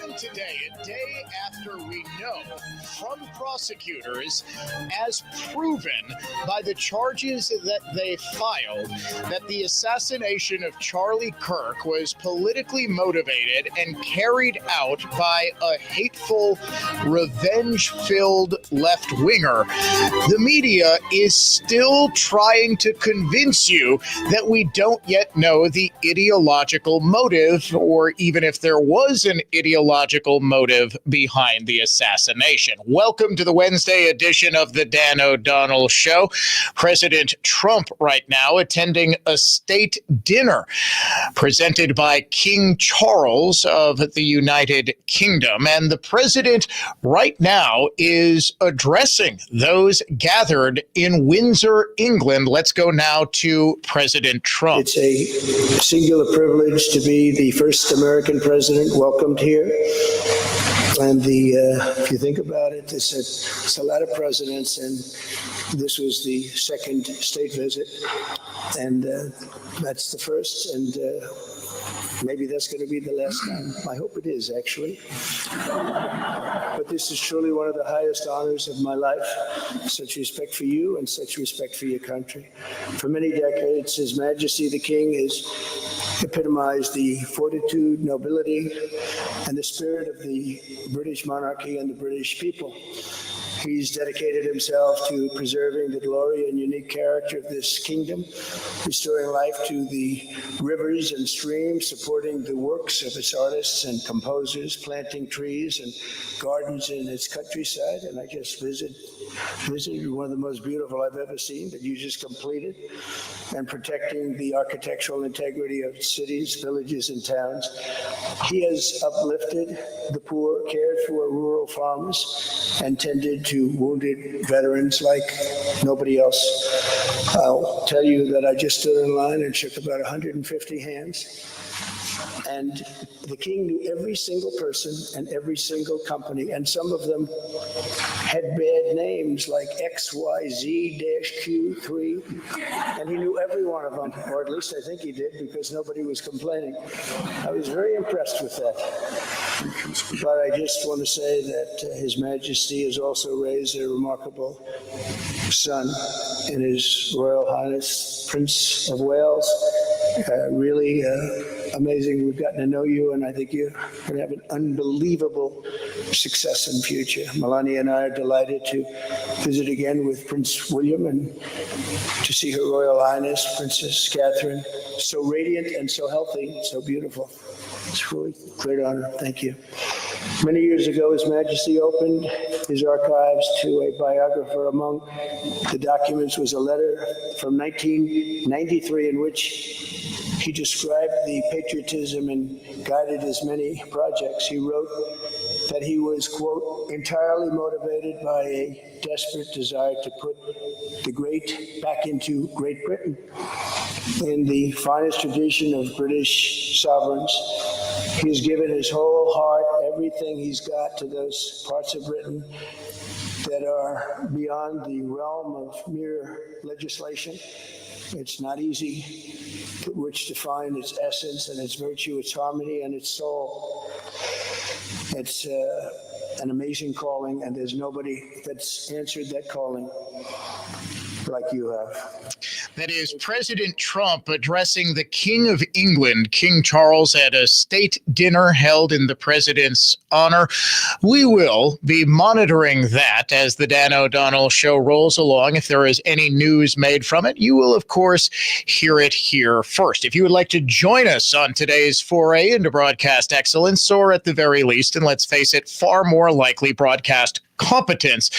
Even today, a day after we know from prosecutors, as proven by the charges that they filed, that the assassination of Charlie Kirk was politically motivated and carried out by a hateful, revenge-filled left-winger, the media is still trying to convince you that we don't yet know the ideological motive, or even if there was an ideological motive behind the assassination. Welcome to the Wednesday edition of the Dan O'Donnell Show. President Trump right now attending a state dinner presented by King Charles of the United Kingdom. And the president right now is addressing those gathered in Windsor, England. Let's go now to President Trump. It's a singular privilege to be the first American president welcomed here. And if you think about it, it's a lot of presidents, and this was the second state visit, and that's the first, and maybe that's going to be the last time. I hope it is, actually. But this is truly one of the highest honors of my life. Such respect for you and such respect for your country. For many decades, His Majesty the King has epitomized the fortitude, nobility, and the spirit of the British monarchy and the British people. He's dedicated himself to preserving the glory and unique character of this kingdom, restoring life to the rivers and streams, supporting the works of its artists and composers, planting trees and gardens in its countryside. And I just visited one of the most beautiful I've ever seen that you just completed, and protecting the architectural integrity of cities, villages, and towns. He has uplifted the poor, cared for rural farmers, and tended to wounded veterans like nobody else. I'll tell you that I just stood in line and shook about 150 hands. And the king knew every single person and every single company, and some of them had bad names like XYZ-Q3, and he knew every one of them, or at least I think he did, because nobody was complaining. I was very impressed with that. But I just want to say that His Majesty has also raised a remarkable son in His Royal Highness Prince of Wales. Really amazing. We've gotten to know you, and I think you're going to have an unbelievable success in the future. Melania and I are delighted to visit again with Prince William and to see Her Royal Highness Princess Catherine, so radiant and so healthy, so beautiful. It's really a great honor. Thank you. Many years ago, His Majesty opened his archives to a biographer. Among the documents was a letter from 1993 in which he described the patriotism and guided his many projects. He wrote that he was, quote, entirely motivated by a desperate desire to put the great back into Great Britain. In the finest tradition of British sovereigns, he has given his whole heart, everything he's got, to those parts of Britain that are beyond the realm of mere legislation. It's not easy which to find its essence and its virtue, its harmony, and its soul. It's an amazing calling, and there's nobody that's answered that calling like you have. That is President Trump addressing the King of England, King Charles, at a state dinner held in the president's honor. We will be monitoring that as the Dan O'Donnell Show rolls along. If there is any news made from it, you will, of course, hear it here first. If you would like to join us on today's foray into broadcast excellence, or at the very least, and let's face it, far more likely broadcast competence,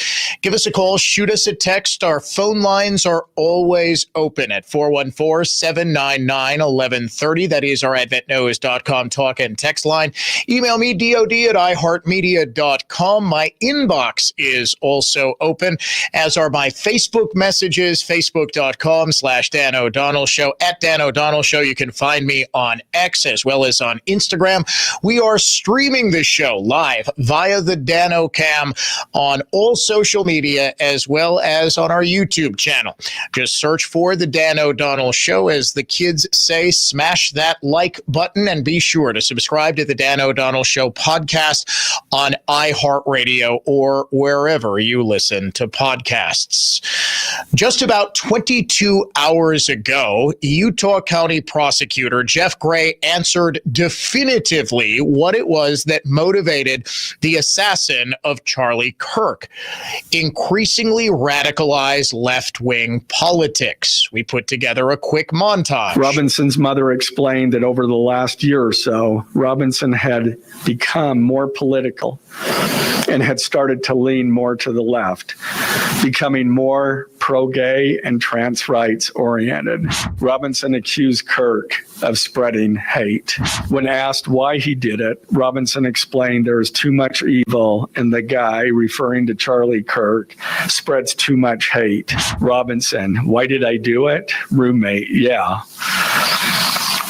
give us a call, shoot us a text. Our phone lines are always open at 414-799-1130. That is our AdventNews.com talk and text line. Email me, DOD@iHeartMedia.com. My inbox is also open, as are my Facebook messages, Facebook.com/Dan O'Donnell Show. At Dan O'Donnell Show, you can find me on X as well as on Instagram. We are streaming this show live via the DanoCam on all social media as well as on our YouTube channel. Just search for The Dan O'Donnell Show. As the kids say, smash that like button and be sure to subscribe to The Dan O'Donnell Show podcast on iHeartRadio or wherever you listen to podcasts. Just about 22 hours ago, Utah County Prosecutor Jeff Gray answered definitively what it was that motivated the assassin of Charlie Kirk: increasingly radicalized left-wing politics. We put together a quick montage. Robinson's mother explained that over the last year or so, Robinson had become more political and had started to lean more to the left, becoming more pro-gay and trans rights oriented. Robinson accused Kirk of spreading hate. When asked why he did it, Robinson explained there is too much evil and the guy, referring to Charlie Kirk, spreads too much hate. Robinson: why did I do it? Roommate: yeah.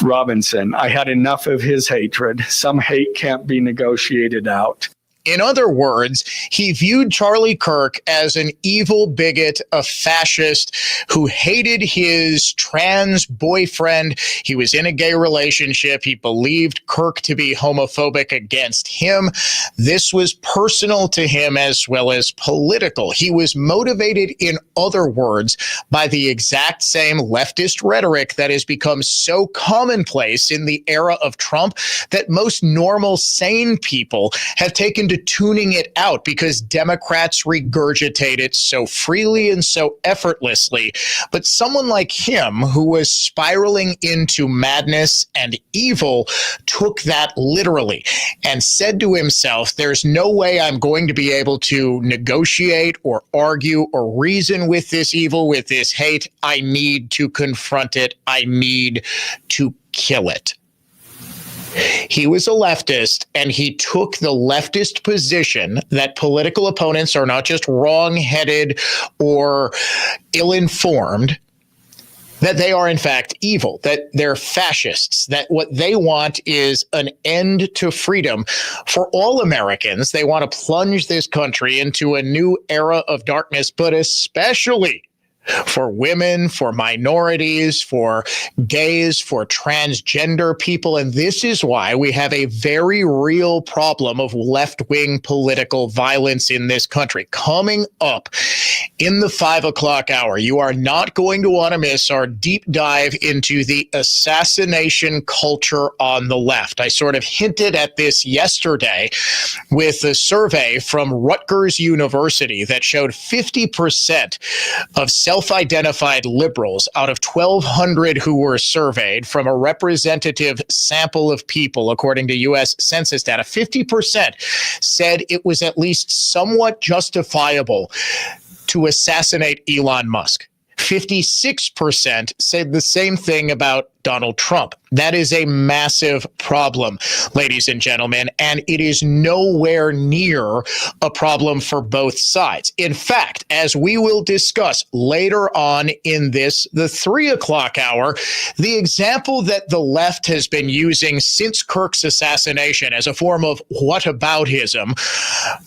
Robinson: I had enough of his hatred. Some hate can't be negotiated out. In other words, he viewed Charlie Kirk as an evil bigot, a fascist who hated his trans boyfriend. He was in a gay relationship. He believed Kirk to be homophobic against him. This was personal to him as well as political. He was motivated, in other words, by the exact same leftist rhetoric that has become so commonplace in the era of Trump that most normal, sane people have taken to tuning it out because Democrats regurgitate it so freely and so effortlessly. But someone like him, who was spiraling into madness and evil, took that literally and said to himself, there's no way I'm going to be able to negotiate or argue or reason with this evil, with this hate. I need to confront it. I need to kill it. He was a leftist, and he took the leftist position that political opponents are not just wrong-headed or ill-informed, that they are in fact evil, that they're fascists, that what they want is an end to freedom for all Americans. They want to plunge this country into a new era of darkness, but especially for women, for minorities, for gays, for transgender people. And this is why we have a very real problem of left-wing political violence in this country. Coming up in the 5 o'clock hour, you are not going to want to miss our deep dive into the assassination culture on the left. I sort of hinted at this yesterday with a survey from Rutgers University that showed 50% of self-identified liberals out of 1,200 who were surveyed from a representative sample of people, according to U.S. Census data, 50% said it was at least somewhat justifiable to assassinate Elon Musk. 56% said the same thing about Donald Trump. That is a massive problem, ladies and gentlemen, and it is nowhere near a problem for both sides. In fact, as we will discuss later on in this, the 3 o'clock hour, the example that the left has been using since Kirk's assassination as a form of whataboutism,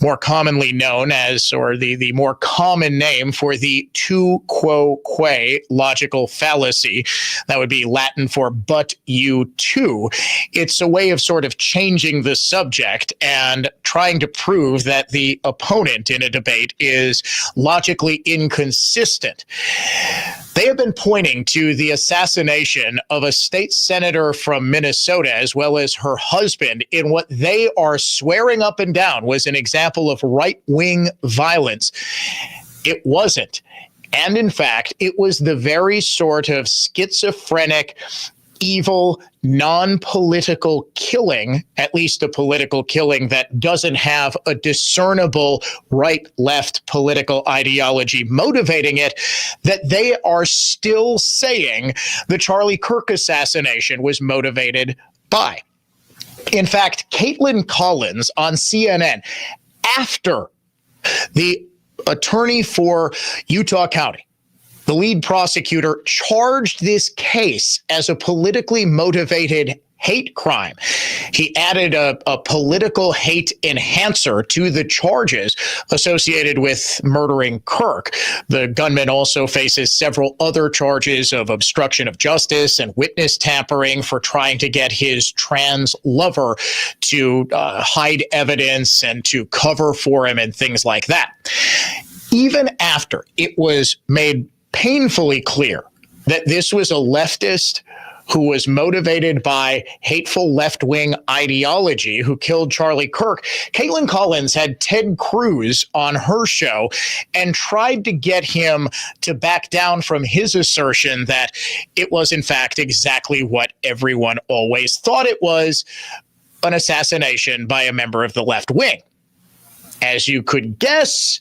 more commonly known as, or the more common name for the tu quo que logical fallacy, that would be Latin for but you too. It's a way of sort of changing the subject and trying to prove that the opponent in a debate is logically inconsistent. They have been pointing to the assassination of a state senator from Minnesota, as well as her husband, in what they are swearing up and down was an example of right-wing violence. It wasn't. And in fact, it was the very sort of schizophrenic, evil, non-political killing, at least a political killing that doesn't have a discernible right-left political ideology motivating it, that they are still saying the Charlie Kirk assassination was motivated by. In fact, Caitlin Collins on CNN, after the attorney for Utah County, the lead prosecutor, charged this case as a politically motivated hate crime. He added a political hate enhancer to the charges associated with murdering Kirk. The gunman also faces several other charges of obstruction of justice and witness tampering for trying to get his trans lover to hide evidence and to cover for him and things like that. Even after it was made painfully clear that this was a leftist who was motivated by hateful left-wing ideology who killed Charlie Kirk, Caitlin Collins had Ted Cruz on her show and tried to get him to back down from his assertion that it was, in fact, exactly what everyone always thought it was, an assassination by a member of the left wing. As you could guess,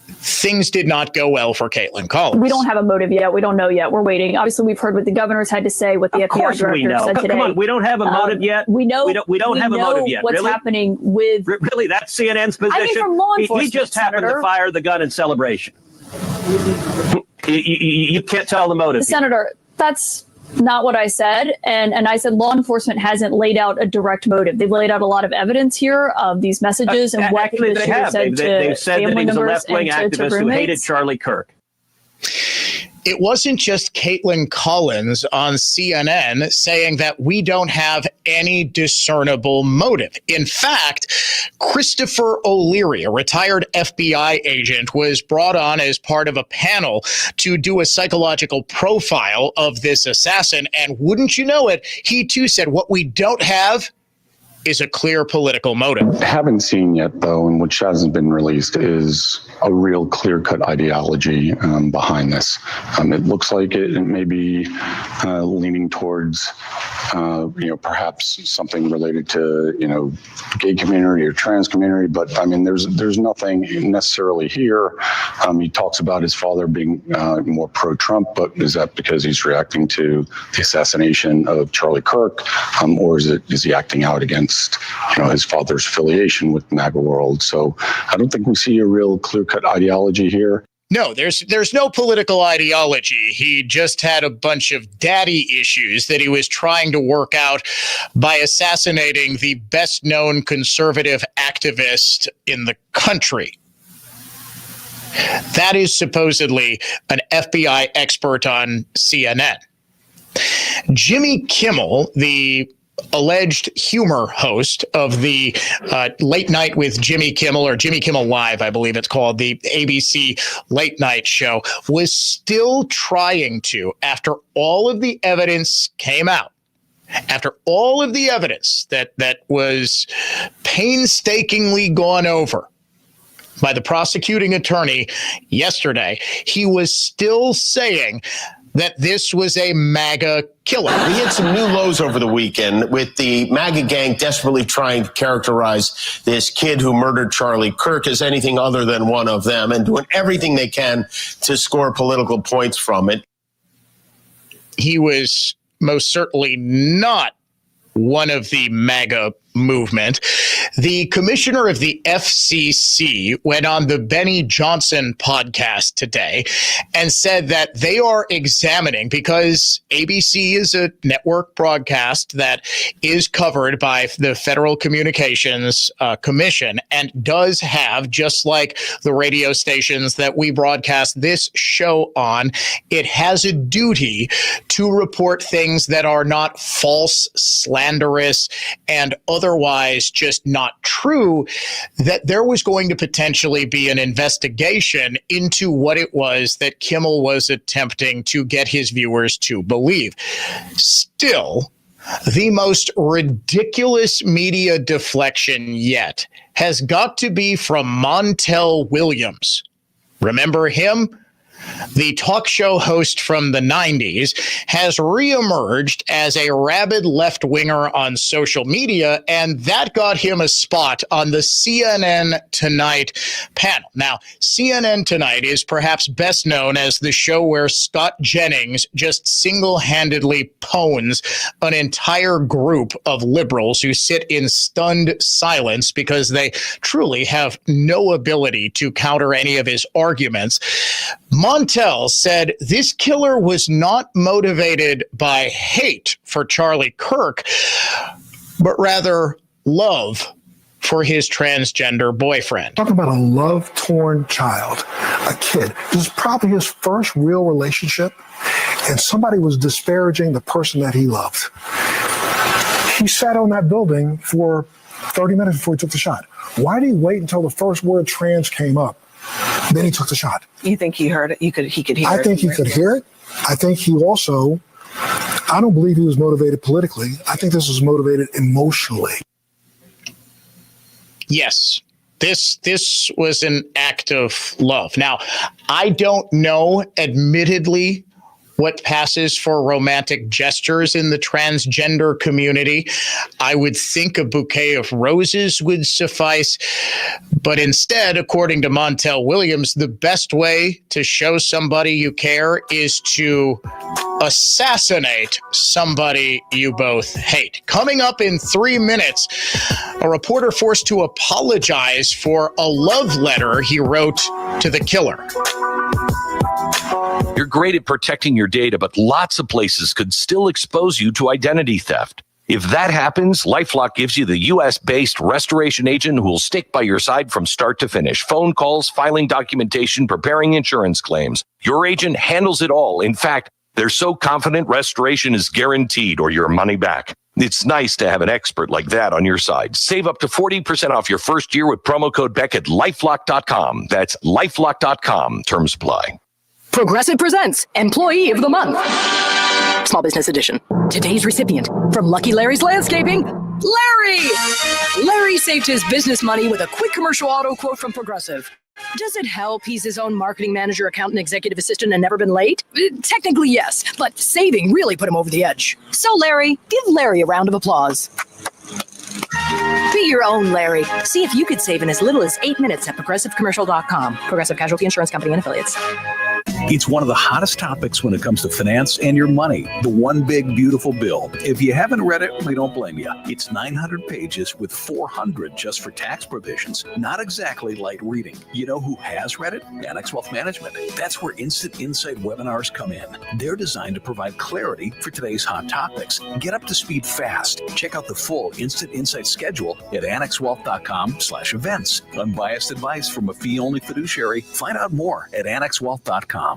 things did not go well for Caitlin Collins. We don't have a motive yet. We don't know yet. We're waiting. Obviously, we've heard what the governors had to say, what the FBI director said today. Come on, we don't have a motive yet. We know. We don't have a motive yet. What's really? happening with? Really, that's CNN's position. I mean, from law enforcement, he just happened Senator. to fire the gun in celebration. You can't tell the motive. Senator, that's not what I said. And I said law enforcement hasn't laid out a direct motive. They've laid out a lot of evidence here of these messages and what actually the they shooter have. said They've said that he was a left-wing and to activist who hated roommates. Charlie Kirk. It wasn't just Caitlin Collins on CNN saying that we don't have any discernible motive. In fact, Christopher O'Leary, a retired FBI agent, was brought on as part of a panel to do a psychological profile of this assassin. And wouldn't you know it, he too said what we don't have is a clear political motive. Haven't seen yet, though, and which hasn't been released, is a real clear-cut ideology behind this. It looks like it may be leaning towards, perhaps something related to, gay community or trans community. But I mean, there's nothing necessarily here. He talks about his father being more pro-Trump, but is that because he's reacting to the assassination of Charlie Kirk, or is he acting out against his father's affiliation with MAGA world? So I don't think we see a real clear-cut ideology here. No, there's no political ideology. He just had a bunch of daddy issues that he was trying to work out by assassinating the best-known conservative activist in the country. That is supposedly an FBI expert on CNN. Jimmy Kimmel, the alleged humor host of the Late Night with Jimmy Kimmel, or Jimmy Kimmel Live, I believe it's called, the ABC late night show, was still trying to, after all of the evidence came out, after all of the evidence that was painstakingly gone over by the prosecuting attorney yesterday, he was still saying that this was a MAGA killer. We hit some new lows over the weekend with the MAGA gang desperately trying to characterize this kid who murdered Charlie Kirk as anything other than one of them and doing everything they can to score political points from it. He was most certainly not one of the MAGA movement. The commissioner of the FCC went on the Benny Johnson podcast today and said that they are examining, because ABC is a network broadcast that is covered by the Federal Communications Commission and does have, just like the radio stations that we broadcast this show on, it has a duty to report things that are not false, slanderous, and otherwise just not true, that there was going to potentially be an investigation into what it was that Kimmel was attempting to get his viewers to believe. Still, the most ridiculous media deflection yet has got to be from Montel Williams. Remember him? The talk show host from the 90s has reemerged as a rabid left-winger on social media, and that got him a spot on the CNN Tonight panel. Now, CNN Tonight is perhaps best known as the show where Scott Jennings just single-handedly pwns an entire group of liberals who sit in stunned silence because they truly have no ability to counter any of his arguments. Montel said this killer was not motivated by hate for Charlie Kirk, but rather love for his transgender boyfriend. Talk about a love-torn child, a kid. This is probably his first real relationship, and somebody was disparaging the person that he loved. He sat on that building for 30 minutes before he took the shot. Why did he wait until the first word trans came up? Then he took the shot. You think he heard it? He could hear it? I think he could hear it. I think he also, I don't believe he was motivated politically. I think this was motivated emotionally. Yes, this was an act of love. Now, I don't know, admittedly, what passes for romantic gestures in the transgender community. I would think a bouquet of roses would suffice. But instead, according to Montel Williams, the best way to show somebody you care is to assassinate somebody you both hate. Coming up in 3 minutes, a reporter forced to apologize for a love letter he wrote to the killer. You're great at protecting your data, but lots of places could still expose you to identity theft. If that happens, LifeLock gives you the U.S.-based restoration agent who will stick by your side from start to finish. Phone calls, filing documentation, preparing insurance claims. Your agent handles it all. In fact, they're so confident restoration is guaranteed or your money back. It's nice to have an expert like that on your side. Save up to 40% off your first year with promo code Beck at LifeLock.com. That's LifeLock.com. Terms apply. Progressive presents Employee of the Month. Small Business Edition. Today's recipient from Lucky Larry's Landscaping, Larry! Larry saved his business money with a quick commercial auto quote from Progressive. Does it help he's his own marketing manager, accountant, executive assistant, and never been late? Technically, yes, but saving really put him over the edge. So, Larry, give Larry a round of applause. Be your own Larry. See if you could save in as little as 8 minutes at ProgressiveCommercial.com. Progressive Casualty Insurance Company and Affiliates. It's one of the hottest topics when it comes to finance and your money. The One Big Beautiful Bill. If you haven't read it, we don't blame you. It's 900 pages with 400 just for tax provisions. Not exactly light reading. You know who has read it? Annex Wealth Management. That's where Instant Insight webinars come in. They're designed to provide clarity for today's hot topics. Get up to speed fast. Check out the full Instant Insight schedule at annexwealth.com/events. Unbiased advice from a fee-only fiduciary. Find out more at annexwealth.com.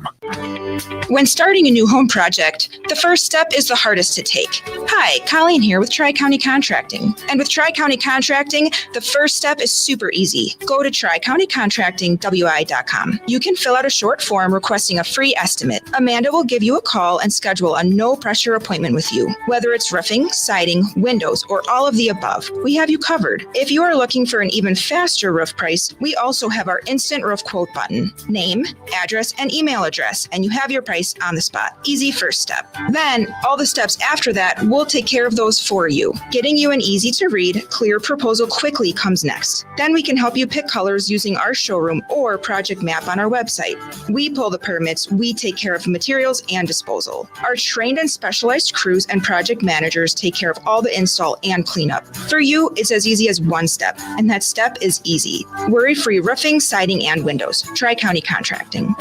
When starting a new home project, the first step is the hardest to take. Hi, Colleen here with Tri-County Contracting. And with Tri-County Contracting, the first step is super easy. Go to TriCountyContractingWI.com. You can fill out a short form requesting a free estimate. Amanda will give you a call and schedule a no-pressure appointment with you. Whether it's roofing, siding, windows, or all of the above, we have you covered. If you are looking for an even faster roof price, we also have our instant roof quote button. Name, address, and email address, and you have your price on the spot. Easy first step. Then, all the steps after that, we'll take care of those for you. Getting you an easy-to-read, clear proposal quickly comes next. Then we can help you pick colors using our showroom or project map on our website. We pull the permits, we take care of materials and disposal. Our trained and specialized crews and project managers take care of all the install and cleanup. For you, it's as easy as one step, and that step is easy. Worry-free roofing, siding, and windows. Tri-County Contracting.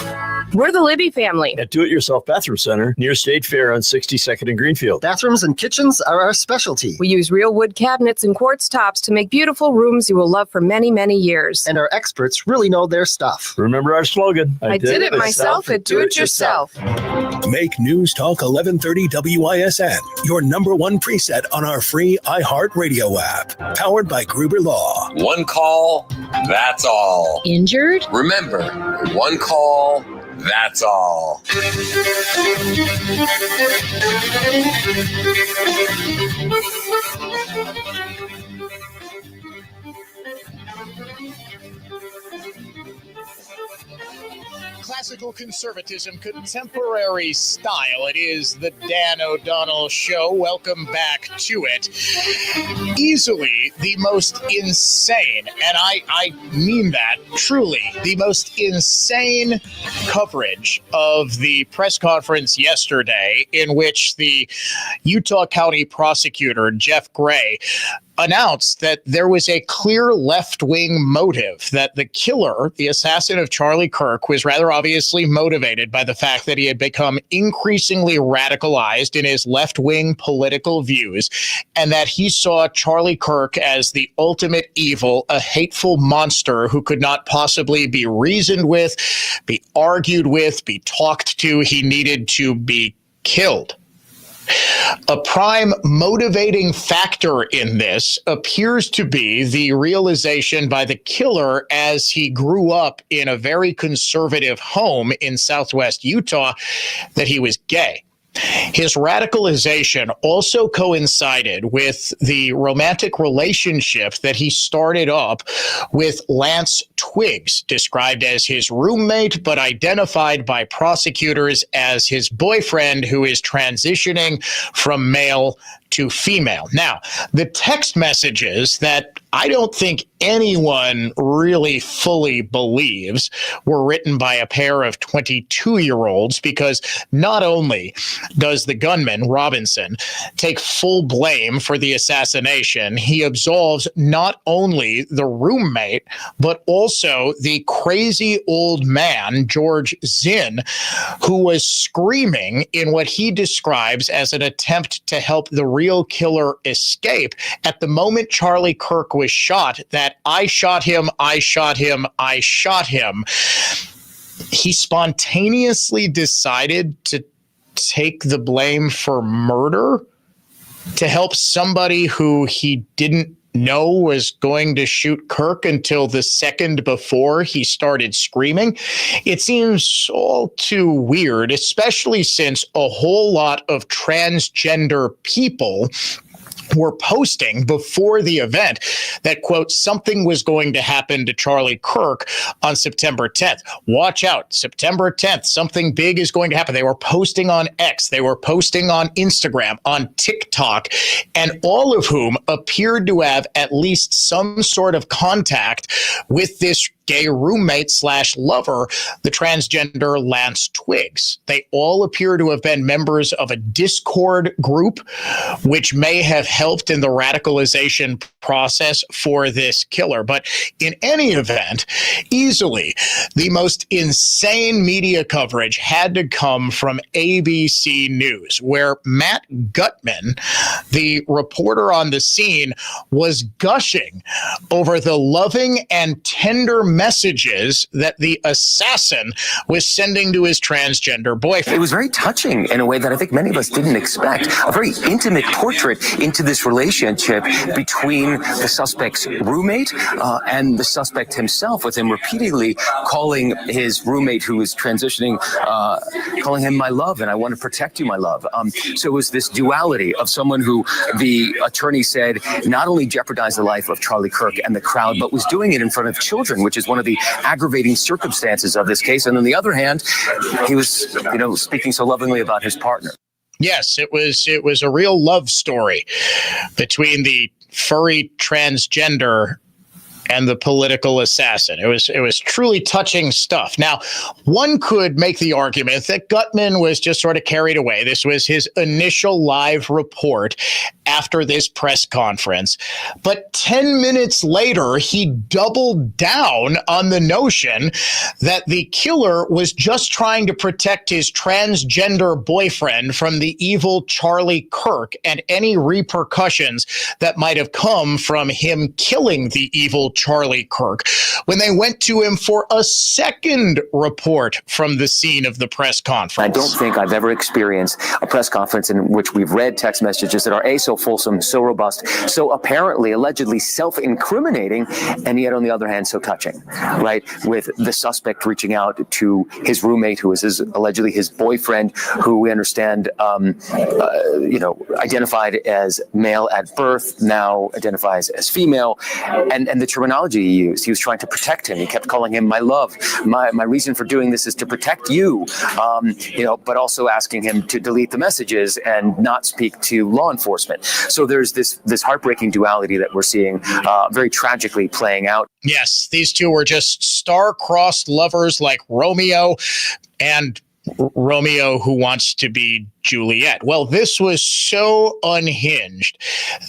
We're the Libby family. At Do-It-Yourself Bathroom Center near State Fair on 62nd and Greenfield. Bathrooms and kitchens are our specialty. We use real wood cabinets and quartz tops to make beautiful rooms you will love for many, many years. And our experts really know their stuff. Remember our slogan, I did it myself at Do-It-Yourself. Make News Talk 1130 WISN your number one preset on our free iHeartRadio app. Powered by Gruber Law. One call, that's all. Injured? Remember, one call, that's all. Classical conservatism, contemporary style. It is the Dan O'Donnell Show. Welcome back to it. Easily the most insane, and I mean that truly, the most insane coverage of the press conference yesterday in which the Utah County prosecutor, Jeff Gray, announced that there was a clear left-wing motive, that the killer, the assassin of Charlie Kirk, was rather obviously motivated by the fact that he had become increasingly radicalized in his left-wing political views, and that he saw Charlie Kirk as the ultimate evil, a hateful monster who could not possibly be reasoned with, be argued with, be talked to. He needed to be killed. A prime motivating factor in this appears to be the realization by the killer, as he grew up in a very conservative home in Southwest Utah, that he was gay. His radicalization also coincided with the romantic relationship that he started up with Lance Twiggs, described as his roommate, but identified by prosecutors as his boyfriend, who is transitioning from male to female. Now, the text messages that I don't think anyone really fully believes were written by a pair of 22-year-olds, because not only does the gunman, Robinson, take full blame for the assassination, he absolves not only the roommate, but also the crazy old man, George Zinn, who was screaming in what he describes as an attempt to help the real killer escape at the moment Charlie Kirk was shot, that I shot him, I shot him, I shot him. He spontaneously decided to take the blame for murder to help somebody who he didn't know was going to shoot Kirk until the second before he started screaming. It seems all too weird, especially since a whole lot of transgender people were posting before the event that, quote, something was going to happen to Charlie Kirk on September 10th. Watch out, September 10th, something big is going to happen. They were posting on X, they were posting on Instagram, on TikTok, and all of whom appeared to have at least some sort of contact with this gay roommate / lover, the transgender Lance Twiggs. They all appear to have been members of a Discord group, which may have helped in the radicalization process for this killer. But in any event, easily the most insane media coverage had to come from ABC News, where Matt Gutman, the reporter on the scene, was gushing over the loving and tender messages that the assassin was sending to his transgender boyfriend. It was very touching in a way that I think many of us didn't expect. A very intimate portrait into this relationship between the suspect's roommate and the suspect himself, with him repeatedly calling his roommate, who was transitioning, calling him my love, and I want to protect you, my love. So it was this duality of someone who the attorney said not only jeopardized the life of Charlie Kirk and the crowd, but was doing it in front of children, which is one of the aggravating circumstances of this case. And on the other hand, he was, speaking so lovingly about his partner. Yes, it was a real love story between the furry transgender and the political assassin. It was truly touching stuff. Now, one could make the argument that Gutman was just sort of carried away. This was his initial live report after this press conference. But 10 minutes later, he doubled down on the notion that the killer was just trying to protect his transgender boyfriend from the evil Charlie Kirk and any repercussions that might have come from him killing the evil Charlie Kirk, when they went to him for a second report from the scene of the press conference. I don't think I've ever experienced a press conference in which we've read text messages that are so fulsome, so robust, so apparently, allegedly self-incriminating, and yet on the other hand, so touching, right? With the suspect reaching out to his roommate, who is allegedly his boyfriend, who we understand, identified as male at birth, now identifies as female, and the terminology he used. He was trying to protect him. He kept calling him my love. My reason for doing this is to protect you, but also asking him to delete the messages and not speak to law enforcement. So there's this heartbreaking duality that we're seeing very tragically playing out. Yes, these two were just star-crossed lovers like Romeo and Romeo who wants to be Juliet. Well, this was so unhinged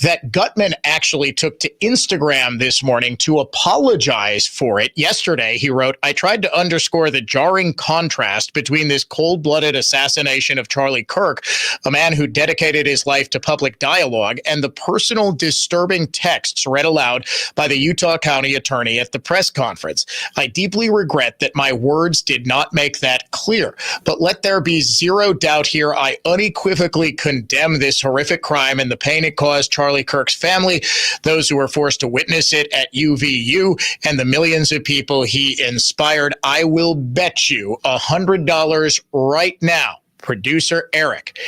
that Gutman actually took to Instagram this morning to apologize for it. Yesterday, he wrote, "I tried to underscore the jarring contrast between this cold-blooded assassination of Charlie Kirk, a man who dedicated his life to public dialogue, and the personal disturbing texts read aloud by the Utah County attorney at the press conference. I deeply regret that my words did not make that clear, but let there be zero doubt here. I unequivocally condemn this horrific crime and the pain it caused Charlie Kirk's family, those who were forced to witness it at UVU, and the millions of people he inspired. I will bet you $100 right now, producer Eric,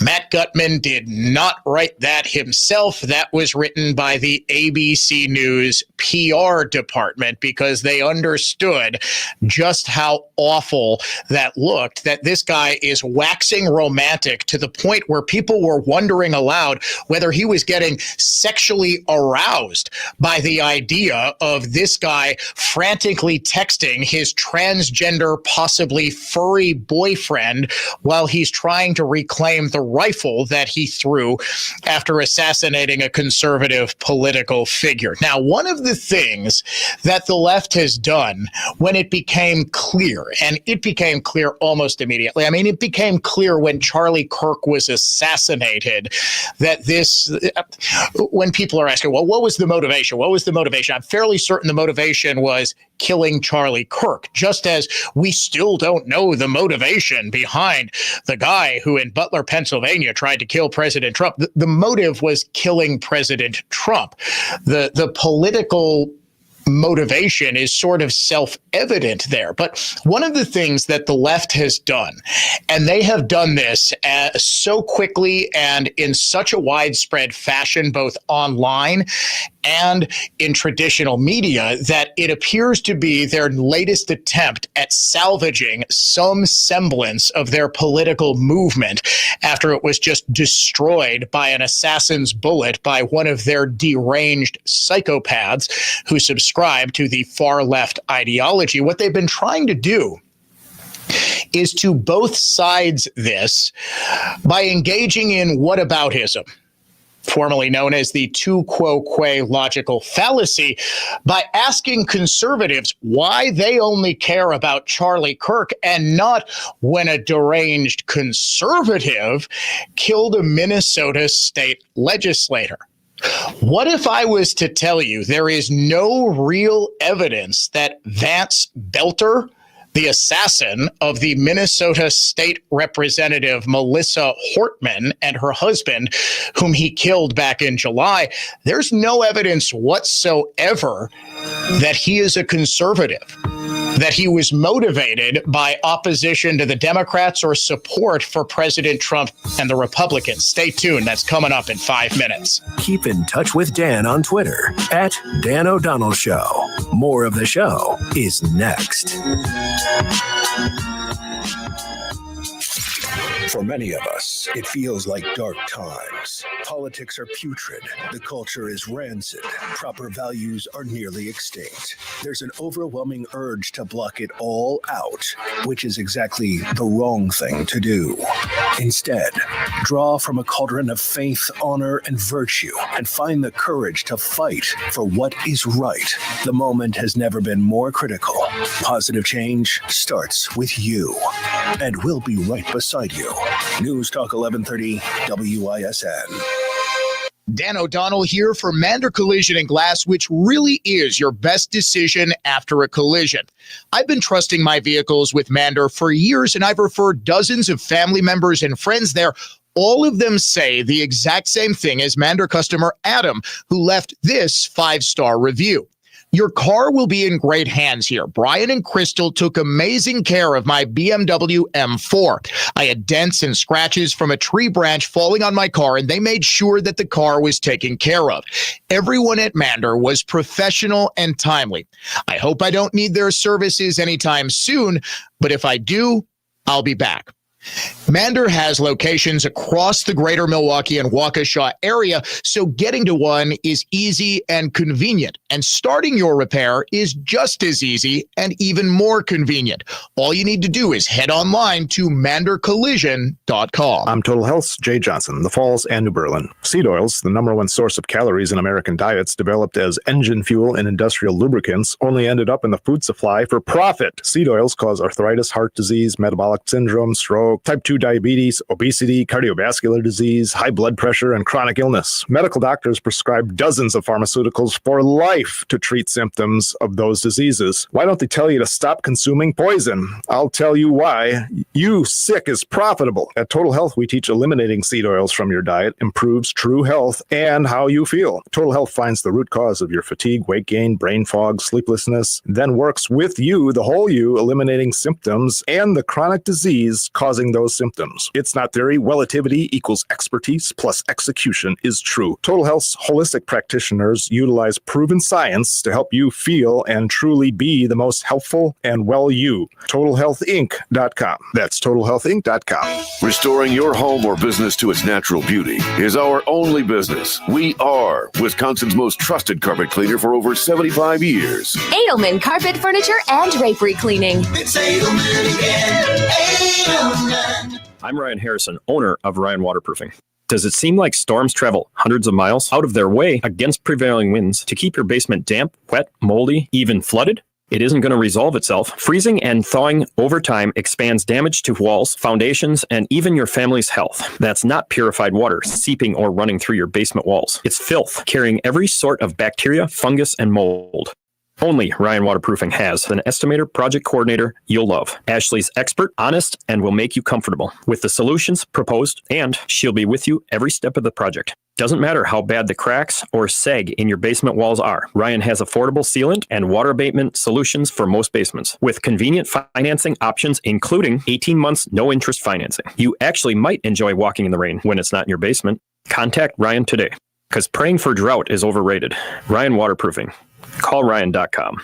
Matt Gutman did not write that himself. That was written by the ABC News PR department because they understood just how awful that looked, that this guy is waxing romantic to the point where people were wondering aloud whether he was getting sexually aroused by the idea of this guy frantically texting his transgender, possibly furry boyfriend while he's trying to reclaim the rifle that he threw after assassinating a conservative political figure. Now, one of the things that the left has done when it became clear, and it became clear almost immediately, I mean, it became clear when Charlie Kirk was assassinated that this, when people are asking, well, what was the motivation? What was the motivation? I'm fairly certain the motivation was killing Charlie Kirk, just as we still don't know the motivation behind the guy who in Butler, Pennsylvania tried to kill President Trump. The motive was killing President Trump. The political motivation is sort of self-evident there. But one of the things that the left has done, and they have done this so quickly and in such a widespread fashion, both online and in traditional media, that it appears to be their latest attempt at salvaging some semblance of their political movement after it was just destroyed by an assassin's bullet by one of their deranged psychopaths who subscribe to the far left ideology. What they've been trying to do is to both sides this by engaging in whataboutism, formerly known as the tu quo que logical fallacy, by asking conservatives why they only care about Charlie Kirk and not when a deranged conservative killed a Minnesota state legislator. What if I was to tell you there is no real evidence that Vance Belter, the assassin of the Minnesota State Representative Melissa Hortman and her husband, whom he killed back in July, there's no evidence whatsoever that he is a conservative, that he was motivated by opposition to the Democrats or support for President Trump and the Republicans. Stay tuned. That's coming up in 5 minutes. Keep in touch with Dan on Twitter at Dan O'Donnell Show. More of the show is next. For many of us, it feels like dark times. Politics are putrid. The culture is rancid. Proper values are nearly extinct. There's an overwhelming urge to block it all out, which is exactly the wrong thing to do. Instead, draw from a cauldron of faith, honor, and virtue, and find the courage to fight for what is right. The moment has never been more critical. Positive change starts with you, and we'll be right beside you. News Talk 1130 WISN. Dan O'Donnell here for Mander Collision and Glass, which really is your best decision after a collision. I've been trusting my vehicles with Mander for years, and I've referred dozens of family members and friends there. All of them say the exact same thing as Mander customer Adam, who left this 5-star review. Your car will be in great hands here. Brian and Crystal took amazing care of my BMW M4. I had dents and scratches from a tree branch falling on my car, and they made sure that the car was taken care of. Everyone at Mander was professional and timely. I hope I don't need their services anytime soon, but if I do, I'll be back. Mander has locations across the greater Milwaukee and Waukesha area, so getting to one is easy and convenient. And starting your repair is just as easy and even more convenient. All you need to do is head online to mandercollision.com. I'm Total Health's Jay Johnson, the Falls and New Berlin. Seed oils, the #1 source of calories in American diets, developed as engine fuel and industrial lubricants, only ended up in the food supply for profit. Seed oils cause arthritis, heart disease, metabolic syndrome, stroke, type 2 diabetes, obesity, cardiovascular disease, high blood pressure, and chronic illness. Medical doctors prescribe dozens of pharmaceuticals for life to treat symptoms of those diseases. Why don't they tell you to stop consuming poison? I'll tell you why. You sick is profitable. At Total Health, we teach eliminating seed oils from your diet improves true health and how you feel. Total Health finds the root cause of your fatigue, weight gain, brain fog, sleeplessness, then works with you, the whole you, eliminating symptoms and the chronic disease causing those symptoms. It's not theory. Relativity equals expertise plus execution is true. Total Health's holistic practitioners utilize proven science to help you feel and truly be the most helpful and well you. TotalHealthInc.com. That's TotalHealthInc.com. Restoring your home or business to its natural beauty is our only business. We are Wisconsin's most trusted carpet cleaner for over 75 years. Edelman Carpet, Furniture, and Drapery Cleaning. It's Edelman again. Edelman. I'm Ryan Harrison, owner of Ryan Waterproofing. Does it seem like storms travel hundreds of miles out of their way against prevailing winds to keep your basement damp, wet, moldy, even flooded? It isn't going to resolve itself. Freezing and thawing over time expands damage to walls, foundations, and even your family's health. That's not purified water seeping or running through your basement walls. It's filth carrying every sort of bacteria, fungus, and mold. Only Ryan Waterproofing has an estimator project coordinator you'll love. Ashley's expert, honest, and will make you comfortable with the solutions proposed, and she'll be with you every step of the project. Doesn't matter how bad the cracks or sag in your basement walls are. Ryan has affordable sealant and water abatement solutions for most basements with convenient financing options, including 18 months, no interest financing. You actually might enjoy walking in the rain when it's not in your basement. Contact Ryan today, because praying for drought is overrated. Ryan Waterproofing. CallRyan.com.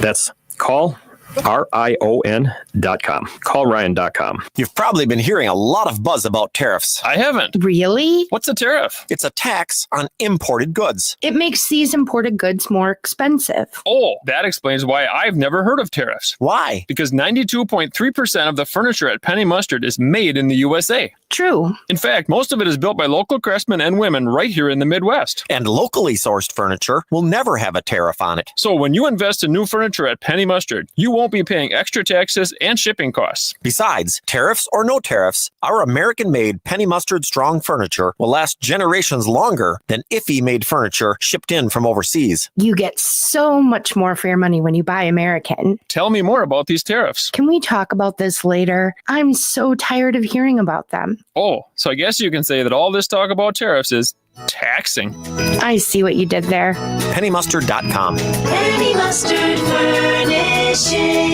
That's call RION.com. CallRyan.com. You've probably been hearing a lot of buzz about tariffs. I haven't. Really? What's a tariff? It's a tax on imported goods. It makes these imported goods more expensive. Oh, that explains why I've never heard of tariffs. Why? Because 92.3% of the furniture at Penny Mustard is made in the USA. True. In fact, most of it is built by local craftsmen and women right here in the Midwest. And locally sourced furniture will never have a tariff on it. So when you invest in new furniture at Penny Mustard, you won't be paying extra taxes and shipping costs. Besides, tariffs or no tariffs, our American-made Penny Mustard strong furniture will last generations longer than IFE-made furniture shipped in from overseas. You get so much more for your money when you buy American. Tell me more about these tariffs. Can we talk about this later? I'm so tired of hearing about them. Oh, so I guess you can say that all this talk about tariffs is taxing. I see what you did there. PennyMustard.com. Penny Mustard Furnishing.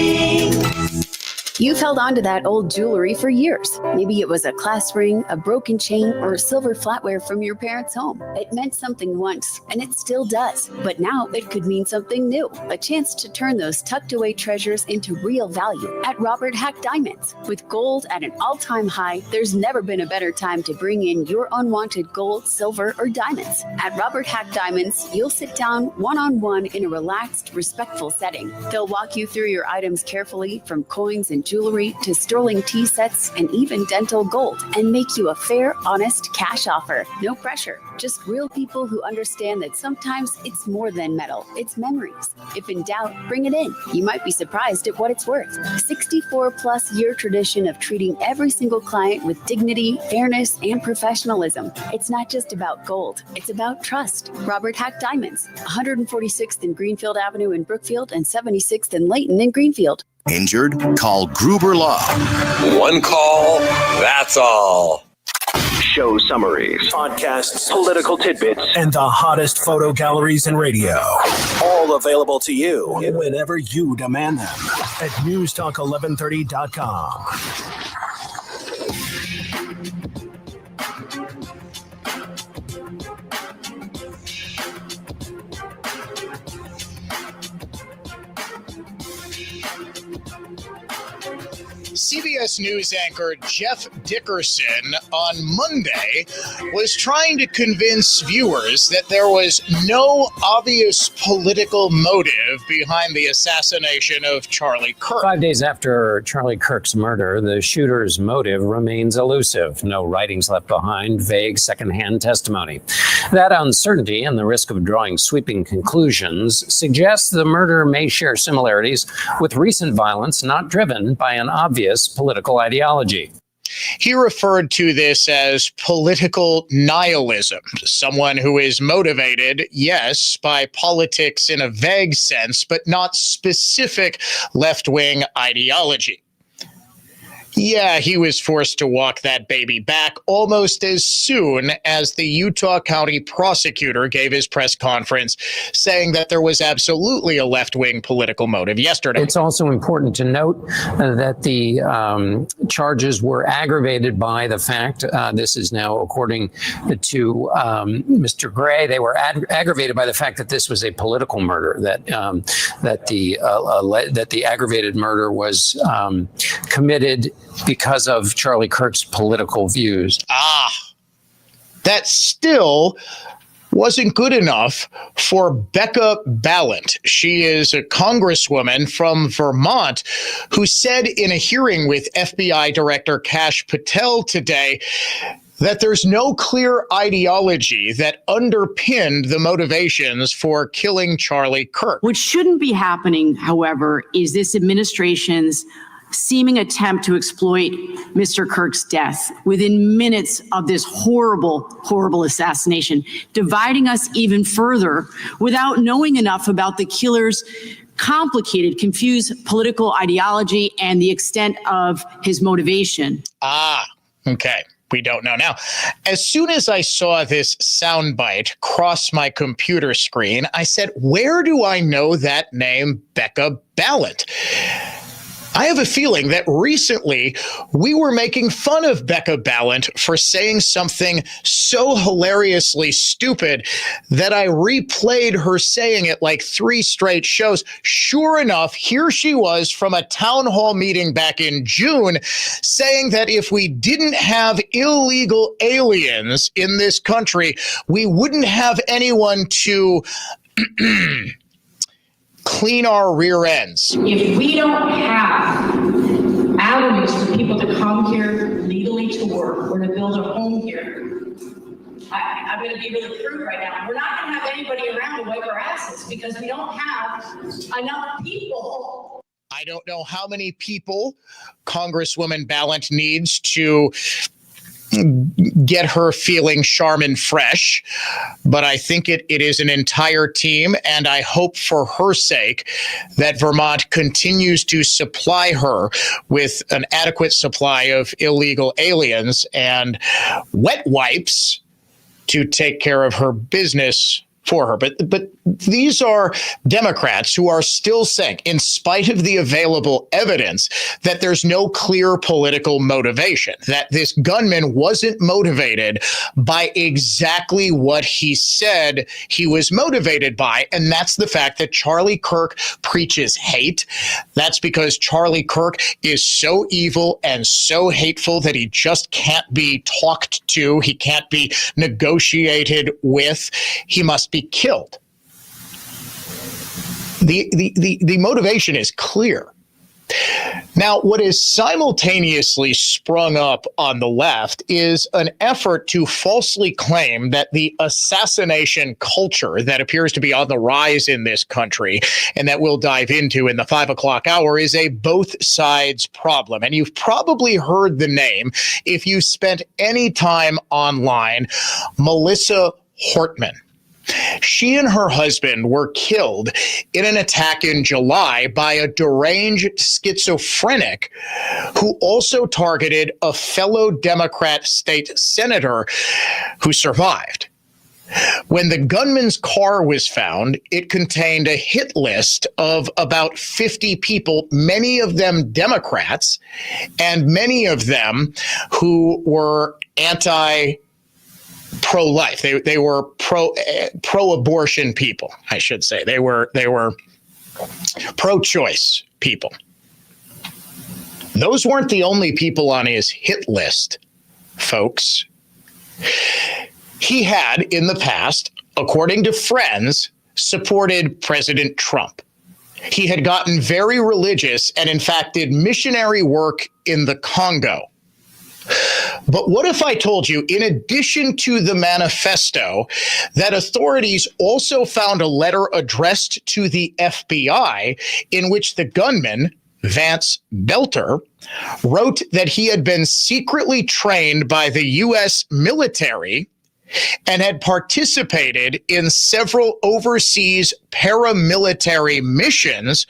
You've held on to that old jewelry for years. Maybe it was a class ring, a broken chain, or a silver flatware from your parents' home. It meant something once, and it still does. But now it could mean something new. A chance to turn those tucked away treasures into real value at Robert Hack Diamonds. With gold at an all-time high, there's never been a better time to bring in your unwanted gold, silver, or diamonds. At Robert Hack Diamonds, you'll sit down one-on-one in a relaxed, respectful setting. They'll walk you through your items carefully, from coins and jewelry to sterling tea sets and even dental gold, and make you a fair, honest cash offer. No pressure, just real people who understand that sometimes it's more than metal, it's memories. If in doubt, bring it in. You might be surprised at what it's worth. 64 plus year tradition of treating every single client with dignity, fairness, and professionalism. It's not just about gold, it's about trust. Robert Hack Diamonds, 146th and Greenfield Avenue in Brookfield and 76th and Layton in Greenfield. Injured? Call Gruber Law. One call, that's all. Show summaries, podcasts, political tidbits, and the hottest photo galleries in radio. All available to you whenever you demand them at newstalk1130.com. CBS News anchor Jeff Dickerson on Monday was trying to convince viewers that there was no obvious political motive behind the assassination of Charlie Kirk. 5 days after Charlie Kirk's murder, the shooter's motive remains elusive. No writings left behind, vague secondhand testimony. That uncertainty and the risk of drawing sweeping conclusions suggests the murder may share similarities with recent violence not driven by an obvious political ideology. He referred to this as political nihilism, someone who is motivated, yes, by politics in a vague sense, but not specific left-wing ideology. Yeah, he was forced to walk that baby back almost as soon as the Utah County prosecutor gave his press conference saying that there was absolutely a left-wing political motive yesterday. It's also important to note that the charges were aggravated by the fact, this is now according to Mr. Gray, they were aggravated by the fact that this was a political murder, that the aggravated murder was committed because of Charlie Kirk's political views. That still wasn't good enough for Becca Balint. She is a congresswoman from Vermont who said in a hearing with FBI Director Kash Patel today that there's no clear ideology that underpinned the motivations for killing Charlie Kirk. What shouldn't be happening, however, is this administration's seeming attempt to exploit Mr. Kirk's death within minutes of this horrible, horrible assassination, dividing us even further without knowing enough about the killer's complicated, confused political ideology and the extent of his motivation. Okay. We don't know. Now, as soon as I saw this soundbite cross my computer screen, I said, where do I know that name, Becca Balint? I have a feeling that recently we were making fun of Becca Balint for saying something so hilariously stupid that I replayed her saying it like 3 straight shows. Sure enough, here she was from a town hall meeting back in June saying that if we didn't have illegal aliens in this country, we wouldn't have anyone to clean our rear ends. If we don't have avenues for people to come here legally to work or to build a home here, I'm going to be really crude right now. We're not going to have anybody around to wipe our asses because we don't have enough people. I don't know how many people Congresswoman Balint needs to get her feeling charm and fresh, but I think it is an entire team, and I hope for her sake that Vermont continues to supply her with an adequate supply of illegal aliens and wet wipes to take care of her business for her. But these are Democrats who are still saying, in spite of the available evidence, that there's no clear political motivation, that this gunman wasn't motivated by exactly what he said he was motivated by. And that's the fact that Charlie Kirk preaches hate. That's because Charlie Kirk is so evil and so hateful that he just can't be talked to. He can't be negotiated with. He must be killed. The motivation is clear. Now, what is simultaneously sprung up on the left is an effort to falsely claim that the assassination culture that appears to be on the rise in this country and that we'll dive into in the 5 o'clock hour is a both sides problem. And you've probably heard the name, if you spent any time online, Melissa Hortman. She and her husband were killed in an attack in July by a deranged schizophrenic who also targeted a fellow Democrat state senator who survived. When the gunman's car was found, it contained a hit list of about 50 people, many of them Democrats, and many of them who were pro-life. They were pro-abortion people, I should say. They were pro-choice people. Those weren't the only people on his hit list, folks. He had, in the past, according to friends, supported President Trump. He had gotten very religious and, in fact, did missionary work in the Congo. But what if I told you, in addition to the manifesto, that authorities also found a letter addressed to the FBI in which the gunman, Vance Belter, wrote that he had been secretly trained by the U.S. military and had participated in several overseas paramilitary missions,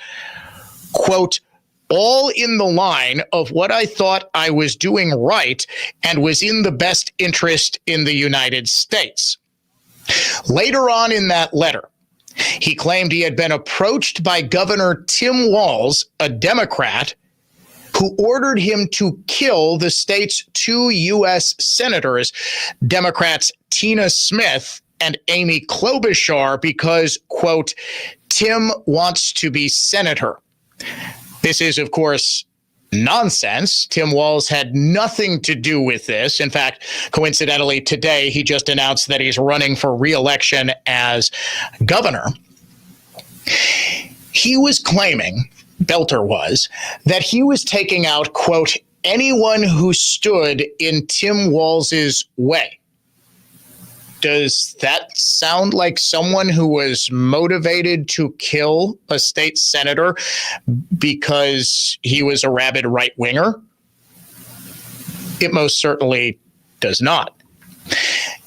quote, all in the line of what I thought I was doing right and was in the best interest in the United States. Later on in that letter, he claimed he had been approached by Governor Tim Walz, a Democrat, who ordered him to kill the state's two U.S. senators, Democrats Tina Smith and Amy Klobuchar, because, quote, Tim wants to be senator. This is, of course, nonsense. Tim Walz had nothing to do with this. In fact, coincidentally, today he just announced that he's running for re-election as governor. He was claiming, Belter was, that he was taking out, quote, anyone who stood in Tim Walz's way. Does that sound like someone who was motivated to kill a state senator because he was a rabid right-winger? It most certainly does not.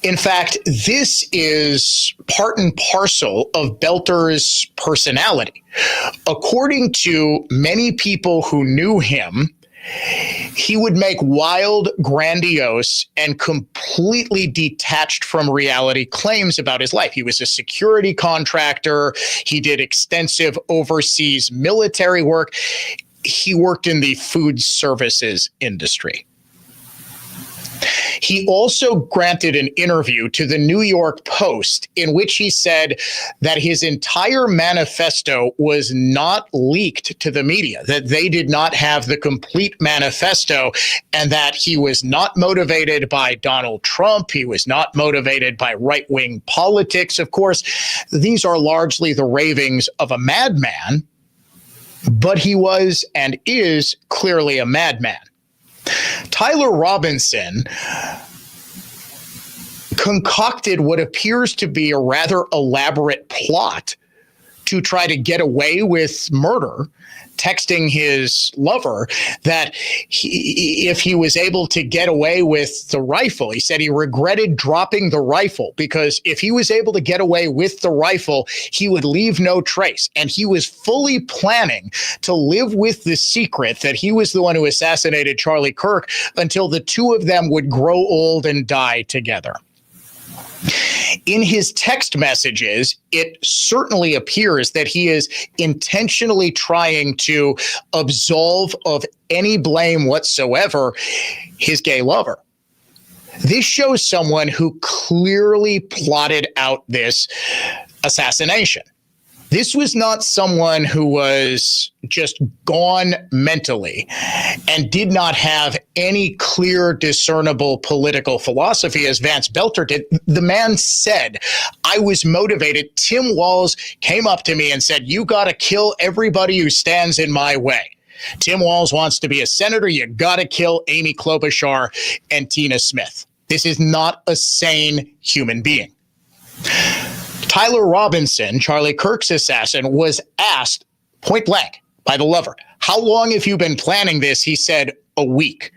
In fact, this is part and parcel of Belter's personality. According to many people who knew him, he would make wild, grandiose, and completely detached from reality claims about his life. He was a security contractor. He did extensive overseas military work. He worked in the food services industry. He also granted an interview to the New York Post in which he said that his entire manifesto was not leaked to the media, that they did not have the complete manifesto, and that he was not motivated by Donald Trump. He was not motivated by right-wing politics. Of course, these are largely the ravings of a madman, but he was and is clearly a madman. Tyler Robinson concocted what appears to be a rather elaborate plot to try to get away with murder, texting his lover that if he was able to get away with the rifle, he said he regretted dropping the rifle because if he was able to get away with the rifle, he would leave no trace. And he was fully planning to live with the secret that he was the one who assassinated Charlie Kirk until the two of them would grow old and die together. In his text messages, it certainly appears that he is intentionally trying to absolve of any blame whatsoever his gay lover. This shows someone who clearly plotted out this assassination. This was not someone who was just gone mentally and did not have any clear, discernible political philosophy as Vance Belter did. The man said, I was motivated. Tim Walz came up to me and said, you got to kill everybody who stands in my way. Tim Walz wants to be a senator. You got to kill Amy Klobuchar and Tina Smith. This is not a sane human being. Tyler Robinson, Charlie Kirk's assassin, was asked point blank by the lover, how long have you been planning this? He said, a week.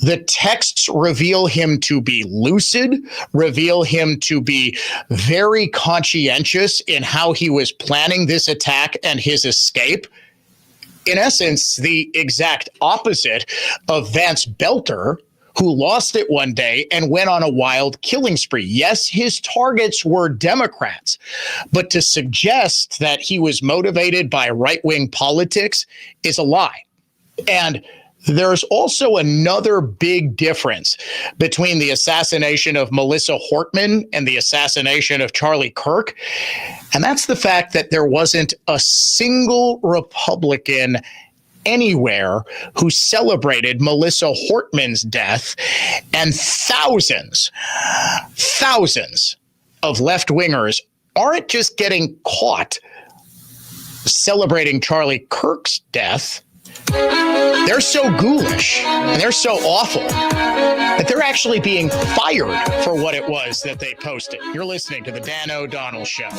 The texts reveal him to be lucid, reveal him to be very conscientious in how he was planning this attack and his escape. In essence, the exact opposite of Vance Belter, who lost it one day and went on a wild killing spree. Yes, his targets were Democrats, but to suggest that he was motivated by right-wing politics is a lie. And there's also another big difference between the assassination of Melissa Hortman and the assassination of Charlie Kirk, and that's the fact that there wasn't a single Republican anywhere who celebrated Melissa Hortman's death, and thousands of left-wingers aren't just getting caught celebrating Charlie Kirk's death. They're so ghoulish and they're so awful that they're actually being fired for what it was that they posted. You're listening to the Dan O'Donnell Show.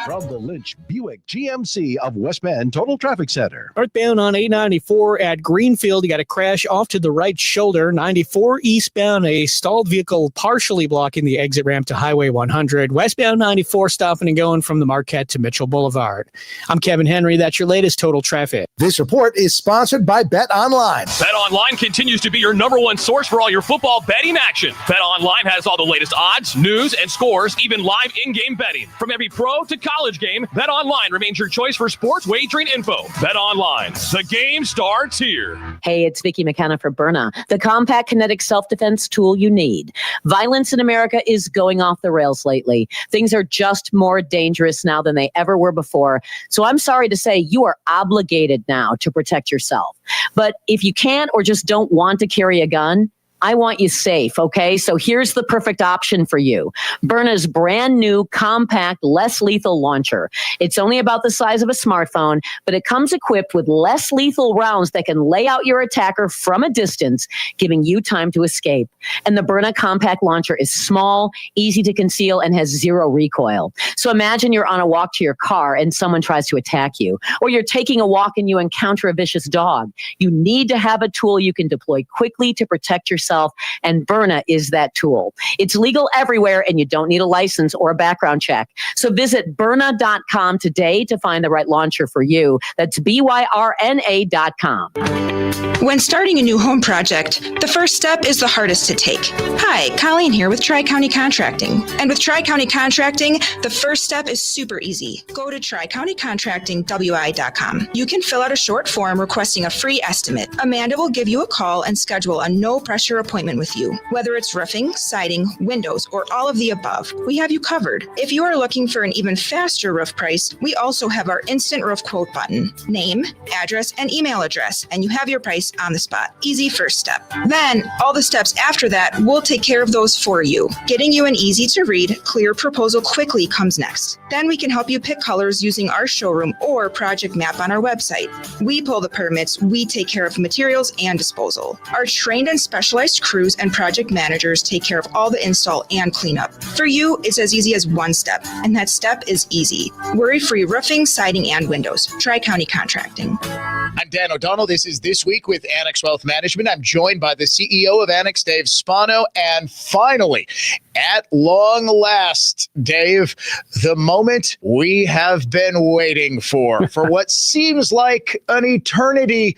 From the Lynch Buick GMC of West Bend Total Traffic Center. Northbound on 894 at Greenfield, you got a crash off to the right shoulder. 94 eastbound, a stalled vehicle partially blocking the exit ramp to Highway 100. Westbound 94 stopping and going from the Marquette to Mitchell Boulevard. I'm Kevin Henry. That's your latest Total Traffic. This report is sponsored by Bet Online. Bet Online continues to be your number one source for all your football betting action. Bet Online has all the latest odds, news, and scores, even live in-game betting. From every pro to college game, Bet Online remains your choice for sports wagering info. Bet Online, the game starts here. Hey, it's Vicki McKenna for Byrna, the compact kinetic self-defense tool you need. Violence in America is going off the rails lately. Things are just more dangerous now than they ever were before. So I'm sorry to say you are obligated now to protect yourself. But if you can't or just don't want to carry a gun, I want you safe, okay? So here's the perfect option for you. Byrna's brand new, compact, less lethal launcher. It's only about the size of a smartphone, but it comes equipped with less lethal rounds that can lay out your attacker from a distance, giving you time to escape. And the Byrna compact launcher is small, easy to conceal, and has zero recoil. So imagine you're on a walk to your car and someone tries to attack you, or you're taking a walk and you encounter a vicious dog. You need to have a tool you can deploy quickly to protect yourself, and Byrna is that tool. It's legal everywhere, and you don't need a license or a background check. So visit Byrna.com today to find the right launcher for you. That's BYRNA.com. When starting a new home project, the first step is the hardest to take. Hi, Colleen here with Tri-County Contracting. And with Tri-County Contracting, the first step is super easy. Go to TriCountyContractingWI.com. You can fill out a short form requesting a free estimate. Amanda will give you a call and schedule a no-pressure appointment with you. Whether it's roofing, siding, windows, or all of the above, we have you covered. If you are looking for an even faster roof price, we also have our instant roof quote button. Name, address, and email address, and you have your price on the spot. Easy first step. Then, all the steps after that, we'll take care of those for you. Getting you an easy-to-read, clear proposal quickly comes next. Then we can help you pick colors using our showroom or project map on our website. We pull the permits, we take care of materials and disposal. Our trained and specialized crews and project managers take care of all the install and cleanup. For you, it's as easy as one step, and that step is easy. Worry-free roofing, siding, and windows. Tri-County Contracting. I'm Dan O'Donnell. This is This Week with Annex Wealth Management. I'm joined by the CEO of Annex, Dave Spano. And finally, at long last, Dave, the moment we have been waiting for what seems like an eternity.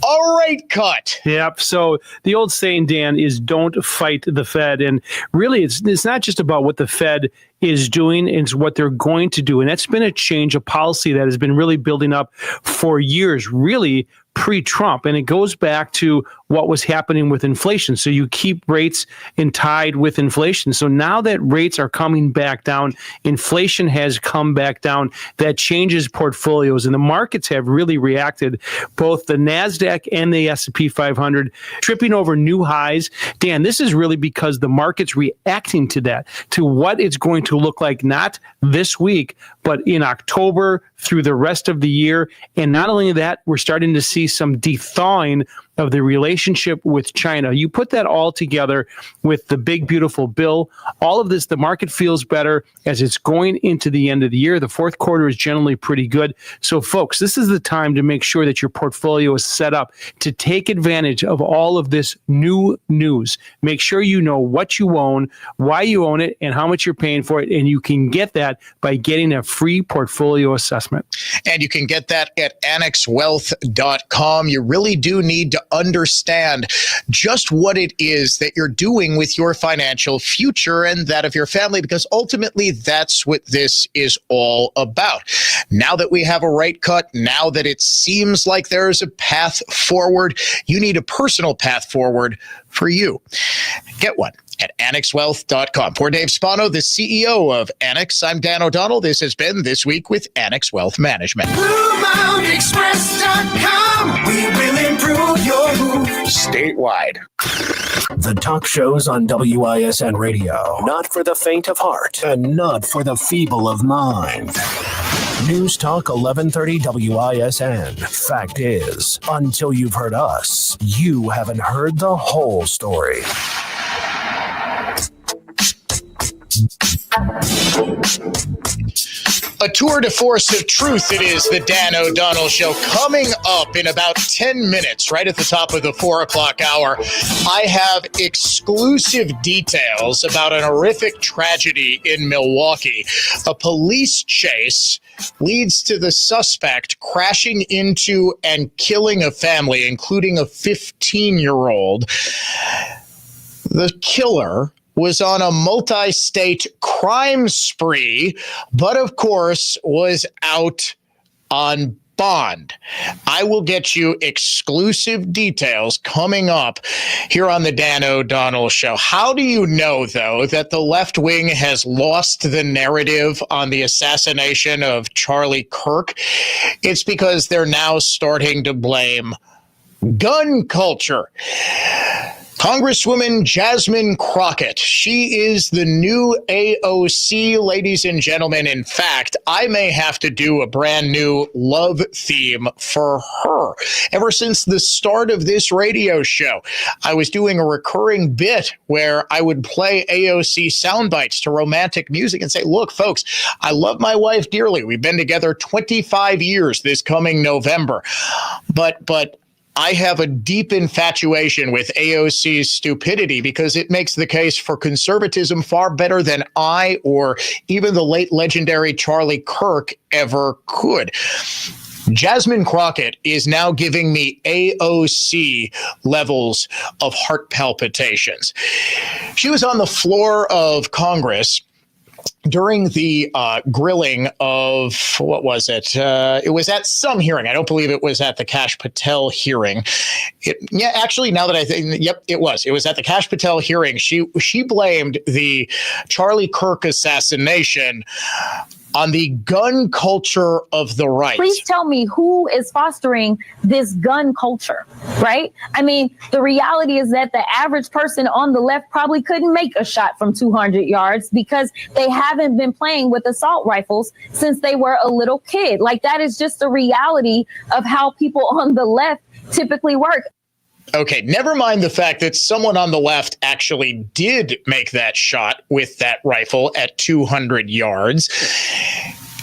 A rate cut. Yep. So the old saying, Dan, is don't fight the Fed. And really, it's not just about what the Fed is doing, it's what they're going to do. And that's been a change of policy that has been really building up for years, really pre-Trump. And it goes back to what was happening with inflation. So you keep rates in tide with inflation. So now that rates are coming back down, inflation has come back down, that changes portfolios. And the markets have really reacted, both the NASDAQ and the S&P 500, tripping over new highs. Dan, this is really because the market's reacting to that, to what it's going to look like, not this week, but in October through the rest of the year. And not only that, we're starting to see some thawing of the relationship with China. You put that all together with the big, beautiful bill, all of this, the market feels better as it's going into the end of the year. The fourth quarter is generally pretty good. So folks, this is the time to make sure that your portfolio is set up to take advantage of all of this new news. Make sure you know what you own, why you own it, and how much you're paying for it. And you can get that by getting a free portfolio assessment. And you can get that at annexwealth.com. You really do need to understand just what it is that you're doing with your financial future and that of your family, because ultimately that's what this is all about. Now that we have a rate cut, now that it seems like there's a path forward, you need a personal path forward for you. Get one at annexwealth.com. For Dave Spano, the CEO of Annex, I'm Dan O'Donnell. This has been 7 this week with Annex Wealth Management. BlueMountainExpress.com. We will improve your move. Statewide. The talk shows on WISN Radio. Not for the faint of heart and not for the feeble of mind. News Talk 1130 WISN. Fact is, until you've heard us, you haven't heard the whole story. A tour de force of truth it is, the Dan O'Donnell Show, coming up in about 10 minutes, right at the top of the 4 o'clock hour. I have exclusive details about an horrific tragedy in Milwaukee. A police chase leads to the suspect crashing into and killing a family, including a 15-year-old. The killer was on a multi-state crime spree, but of course was out on bond. I will get you exclusive details coming up here on the Dan O'Donnell Show. How do you know, though, that the left wing has lost the narrative on the assassination of Charlie Kirk? It's because they're now starting to blame gun culture. Congresswoman Jasmine Crockett. She is the new AOC, ladies and gentlemen. In fact, I may have to do a brand new love theme for her. Ever since the start of this radio show, I was doing a recurring bit where I would play AOC sound bites to romantic music and say, look, folks, I love my wife dearly. We've been together 25 years this coming November. But I have a deep infatuation with AOC's stupidity because it makes the case for conservatism far better than I or even the late legendary Charlie Kirk ever could. Jasmine Crockett is now giving me AOC levels of heart palpitations. She was on the floor of Congress during the grilling of, what was it? It was at some hearing. I don't believe it was at the Kash Patel hearing. Actually, now that I think, yep, it was. It was at the Kash Patel hearing. She blamed the Charlie Kirk assassination on the gun culture of the right. Please tell me who is fostering this gun culture, right? I mean, the reality is that the average person on the left probably couldn't make a shot from 200 yards because they haven't been playing with assault rifles since they were a little kid. Like, that is just the reality of how people on the left typically work. Okay, never mind the fact that someone on the left actually did make that shot with that rifle at 200 yards.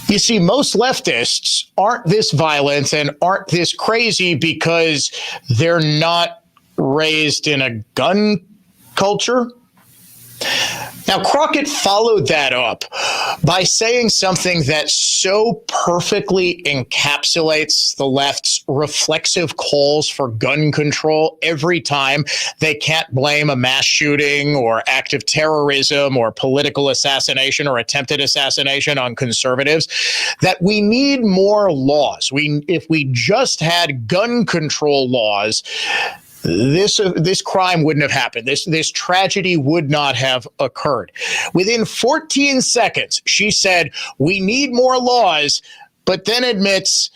You see, most leftists aren't this violent and aren't this crazy because they're not raised in a gun culture. Now, Crockett followed that up by saying something that so perfectly encapsulates the left's reflexive calls for gun control every time they can't blame a mass shooting or act of terrorism or political assassination or attempted assassination on conservatives, that we need more laws. If we just had gun control laws, this crime wouldn't have happened. This tragedy would not have occurred. Within 14 seconds, she said, we need more laws, but then admits,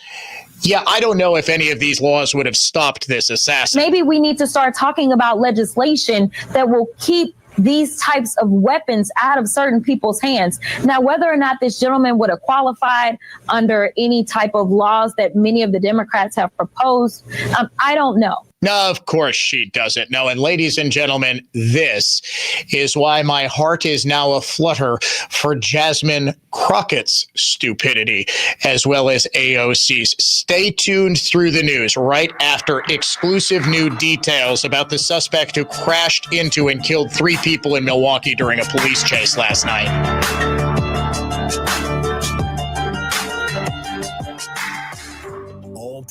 yeah, I don't know if any of these laws would have stopped this assassin. Maybe we need to start talking about legislation that will keep these types of weapons out of certain people's hands. Now, whether or not this gentleman would have qualified under any type of laws that many of the Democrats have proposed, I don't know. No, of course she doesn't know. And ladies and gentlemen, this is why my heart is now aflutter for Jasmine Crockett's stupidity, as well as AOC's. Stay tuned through the news right after exclusive new details about the suspect who crashed into and killed 3 people in Milwaukee during a police chase last night.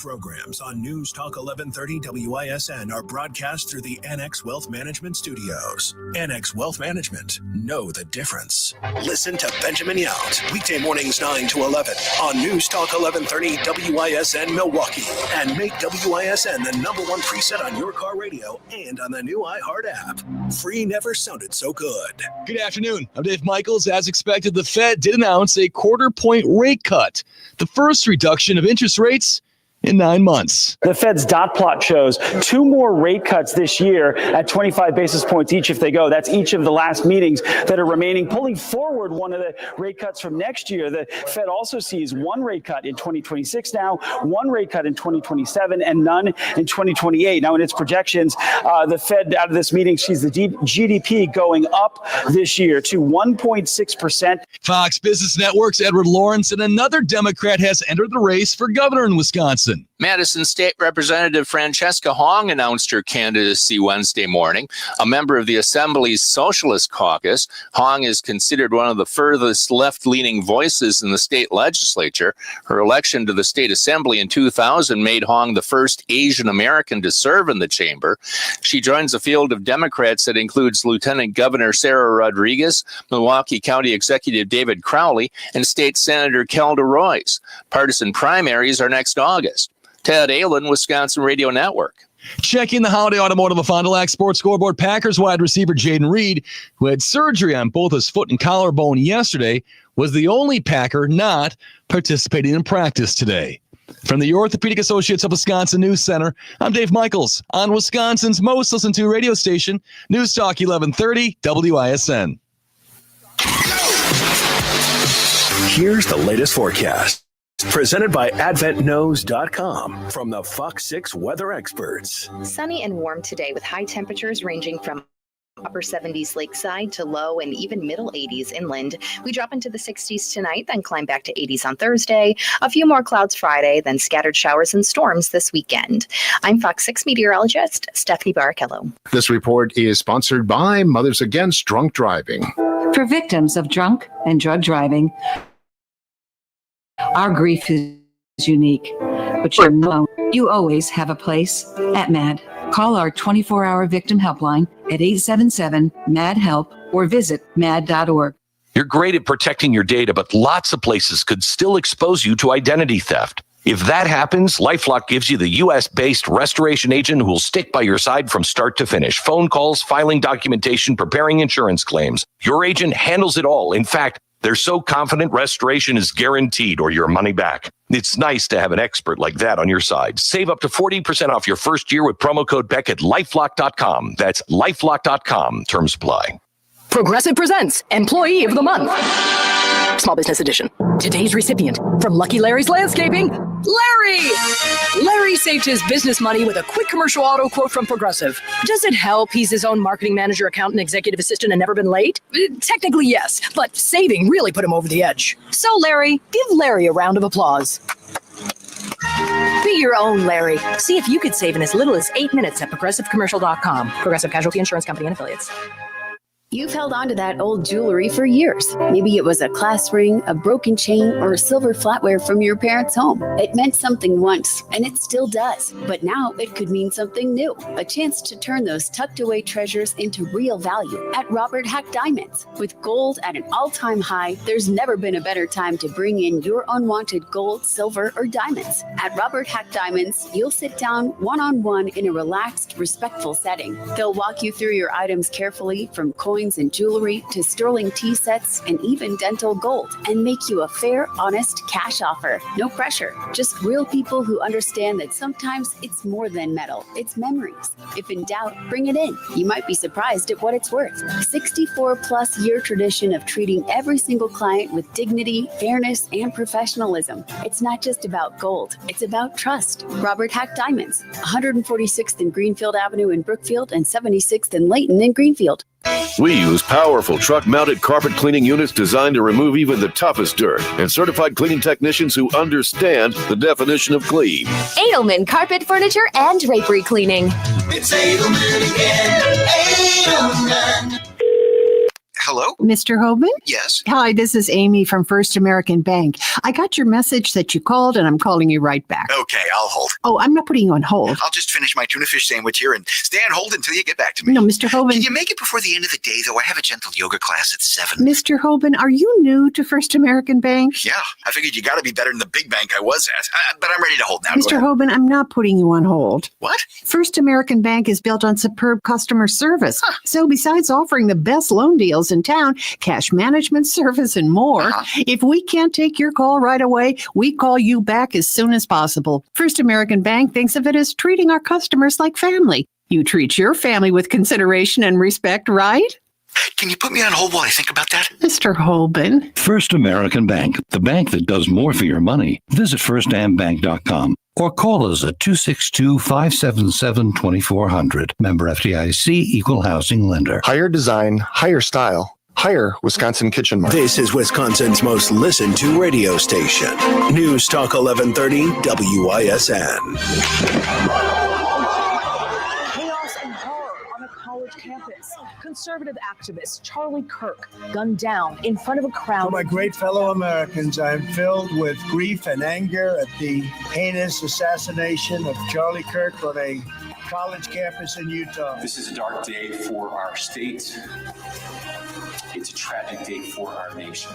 programs on News Talk 1130 WISN are broadcast through the Annex Wealth Management Studios. Annex Wealth Management. Know the difference. Listen to Benjamin Yount, weekday mornings 9 to 11 on News Talk 1130 WISN Milwaukee. And make WISN the #1 preset on your car radio and on the new iHeart app. Free never sounded so good. Good afternoon. I'm Dave Michaels. As expected, the Fed did announce a quarter-point rate cut, the first reduction of interest rates in 9 months. The Fed's dot plot shows 2 more rate cuts this year at 25 basis points each if they go. That's each of the last meetings that are remaining, pulling forward one of the rate cuts from next year. The Fed also sees 1 rate cut in 2026 now, 1 rate cut in 2027, and none in 2028. Now, in its projections, the Fed out of this meeting sees the GDP going up this year to 1.6%. Fox Business Network's Edward Lawrence and another Democrat has entered the race for governor in Wisconsin. Madison State Representative Francesca Hong announced her candidacy Wednesday morning. A member of the Assembly's Socialist Caucus, Hong is considered one of the furthest left-leaning voices in the state legislature. Her election to the state assembly in 2000 made Hong the first Asian American to serve in the chamber. She joins a field of Democrats that includes Lieutenant Governor Sarah Rodriguez, Milwaukee County Executive David Crowley, and State Senator Kelda Royce. Partisan primaries are next August. Ted Allen, Wisconsin Radio Network. Checking the Holiday Automotive of Fond du Lac Sports Scoreboard, Packers wide receiver Jaden Reed, who had surgery on both his foot and collarbone yesterday, was the only Packer not participating in practice today. From the Orthopedic Associates of Wisconsin News Center, I'm Dave Michaels on Wisconsin's most listened to radio station, News Talk 1130 WISN. Here's the latest forecast. Presented by AdventKnows.com from the Fox 6 weather experts. Sunny and warm today with high temperatures ranging from upper 70s lakeside to low and even middle 80s inland. We drop into the 60s tonight, then climb back to 80s on Thursday. A few more clouds Friday, then scattered showers and storms this weekend. I'm Fox 6 meteorologist Stephanie Barrichello. This report is sponsored by Mothers Against Drunk Driving. For victims of drunk and drug driving, our grief is unique, but you know you always have a place at MAD. Call our 24-hour victim helpline at 877-MAD-HELP or visit mad.org. You're great at protecting your data, but lots of places could still expose you to identity theft. If that happens, LifeLock gives you the U.S.-based restoration agent who will stick by your side from start to finish. Phone calls, filing documentation, preparing insurance claims. Your agent handles it all. In fact, they're so confident restoration is guaranteed or your money back. It's nice to have an expert like that on your side. Save up to 40% off your first year with promo code Beck at LifeLock.com. That's LifeLock.com. Terms apply. Progressive presents Employee of the Month. Small Business Edition. Today's recipient from Lucky Larry's Landscaping, Larry! Larry saved his business money with a quick commercial auto quote from Progressive. Does it help he's his own marketing manager, accountant, executive assistant, and never been late? Technically, yes, but saving really put him over the edge. So, Larry, give Larry a round of applause. Be your own Larry. See if you could save in as little as 8 minutes at ProgressiveCommercial.com. Progressive Casualty Insurance Company and Affiliates. You've held on to that old jewelry for years. Maybe it was a class ring, a broken chain, or a silver flatware from your parents' home. It meant something once, and it still does. But now it could mean something new. A chance to turn those tucked away treasures into real value at Robert Hack Diamonds. With gold at an all-time high, there's never been a better time to bring in your unwanted gold, silver, or diamonds. At Robert Hack Diamonds, you'll sit down one-on-one in a relaxed, respectful setting. They'll walk you through your items carefully, from coins and jewelry to sterling tea sets and even dental gold, and make you a fair, honest cash offer. No pressure, just real people who understand that sometimes it's more than metal, it's memories. If in doubt, bring it in. You might be surprised at what it's worth. 64-plus year tradition of treating every single client with dignity, fairness, and professionalism. It's not just about gold, it's about trust. Robert Hack Diamonds, 146th and Greenfield Avenue in Brookfield and 76th and Layton in Greenfield. We use powerful truck-mounted carpet cleaning units designed to remove even the toughest dirt, and certified cleaning technicians who understand the definition of clean. Edelman Carpet, Furniture, and Drapery Cleaning. It's Edelman again. Edelman. Hello? Hello? Mr. Hoban? Yes. Hi, this is Amy from First American Bank. I got your message that you called, and I'm calling you right back. Okay, I'll hold. Oh, I'm not putting you on hold. I'll just finish my tuna fish sandwich here and stay on hold until you get back to me. No, Mr. Hoban. Can you make it before the end of the day, though? I have a gentle yoga class at 7. Mr. Hoban, are you new to First American Bank? Yeah, I figured you got to be better than the big bank I was at. But I'm ready to hold now. Mr. Hoban, I'm not putting you on hold. What? First American Bank is built on superb customer service. So besides offering the best loan deals in town, cash management service, and more, if we can't take your call right away, we call you back as soon as possible. First American Bank thinks of it as treating our customers like family. You treat your family with consideration and respect, right? Can you put me on hold while I think about that? Mr. Hoban. First American Bank, the bank that does more for your money. Visit firstambank.com or call us at 262-577-2400. Member FDIC, Equal Housing Lender. Higher design, higher style. Higher Wisconsin Kitchen Mart. This is Wisconsin's most listened to radio station. News Talk 1130 WISN. Chaos and horror on a college campus. Conservative activist Charlie Kirk gunned down in front of a crowd. To my great fellow Americans, I am filled with grief and anger at the heinous assassination of Charlie Kirk on a college campus in Utah. This is a dark day for our state. It's a tragic day for our nation.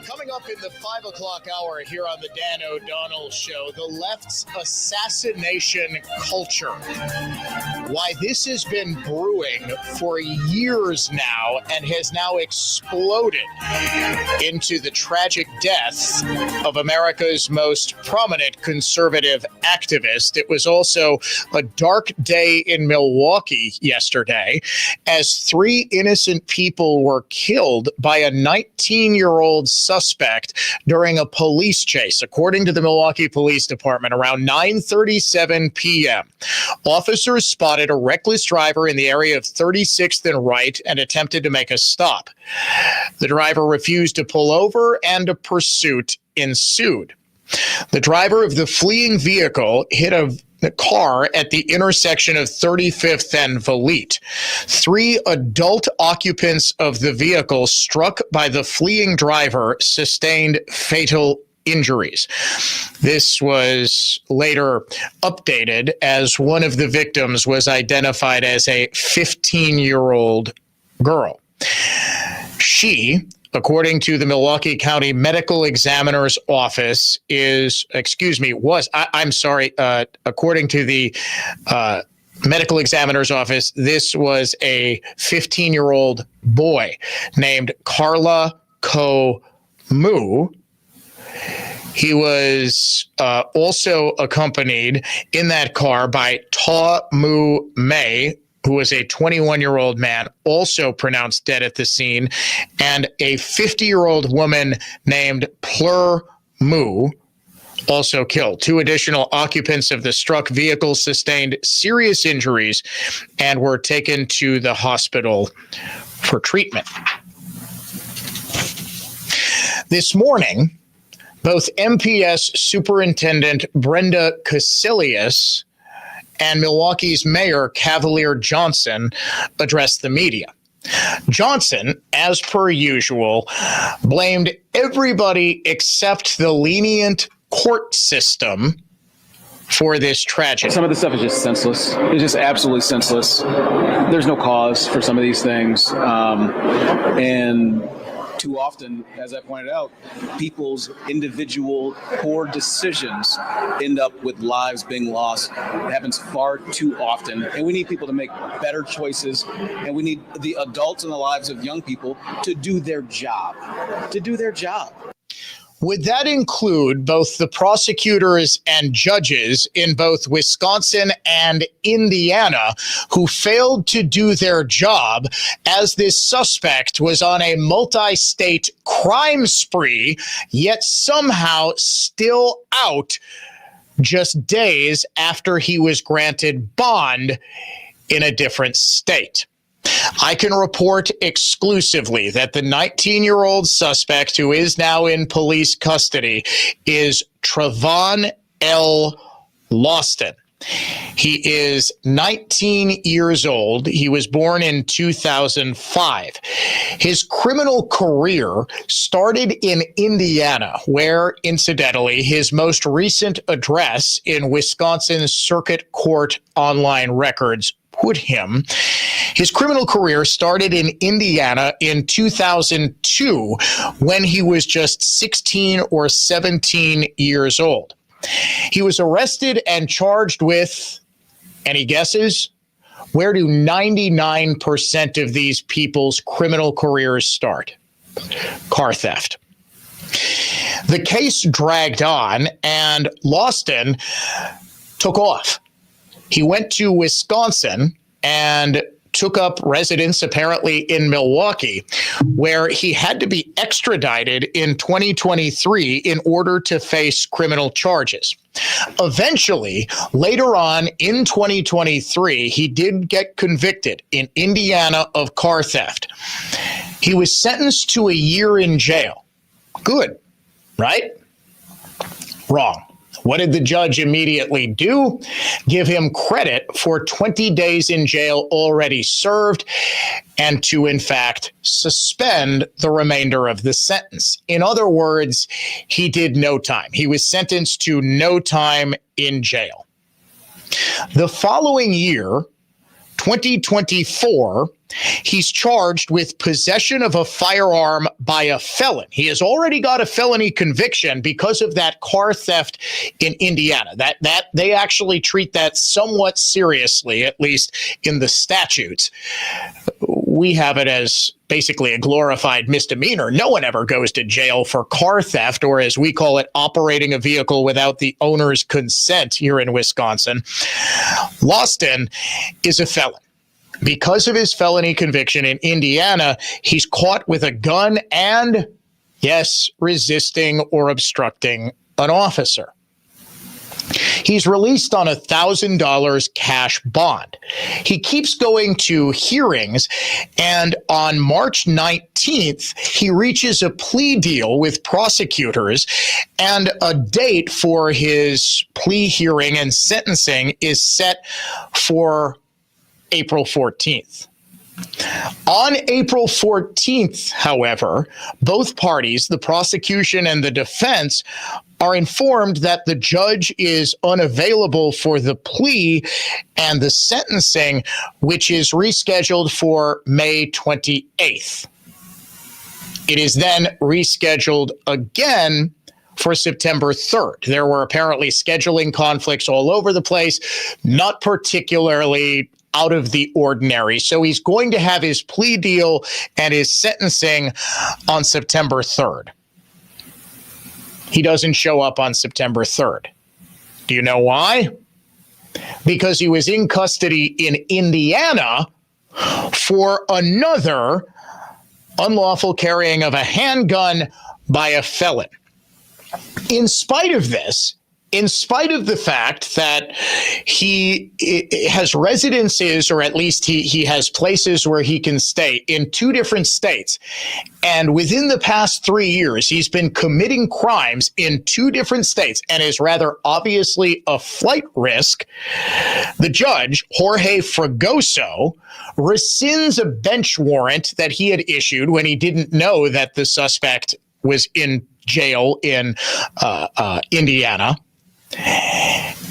Coming up in the 5 o'clock hour here on the Dan O'Donnell Show, the left's assassination culture. Why this has been brewing for years now and has now exploded into the tragic death of America's most prominent conservative activist. It was also a dark day in Milwaukee yesterday as 3 innocent people were killed by a 19-year-old suspect during a police chase, according to the Milwaukee Police Department. Around 9:37 p.m., officers spotted a reckless driver in the area of 36th and Wright and attempted to make a stop. The driver refused to pull over, and a pursuit ensued. The driver of the fleeing vehicle hit the car at the intersection of 35th and Valete. 3 adult occupants of the vehicle struck by the fleeing driver sustained fatal injuries. This was later updated as one of the victims was identified as a 15-year-old according to the Milwaukee County Medical Examiner's Office, according to the Medical Examiner's Office, this was a 15-year-old boy named Karla Ko-Mu. He was also accompanied in that car by Ta-Mu May, who was a 21-year-old man, also pronounced dead at the scene, and a 50-year-old woman named Plur Mu, also killed. 2 additional occupants of the struck vehicle sustained serious injuries and were taken to the hospital for treatment. This morning, both MPS Superintendent Brenda Casilius and Milwaukee's Mayor Cavalier Johnson addressed the media. Johnson, as per usual, blamed everybody except the lenient court system for this tragedy. Some of the stuff is just senseless. It's just absolutely senseless. There's no cause for some of these things. And too often, as I pointed out, people's individual poor decisions end up with lives being lost. It happens far too often. And we need people to make better choices. And we need the adults in the lives of young people to do their job. Would that include both the prosecutors and judges in both Wisconsin and Indiana who failed to do their job as this suspect was on a multi-state crime spree, yet somehow still out just days after he was granted bond in a different state? I can report exclusively that the 19-year-old suspect who is now in police custody is Trevon L. Lawson. He is 19 years old. He was born in 2005. His criminal career started in Indiana, where, incidentally, his most recent address in Wisconsin Circuit Court online records put him. His criminal career started in Indiana in 2002 when he was just 16 or 17 years old. He was arrested and charged with, any guesses? Where do 99% of these people's criminal careers start? Car theft. The case dragged on, and Lawston took off. He went to Wisconsin and took up residence apparently in Milwaukee, where he had to be extradited in 2023 in order to face criminal charges. Eventually, later on in 2023, he did get convicted in Indiana of car theft. He was sentenced to a year in jail. Good, right? Wrong. What did the judge immediately do? Give him credit for 20 days in jail already served and to, in fact, suspend the remainder of the sentence. In other words, he did no time. He was sentenced to no time in jail. The following year, 2024, he's charged with possession of a firearm by a felon. He has already got a felony conviction because of that car theft in Indiana. That they actually treat that somewhat seriously, at least in the statutes. We have it as basically a glorified misdemeanor. No one ever goes to jail for car theft, or as we call it, operating a vehicle without the owner's consent here in Wisconsin. Lawston is a felon. Because of his felony conviction in Indiana, he's caught with a gun and, yes, resisting or obstructing an officer. He's released on $1,000 cash bond. He keeps going to hearings, and on March 19th, he reaches a plea deal with prosecutors, and a date for his plea hearing and sentencing is set for April 14th. On April 14th, however, both parties, the prosecution and the defense, are informed that the judge is unavailable for the plea and the sentencing, which is rescheduled for May 28th. It is then rescheduled again for September 3rd. There were apparently scheduling conflicts all over the place, not particularly out of the ordinary. So he's going to have his plea deal and his sentencing on September 3rd. He doesn't show up on September 3rd. Do you know why? Because he was in custody in Indiana for another unlawful carrying of a handgun by a felon. In spite of this, in spite of the fact that he has residences, or at least he has places where he can stay in 2 different states, and within the past 3 years, he's been committing crimes in 2 different states and is rather obviously a flight risk, the judge, Jorge Fragoso, rescinds a bench warrant that he had issued when he didn't know that the suspect was in jail in Indiana.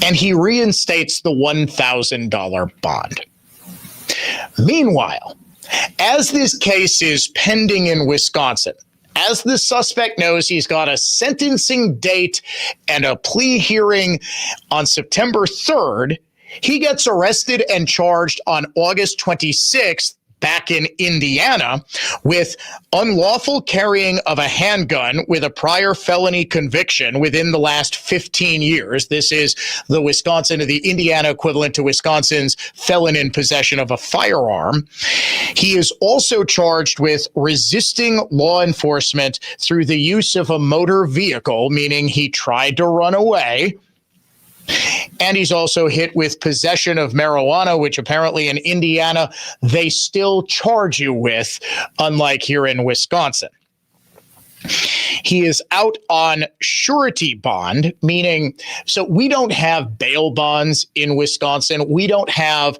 And he reinstates the $1,000 bond. Meanwhile, as this case is pending in Wisconsin, as the suspect knows he's got a sentencing date and a plea hearing on September 3rd, he gets arrested and charged on August 26th back in Indiana with unlawful carrying of a handgun with a prior felony conviction within the last 15 years. This is the Indiana equivalent to Wisconsin's felon in possession of a firearm. He is also charged with resisting law enforcement through the use of a motor vehicle, meaning he tried to run away. And he's also hit with possession of marijuana, which apparently in Indiana, they still charge you with, unlike here in Wisconsin. He is out on surety bond, meaning, so we don't have bail bonds in Wisconsin. We don't have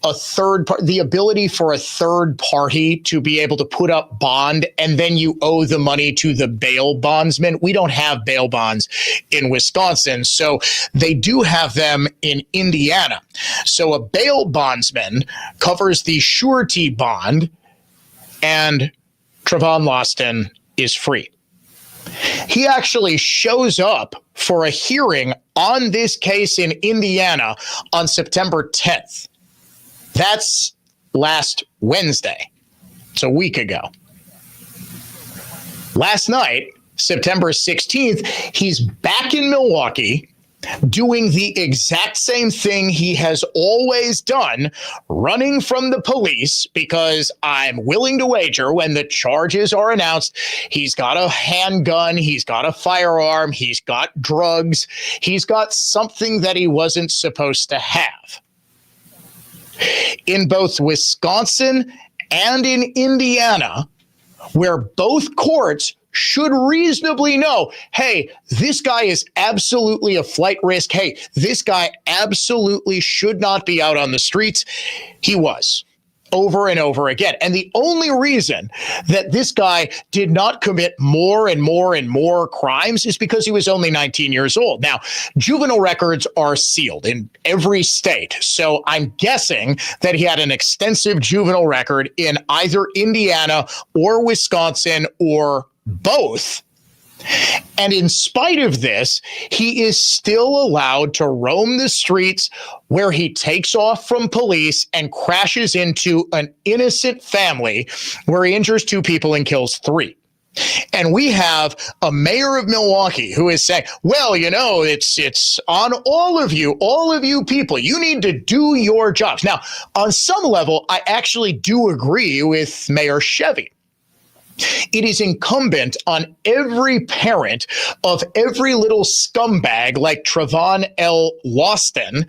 the ability for a third party to be able to put up bond and then you owe the money to the bail bondsman. We don't have bail bonds in Wisconsin. So they do have them in Indiana. So a bail bondsman covers the surety bond and Trevon Loston is free. He actually shows up for a hearing on this case in Indiana on September 10th. That's last Wednesday. It's a week ago. Last night, September 16th, he's back in Milwaukee doing the exact same thing he has always done, running from the police, because I'm willing to wager when the charges are announced, he's got a handgun, he's got a firearm, he's got drugs, he's got something that he wasn't supposed to have. In both Wisconsin and in Indiana, where both courts should reasonably know, hey, this guy is absolutely a flight risk. Hey, this guy absolutely should not be out on the streets. He was, over and over again. And the only reason that this guy did not commit more and more and more crimes is because he was only 19 years old. Now, juvenile records are sealed in every state. So I'm guessing that he had an extensive juvenile record in either Indiana or Wisconsin or both. And in spite of this, he is still allowed to roam the streets where he takes off from police and crashes into an innocent family where he injures 2 people and kills 3. And we have a mayor of Milwaukee who is saying, well, you know, it's on all of you people. You need to do your jobs. Now, on some level, I actually do agree with Mayor Chevy. It is incumbent on every parent of every little scumbag like Trevon L. Loston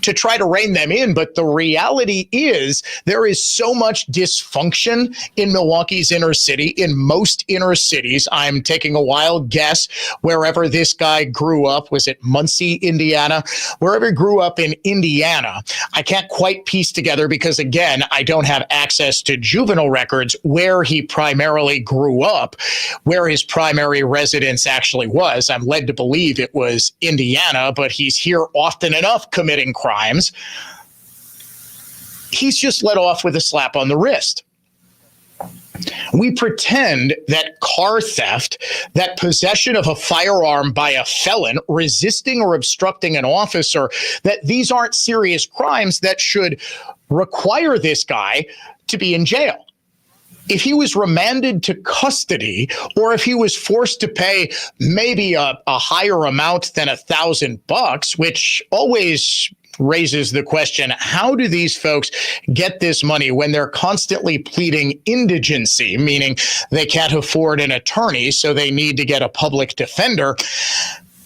to try to rein them in. But the reality is there is so much dysfunction in Milwaukee's inner city, in most inner cities. I'm taking a wild guess wherever this guy grew up. Was it Muncie, Indiana? Wherever he grew up in Indiana. I can't quite piece together because, again, I don't have access to juvenile records where he primarily grew up, where his primary residence actually was. I'm led to believe it was Indiana, but he's here often enough committing crimes. He's just let off with a slap on the wrist. We pretend that car theft, that possession of a firearm by a felon, resisting or obstructing an officer, that these aren't serious crimes that should require this guy to be in jail. If he was remanded to custody, or if he was forced to pay maybe a higher amount than $1,000, which always raises the question, how do these folks get this money when they're constantly pleading indigency, meaning they can't afford an attorney, so they need to get a public defender?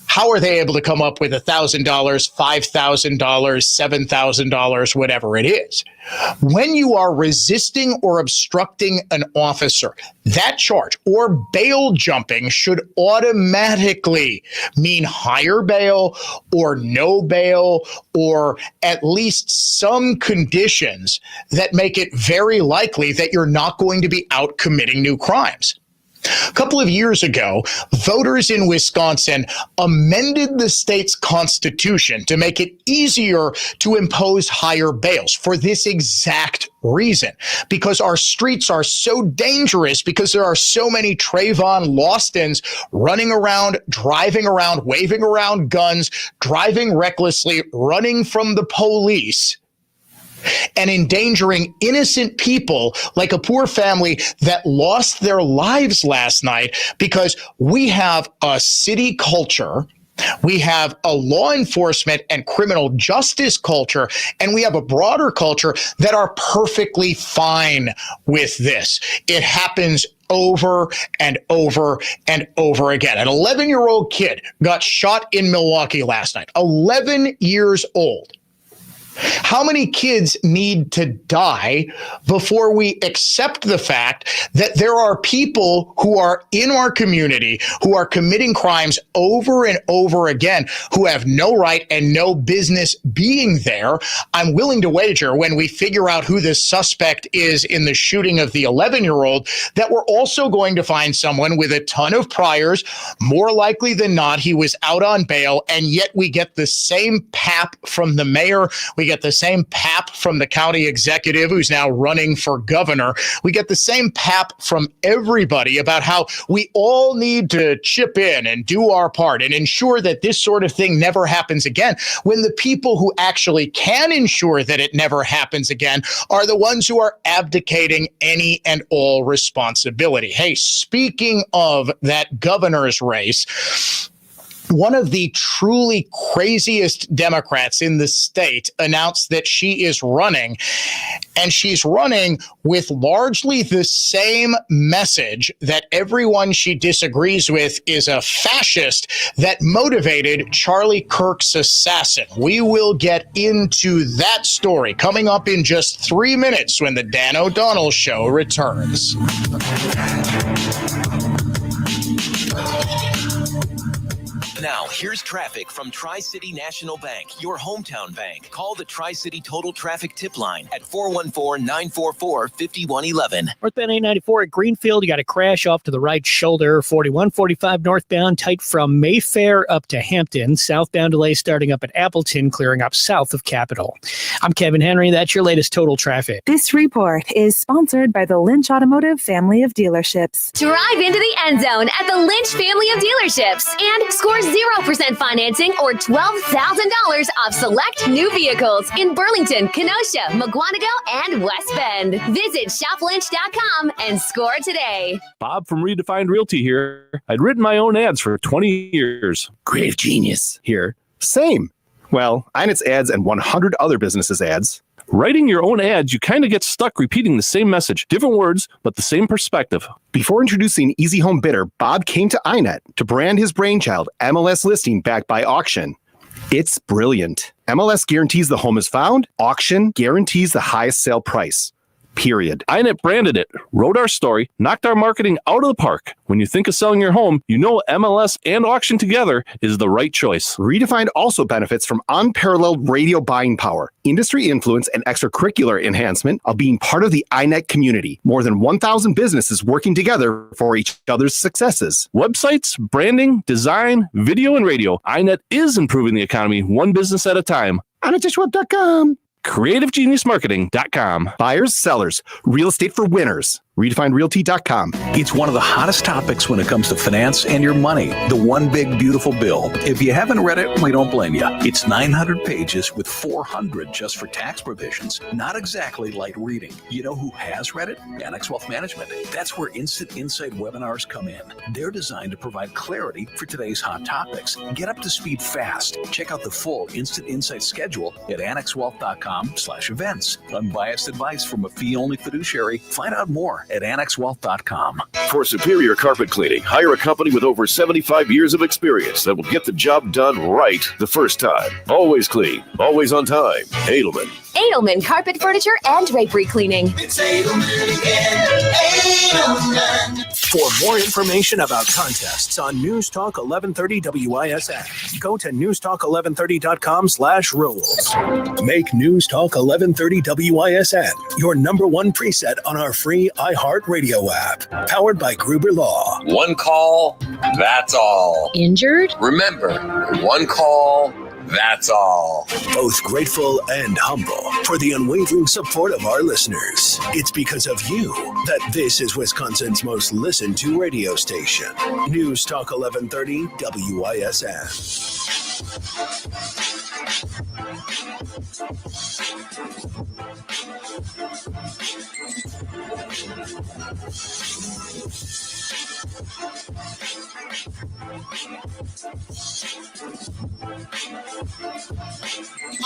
How are they able to come up with $1,000, $5,000, $7,000, whatever it is? When you are resisting or obstructing an officer, that charge or bail jumping should automatically mean higher bail or no bail, or at least some conditions that make it very likely that you're not going to be out committing new crimes. A couple of years ago, voters in Wisconsin amended the state's constitution to make it easier to impose higher bails for this exact reason, because our streets are so dangerous, because there are so many Trevon Lostons running around, driving around, waving around guns, driving recklessly, running from the police, and endangering innocent people like a poor family that lost their lives last night, because we have a city culture, we have a law enforcement and criminal justice culture, and we have a broader culture that are perfectly fine with this. It happens over and over and over again. An 11-year-old kid got shot in Milwaukee last night, 11 years old. How many kids need to die before we accept the fact that there are people who are in our community who are committing crimes over and over again, who have no right and no business being there? I'm willing to wager when we figure out who the suspect is in the shooting of the 11-year-old, that we're also going to find someone with a ton of priors. More likely than not, he was out on bail, and yet we get the same pap from the mayor. We get the same pap from the county executive who's now running for governor. We get the same pap from everybody about how we all need to chip in and do our part and ensure that this sort of thing never happens again, when the people who actually can ensure that it never happens again are the ones who are abdicating any and all responsibility. Hey, speaking of that governor's race, one of the truly craziest Democrats in the state announced that she is running, and she's running with largely the same message that everyone she disagrees with is a fascist that motivated Charlie Kirk's assassin. We will get into that story coming up in just 3 minutes when the Dan O'Donnell Show returns. Now, here's traffic from Tri-City National Bank, your hometown bank. Call the Tri-City Total Traffic Tip Line at 414-944-5111. Northbound 894 at Greenfield, you got a crash off to the right shoulder. 4145 northbound, tight from Mayfair up to Hampton. Southbound delay starting up at Appleton, clearing up south of Capitol. I'm Kevin Henry. That's your latest total traffic. This report is sponsored by the Lynch Automotive family of dealerships. Drive into the end zone at the Lynch family of dealerships and score 0% financing or $12,000 off select new vehicles in Burlington, Kenosha, Mugwanago, and West Bend. Visit shoplynch.com and score today. Bob from Redefined Realty here. I'd written my own ads for 20 years. Creative genius. Here. Same. Well, Inet's ads and 100 other businesses' ads. Writing your own ads, you kind of get stuck repeating the same message, different words, but the same perspective. Before introducing Easy Home Bidder, Bob came to Inet to brand his brainchild, MLS Listing Backed by Auction. It's brilliant. MLS guarantees the home is found. Auction guarantees the highest sale price. Period. Inet branded it, wrote our story, knocked our marketing out of the park. When you think of selling your home, you know MLS and auction together is the right choice. Redefined also benefits from unparalleled radio buying power, industry influence, and extracurricular enhancement of being part of the Inet community. More than 1,000 businesses working together for each other's successes. Websites, branding, design, video, and radio. Inet is improving the economy one business at a time. InetDishWeb.com. CreativeGeniusMarketing.com. Buyers, sellers, real estate for winners. RedefinedRealty.com. It's one of the hottest topics when it comes to finance and your money. The One Big Beautiful Bill. If you haven't read it, we don't blame you. It's 900 pages with 400 just for tax provisions. Not exactly light reading. You know who has read it? Annex Wealth Management. That's where Instant Insight webinars come in. They're designed to provide clarity for today's hot topics. Get up to speed fast. Check out the full Instant Insight schedule at annexwealth.com/events. Unbiased advice from a fee-only fiduciary. Find out more at annexwealth.com. For superior carpet cleaning, hire a company with over 75 years of experience that will get the job done right the first time. Always clean, always on time. Edelman. Edelman Carpet Furniture and Drapery Cleaning. It's Edelman again. Edelman. For more information about contests on News Talk 1130 WISN, go to newstalk1130.com/rules. Make News Talk 1130 WISN your #1 preset on our free iHeartRadio app, powered by Gruber Law. One call, that's all. Injured? Remember, one call, that's all. Both grateful and humble for the unwavering support of our listeners. It's because of you that this is Wisconsin's most listened to radio station. News Talk 1130 WISN.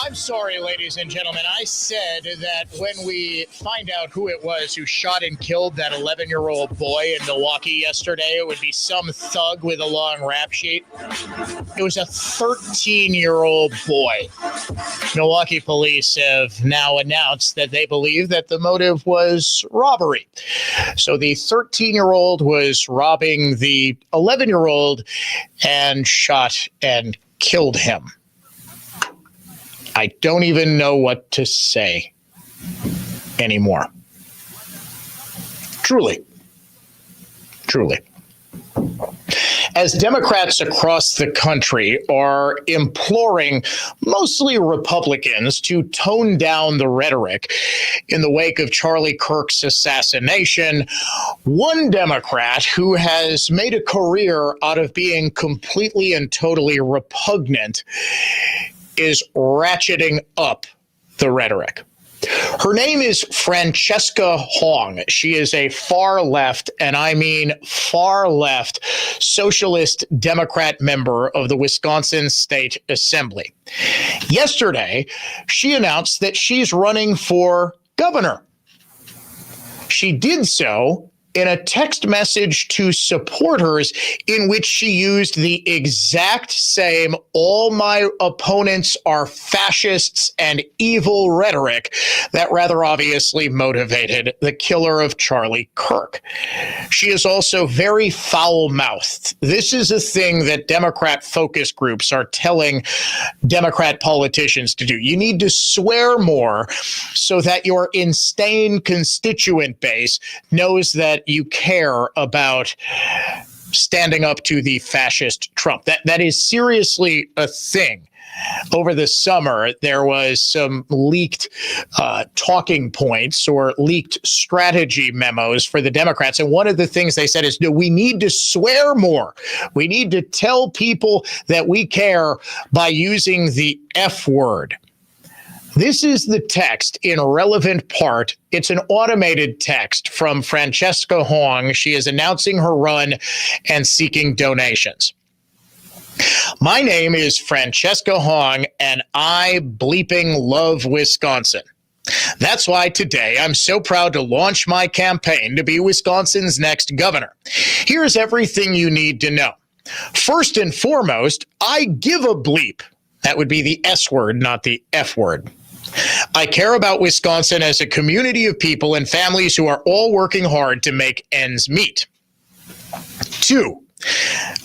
I'm sorry, ladies and gentlemen. I said that when we find out who it was who shot and killed that 11-year-old boy in Milwaukee yesterday, it would be some thug with a long rap sheet. It was a 13-year-old boy. Milwaukee police have now announced that they believe that the motive was robbery. So the 13-year-old was robbing the 11-year-old and shot and killed him. I don't even know what to say anymore. Truly. As Democrats across the country are imploring mostly Republicans to tone down the rhetoric in the wake of Charlie Kirk's assassination, one Democrat who has made a career out of being completely and totally repugnant is ratcheting up the rhetoric. Her name is Francesca Hong. She is a far left, and I mean far left, socialist Democrat member of the Wisconsin State Assembly. Yesterday, she announced that she's running for governor. She did so in a text message to supporters in which she used the exact same "all my opponents are fascists and evil" rhetoric that rather obviously motivated the killer of Charlie Kirk. She is also very foul-mouthed. This is a thing that Democrat focus groups are telling Democrat politicians to do. You need to swear more so that your insane constituent base knows that you care about standing up to the fascist Trump. That is seriously a thing. Over the summer, there was some leaked talking points or leaked strategy memos for the Democrats. And one of the things they said is, no, we need to swear more. We need to tell people that we care by using the F word. This is the text in relevant part. It's an automated text from Francesca Hong. She is announcing her run and seeking donations. My name is Francesca Hong, and I bleeping love Wisconsin. That's why today I'm so proud to launch my campaign to be Wisconsin's next governor. Here's everything you need to know. First and foremost, I give a bleep. That would be the S word, not the F word. I care about Wisconsin as a community of people and families who are all working hard to make ends meet. 2,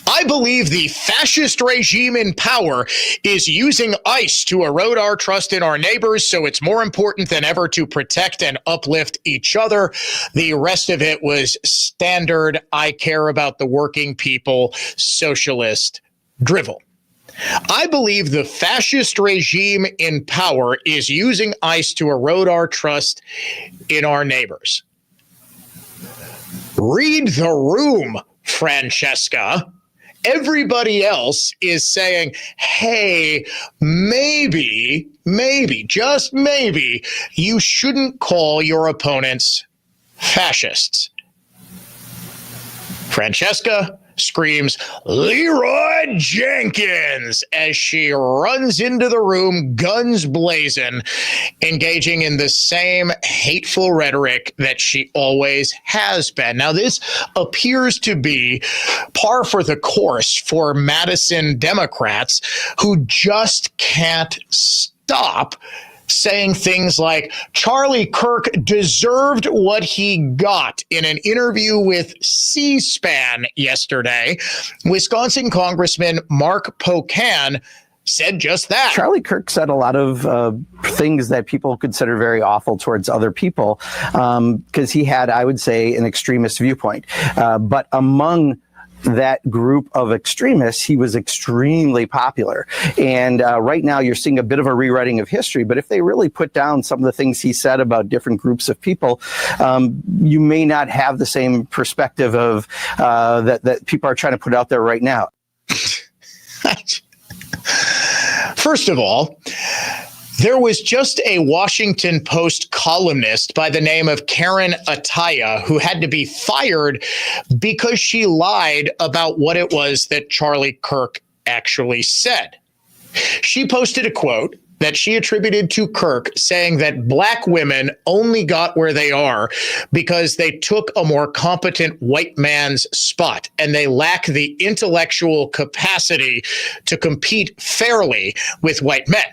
I believe the fascist regime in power is using ICE to erode our trust in our neighbors, so it's more important than ever to protect and uplift each other. The rest of it was standard, I care about the working people, socialist drivel. I believe the fascist regime in power is using ICE to erode our trust in our neighbors. Read the room, Francesca. Everybody else is saying, hey, maybe, just maybe, you shouldn't call your opponents fascists. Francesca screams, Leroy Jenkins, as she runs into the room, guns blazing, engaging in the same hateful rhetoric that she always has been. Now, this appears to be par for the course for Madison Democrats who just can't stop saying things like Charlie Kirk deserved what he got. In an interview with C-SPAN yesterday, Wisconsin Congressman Mark Pocan said just that. Charlie Kirk said a lot of things that people consider very awful towards other people because he had, I would say, an extremist viewpoint. But among that group of extremists, he was extremely popular. And right now you're seeing a bit of a rewriting of history. But if they really put down some of the things he said about different groups of people, you may not have the same perspective of that people are trying to put out there right now. First of all, there was just a Washington Post columnist by the name of Karen Ataya who had to be fired because she lied about what it was that Charlie Kirk actually said. She posted a quote that she attributed to Kirk, saying that black women only got where they are because they took a more competent white man's spot and they lack the intellectual capacity to compete fairly with white men.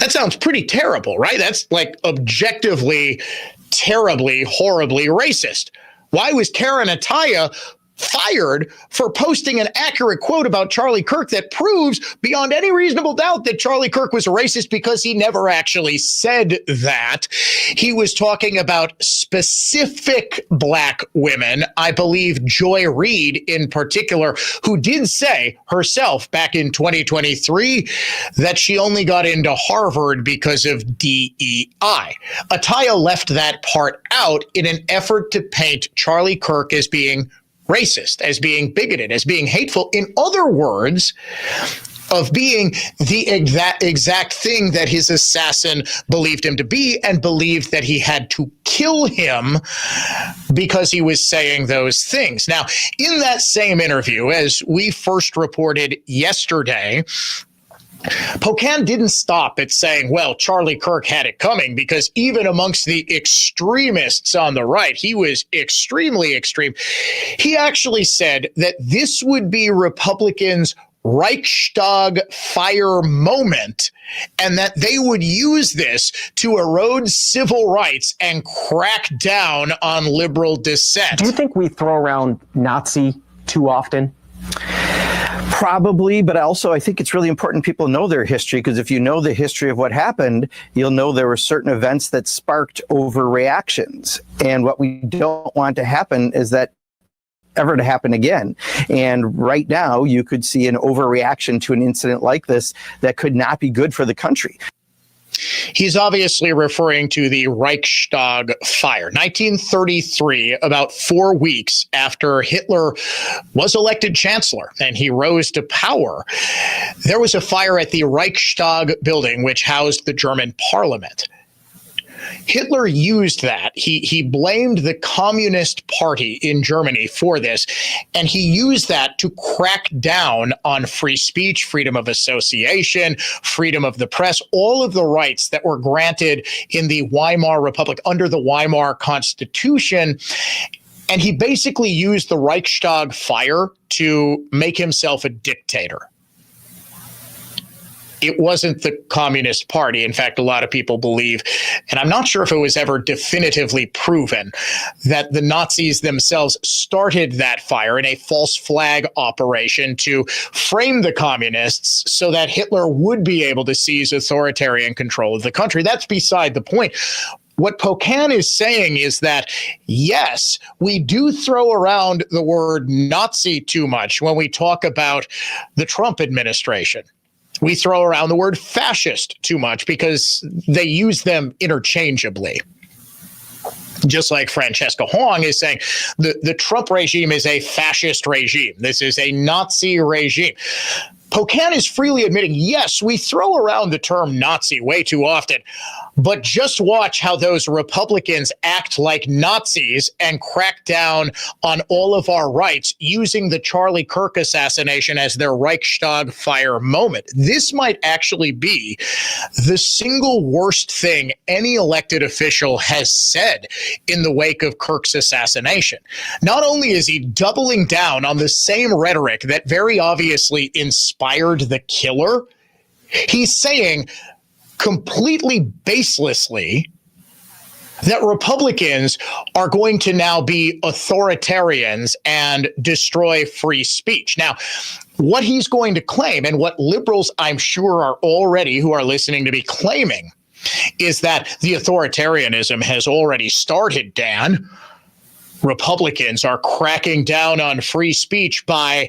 That sounds pretty terrible, right? That's like objectively, terribly, horribly racist. Why was Karen Attiah fired for posting an accurate quote about Charlie Kirk that proves beyond any reasonable doubt that Charlie Kirk was a racist, because he never actually said that. He was talking about specific black women, I believe Joy Reid in particular, who did say herself back in 2023 that she only got into Harvard because of DEI. Attiah left that part out in an effort to paint Charlie Kirk as being racist, as being bigoted, as being hateful. In other words, of being the exact thing that his assassin believed him to be, and believed that he had to kill him because he was saying those things. Now, in that same interview, as we first reported yesterday, Pocan didn't stop at saying, well, Charlie Kirk had it coming, because even amongst the extremists on the right, he was extremely extreme. He actually said that this would be Republicans' Reichstag fire moment, and that they would use this to erode civil rights and crack down on liberal dissent. Do you think we throw around Nazi too often? Probably, but also I think it's really important people know their history, because if you know the history of what happened, you'll know there were certain events that sparked overreactions. And what we don't want to happen is that ever to happen again. And right now you could see an overreaction to an incident like this that could not be good for the country. He's obviously referring to the Reichstag fire. 1933, about 4 weeks after Hitler was elected chancellor and he rose to power, there was a fire at the Reichstag building, which housed the German parliament. Hitler used that. He blamed the Communist Party in Germany for this, and he used that to crack down on free speech, freedom of association, freedom of the press, all of the rights that were granted in the Weimar Republic under the Weimar Constitution. And he basically used the Reichstag fire to make himself a dictator. It wasn't the Communist Party. In fact, a lot of people believe, and I'm not sure if it was ever definitively proven, that the Nazis themselves started that fire in a false flag operation to frame the communists so that Hitler would be able to seize authoritarian control of the country. That's beside the point. What Pocan is saying is that, yes, we do throw around the word Nazi too much when we talk about the Trump administration. We throw around the word fascist too much because they use them interchangeably. Just like Francesca Hong is saying, the Trump regime is a fascist regime. This is a Nazi regime. Pocan is freely admitting, yes, we throw around the term Nazi way too often, but just watch how those Republicans act like Nazis and crack down on all of our rights using the Charlie Kirk assassination as their Reichstag fire moment. This might actually be the single worst thing any elected official has said in the wake of Kirk's assassination. Not only is he doubling down on the same rhetoric that very obviously inspired the killer, he's saying completely baselessly that Republicans are going to now be authoritarians and destroy free speech. Now, what he's going to claim, and what liberals I'm sure are already, who are listening to me, claiming, is that the authoritarianism has already started, Dan. Republicans are cracking down on free speech by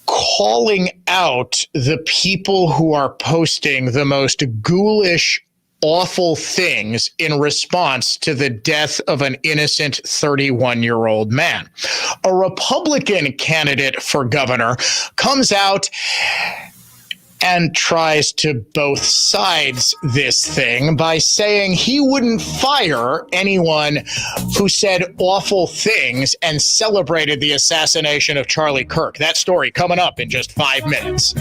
calling out the people who are posting the most ghoulish, awful things in response to the death of an innocent 31-year-old man. A Republican candidate for governor comes out and tries to both sides this thing by saying he wouldn't fire anyone who said awful things and celebrated the assassination of Charlie Kirk. That story coming up in just 5 minutes.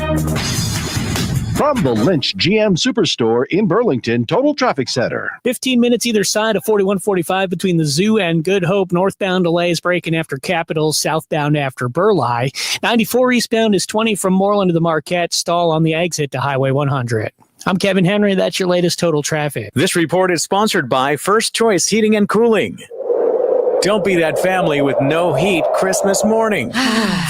From the Lynch GM Superstore in Burlington Total Traffic Center. 15 minutes either side of 4145 between the Zoo and Good Hope. Northbound delays breaking after Capitol, southbound after Burleigh. 94 eastbound is 20 from Moreland to the Marquette. Stall on the exit to Highway 100. I'm Kevin Henry. That's your latest total traffic. This report is sponsored by First Choice Heating and Cooling. Don't be that family with no heat Christmas morning.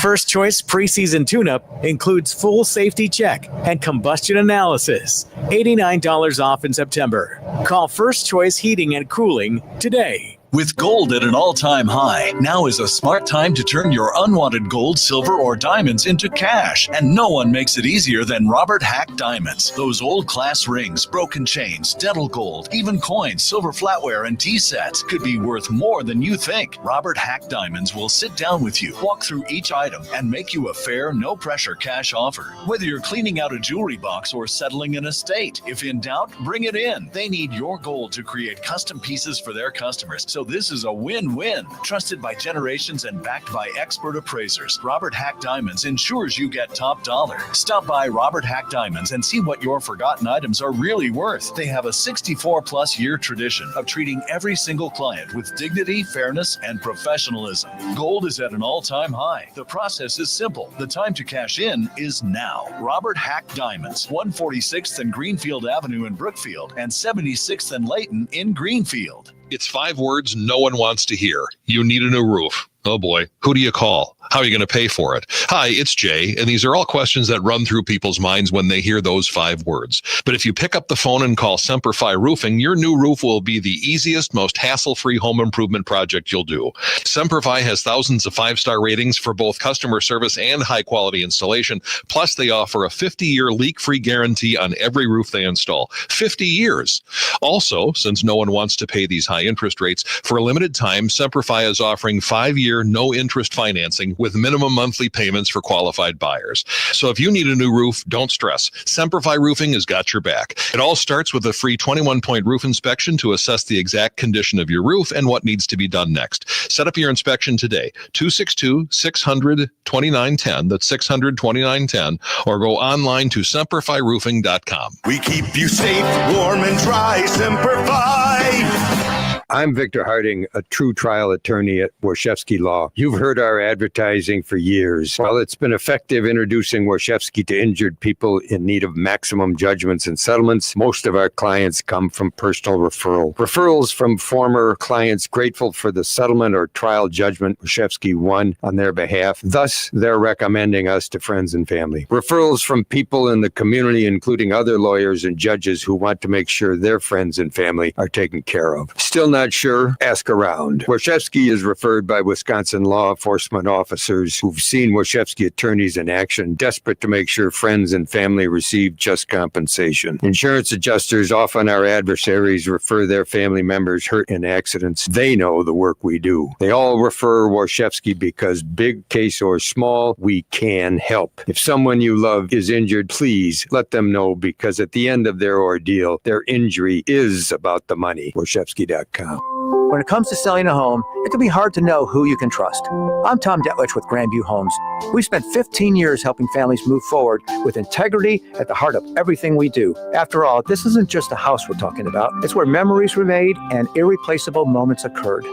First Choice preseason tune-up includes full safety check and combustion analysis. $89 off in September. Call First Choice Heating and Cooling today. With gold at an all-time high, now is a smart time to turn your unwanted gold, silver, or diamonds into cash. And no one makes it easier than Robert Hack Diamonds. Those old-class rings, broken chains, dental gold, even coins, silver flatware, and tea sets could be worth more than you think. Robert Hack Diamonds will sit down with you, walk through each item, and make you a fair, no-pressure cash offer. Whether you're cleaning out a jewelry box or settling an estate, if in doubt, bring it in. They need your gold to create custom pieces for their customers. So this is a win-win. Trusted by generations and backed by expert appraisers, Robert Hack Diamonds ensures you get top dollar. Stop by Robert Hack Diamonds and see what your forgotten items are really worth. They have a 64-plus year tradition of treating every single client with dignity, fairness, and professionalism. Gold is at an all-time high. The process is simple. The time to cash in is now. Robert Hack Diamonds, 146th and Greenfield Avenue in Brookfield and 76th and Layton in Greenfield. It's 5 words no one wants to hear. You need a new roof. Oh boy, who do you call? How are you going to pay for it? Hi, it's Jay, and these are all questions that run through people's minds when they hear those 5 words. But if you pick up the phone and call Semperfi Roofing, your new roof will be the easiest, most hassle-free home improvement project you'll do. Semperfi has thousands of 5-star ratings for both customer service and high-quality installation. Plus, they offer a 50-year leak-free guarantee on every roof they install. 50 years. Also, since no one wants to pay these high interest rates, for a limited time, Semperfi is offering 5-year no-interest financing with minimum monthly payments for qualified buyers. So if you need a new roof, don't stress. Semperfi Roofing has got your back. It all starts with a free 21-point roof inspection to assess the exact condition of your roof and what needs to be done next. Set up your inspection today. 262-600-2910. That's 600-2910. Or go online to semperfiroofing.com. We keep you safe, warm, and dry. Semperfi. I'm Victor Harding, a true trial attorney at Warshevsky Law. You've heard our advertising for years. While it's been effective introducing Warshevsky to injured people in need of maximum judgments and settlements, most of our clients come from personal referral. Referrals from former clients grateful for the settlement or trial judgment Warshevsky won on their behalf. Thus, they're recommending us to friends and family. Referrals from people in the community, including other lawyers and judges who want to make sure their friends and family are taken care of. Still not sure? Ask around. Warshevsky is referred by Wisconsin law enforcement officers who've seen Warshevsky attorneys in action, desperate to make sure friends and family receive just compensation. Insurance adjusters, often our adversaries, refer their family members hurt in accidents. They know the work we do. They all refer Warshevsky because, big case or small, we can help. If someone you love is injured, please let them know, because at the end of their ordeal, their injury is about the money. Warshevsky.com. When it comes to selling a home, it can be hard to know who you can trust. I'm Tom Detwich with Grandview Homes. We've spent 15 years helping families move forward with integrity at the heart of everything we do. After all, this isn't just a house we're talking about. It's where memories were made and irreplaceable moments occurred.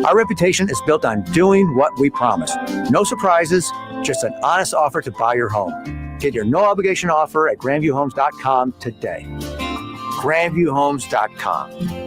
Our reputation is built on doing what we promise. No surprises, just an honest offer to buy your home. Get your no-obligation offer at grandviewhomes.com today. grandviewhomes.com.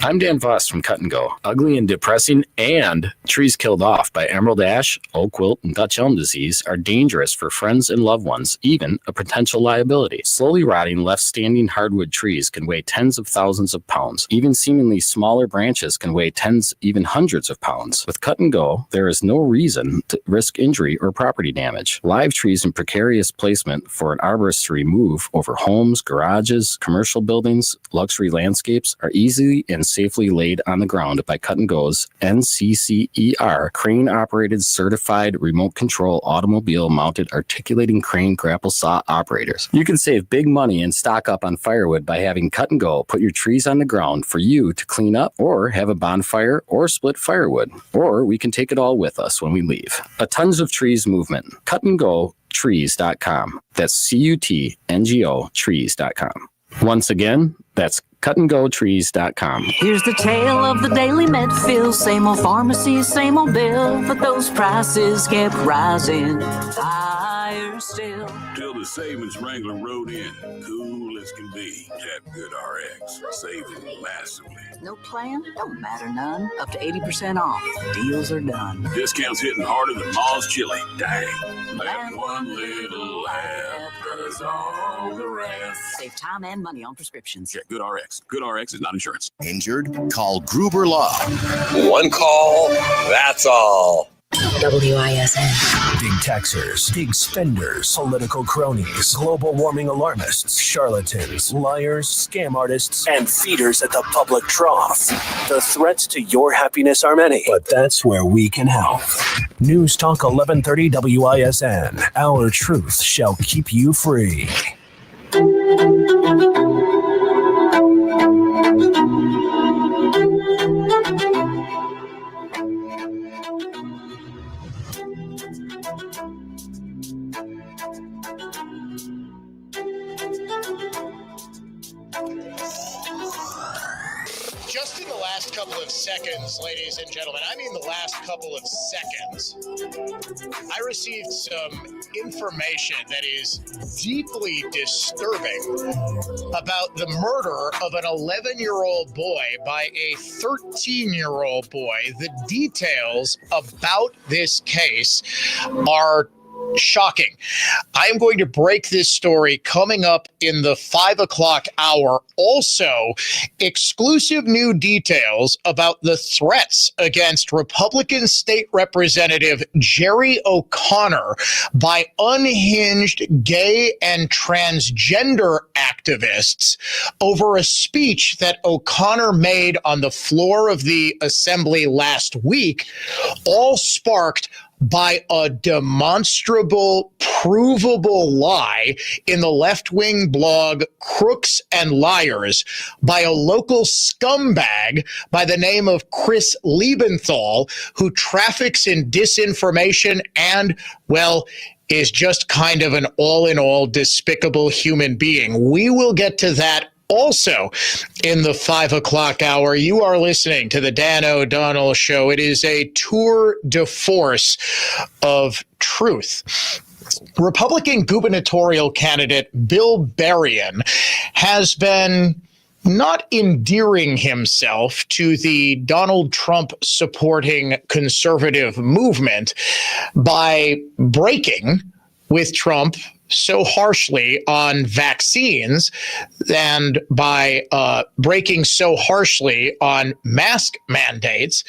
I'm Dan Voss from Cut and Go. Ugly and depressing and trees killed off by emerald ash, oak wilt, and Dutch elm disease are dangerous for friends and loved ones, even a potential liability. Slowly rotting, left-standing hardwood trees can weigh tens of thousands of pounds. Even seemingly smaller branches can weigh tens, even hundreds of pounds. With Cut and Go, there is no reason to risk injury or property damage. Live trees in precarious placement for an arborist to remove over homes, garages, commercial buildings, luxury landscapes are easily and safely laid on the ground by Cut and Go's NCCER crane-operated certified remote control automobile mounted articulating crane grapple saw operators. You can save big money and stock up on firewood by having Cut and Go put your trees on the ground for you to clean up or have a bonfire or split firewood, or we can take it all with us when we leave. A tons of trees movement. Cut and Go cutandgotrees.com. That's CUTNGO trees.com. Once again, that's cutandgotrees.com. Here's the tale of the daily Medfield. Same old pharmacy, same old bill, but those prices kept rising higher still. Till the savings wrangler rode in, cool as can be, at Good RX, saving massively. No plan? Don't matter none. Up to 80% off. Deals are done. Discounts hitting harder than Ma's chili. Dang. That one little app does all the rest. Save time and money on prescriptions. Check Good RX. Good RX is not insurance. Injured? Call Gruber Law. One call, that's all. WISN. Big taxers, big spenders, political cronies, global warming alarmists, charlatans, liars, scam artists, and feeders at the public trough. The threats to your happiness are many, but that's where we can help. News Talk 1130 WISN. Our truth shall keep you free. Just in the last couple of seconds, ladies and gentlemen, I mean the last couple of seconds, I received some information that is deeply disturbing about the murder of an 11-year-old boy by a 13-year-old boy. The details about this case are shocking. I am going to break this story coming up in the 5 o'clock hour. Also, exclusive new details about the threats against Republican State Representative Jerry O'Connor by unhinged gay and transgender activists over a speech that O'Connor made on the floor of the Assembly last week, all sparked by a demonstrable, provable lie in the left-wing blog Crooks and Liars by a local scumbag by the name of Chris Liebenthal, who traffics in disinformation and, well, is just kind of an all-in-all despicable human being. We will get to that also in the 5 o'clock hour. You are listening to the Dan O'Donnell Show. It is a tour de force of truth. Republican gubernatorial candidate Bill Berrien has been not endearing himself to the Donald Trump supporting conservative movement by breaking with Trump so harshly on vaccines and by breaking so harshly on mask mandates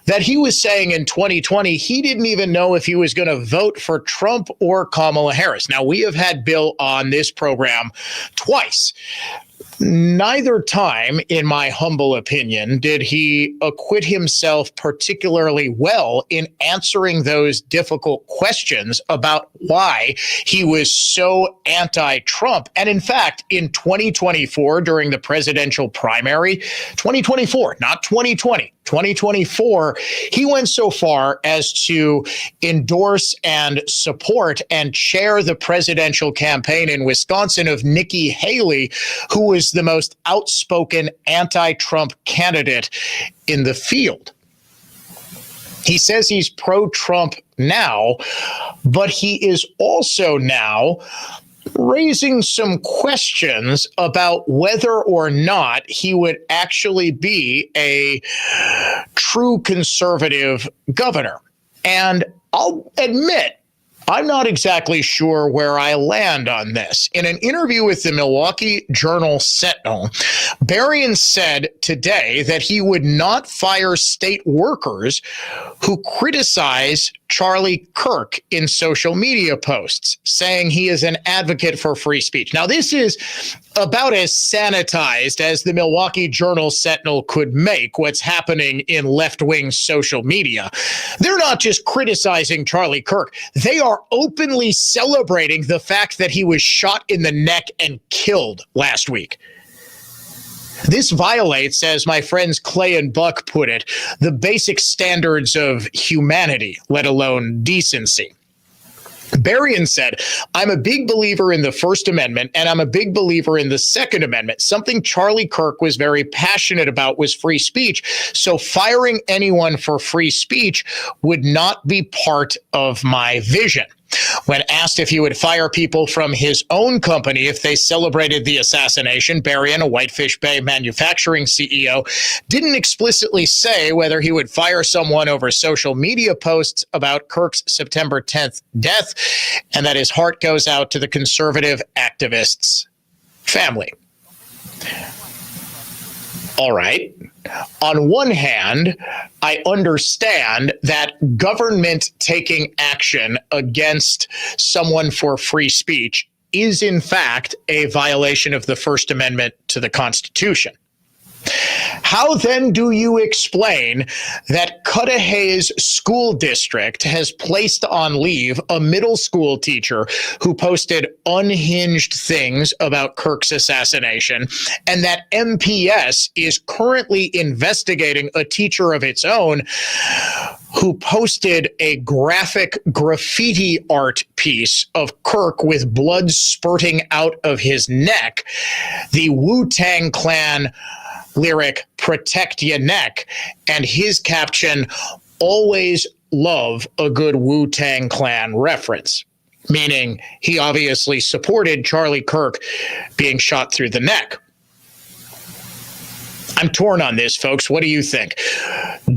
that he was saying in 2020 he didn't even know if he was going to vote for Trump or Kamala Harris. Now, we have had Bill on this program twice. Neither time, in my humble opinion, did he acquit himself particularly well in answering those difficult questions about why he was so anti-Trump. And in fact, in 2024, during the presidential primary, 2024, not 2020, 2024, he went so far as to endorse and support and chair the presidential campaign in Wisconsin of Nikki Haley, who was the most outspoken anti-Trump candidate in the field. He says he's pro-Trump now, but he is also now raising some questions about whether or not he would actually be a true conservative governor. And I'll admit, I'm not exactly sure where I land on this. In an interview with the Milwaukee Journal-Sentinel, Berrien said today that he would not fire state workers who criticize Charlie Kirk in social media posts, saying he is an advocate for free speech. Now, this is about as sanitized as the Milwaukee Journal-Sentinel could make what's happening in left-wing social media. They're not just criticizing Charlie Kirk. They are openly celebrating the fact that he was shot in the neck and killed last week. This violates, as my friends Clay and Buck put it, the basic standards of humanity, let alone decency. Berrien said, I'm a big believer in the First Amendment, and I'm a big believer in the Second Amendment. Something Charlie Kirk was very passionate about was free speech. So firing anyone for free speech would not be part of my vision. When asked if he would fire people from his own company if they celebrated the assassination, Berrien, a Whitefish Bay manufacturing CEO, didn't explicitly say whether he would fire someone over social media posts about Kirk's September 10th death, and that his heart goes out to the conservative activist's family. All right. On one hand, I understand that government taking action against someone for free speech is, in fact, a violation of the First Amendment to the Constitution. How then do you explain that Cudahy's school district has placed on leave a middle school teacher who posted unhinged things about Kirk's assassination, and that MPS is currently investigating a teacher of its own who posted a graphic graffiti art piece of Kirk with blood spurting out of his neck, the Wu-Tang Clan lyric "Protect Your Neck," and his caption, "Always love a good Wu-Tang Clan reference," meaning he obviously supported Charlie Kirk being shot through the neck. I'm torn on this, folks. What do you think?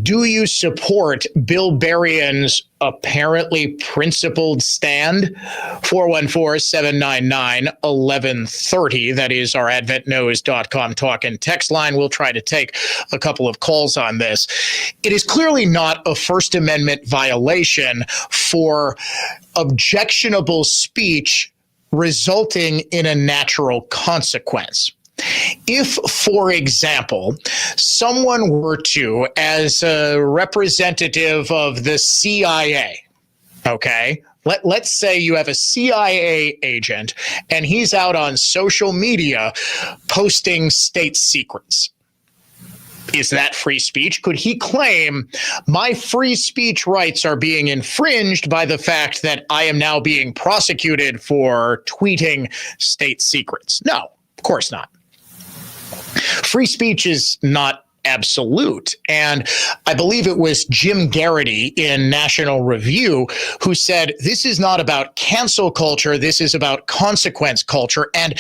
Do you support Bill Berrien's apparently principled stand? 414-799-1130. That is our adventnews.com talk and text line. We'll try to take a couple of calls on this. It is clearly not a First Amendment violation for objectionable speech resulting in a natural consequence. If, for example, someone were to, as a representative of the CIA, okay, let's say you have a CIA agent and he's out on social media posting state secrets. Is that free speech? Could he claim my free speech rights are being infringed by the fact that I am now being prosecuted for tweeting state secrets? No, of course not. Free speech is not absolute. And I believe it was Jim Garrity in National Review who said, this is not about cancel culture. This is about consequence culture. And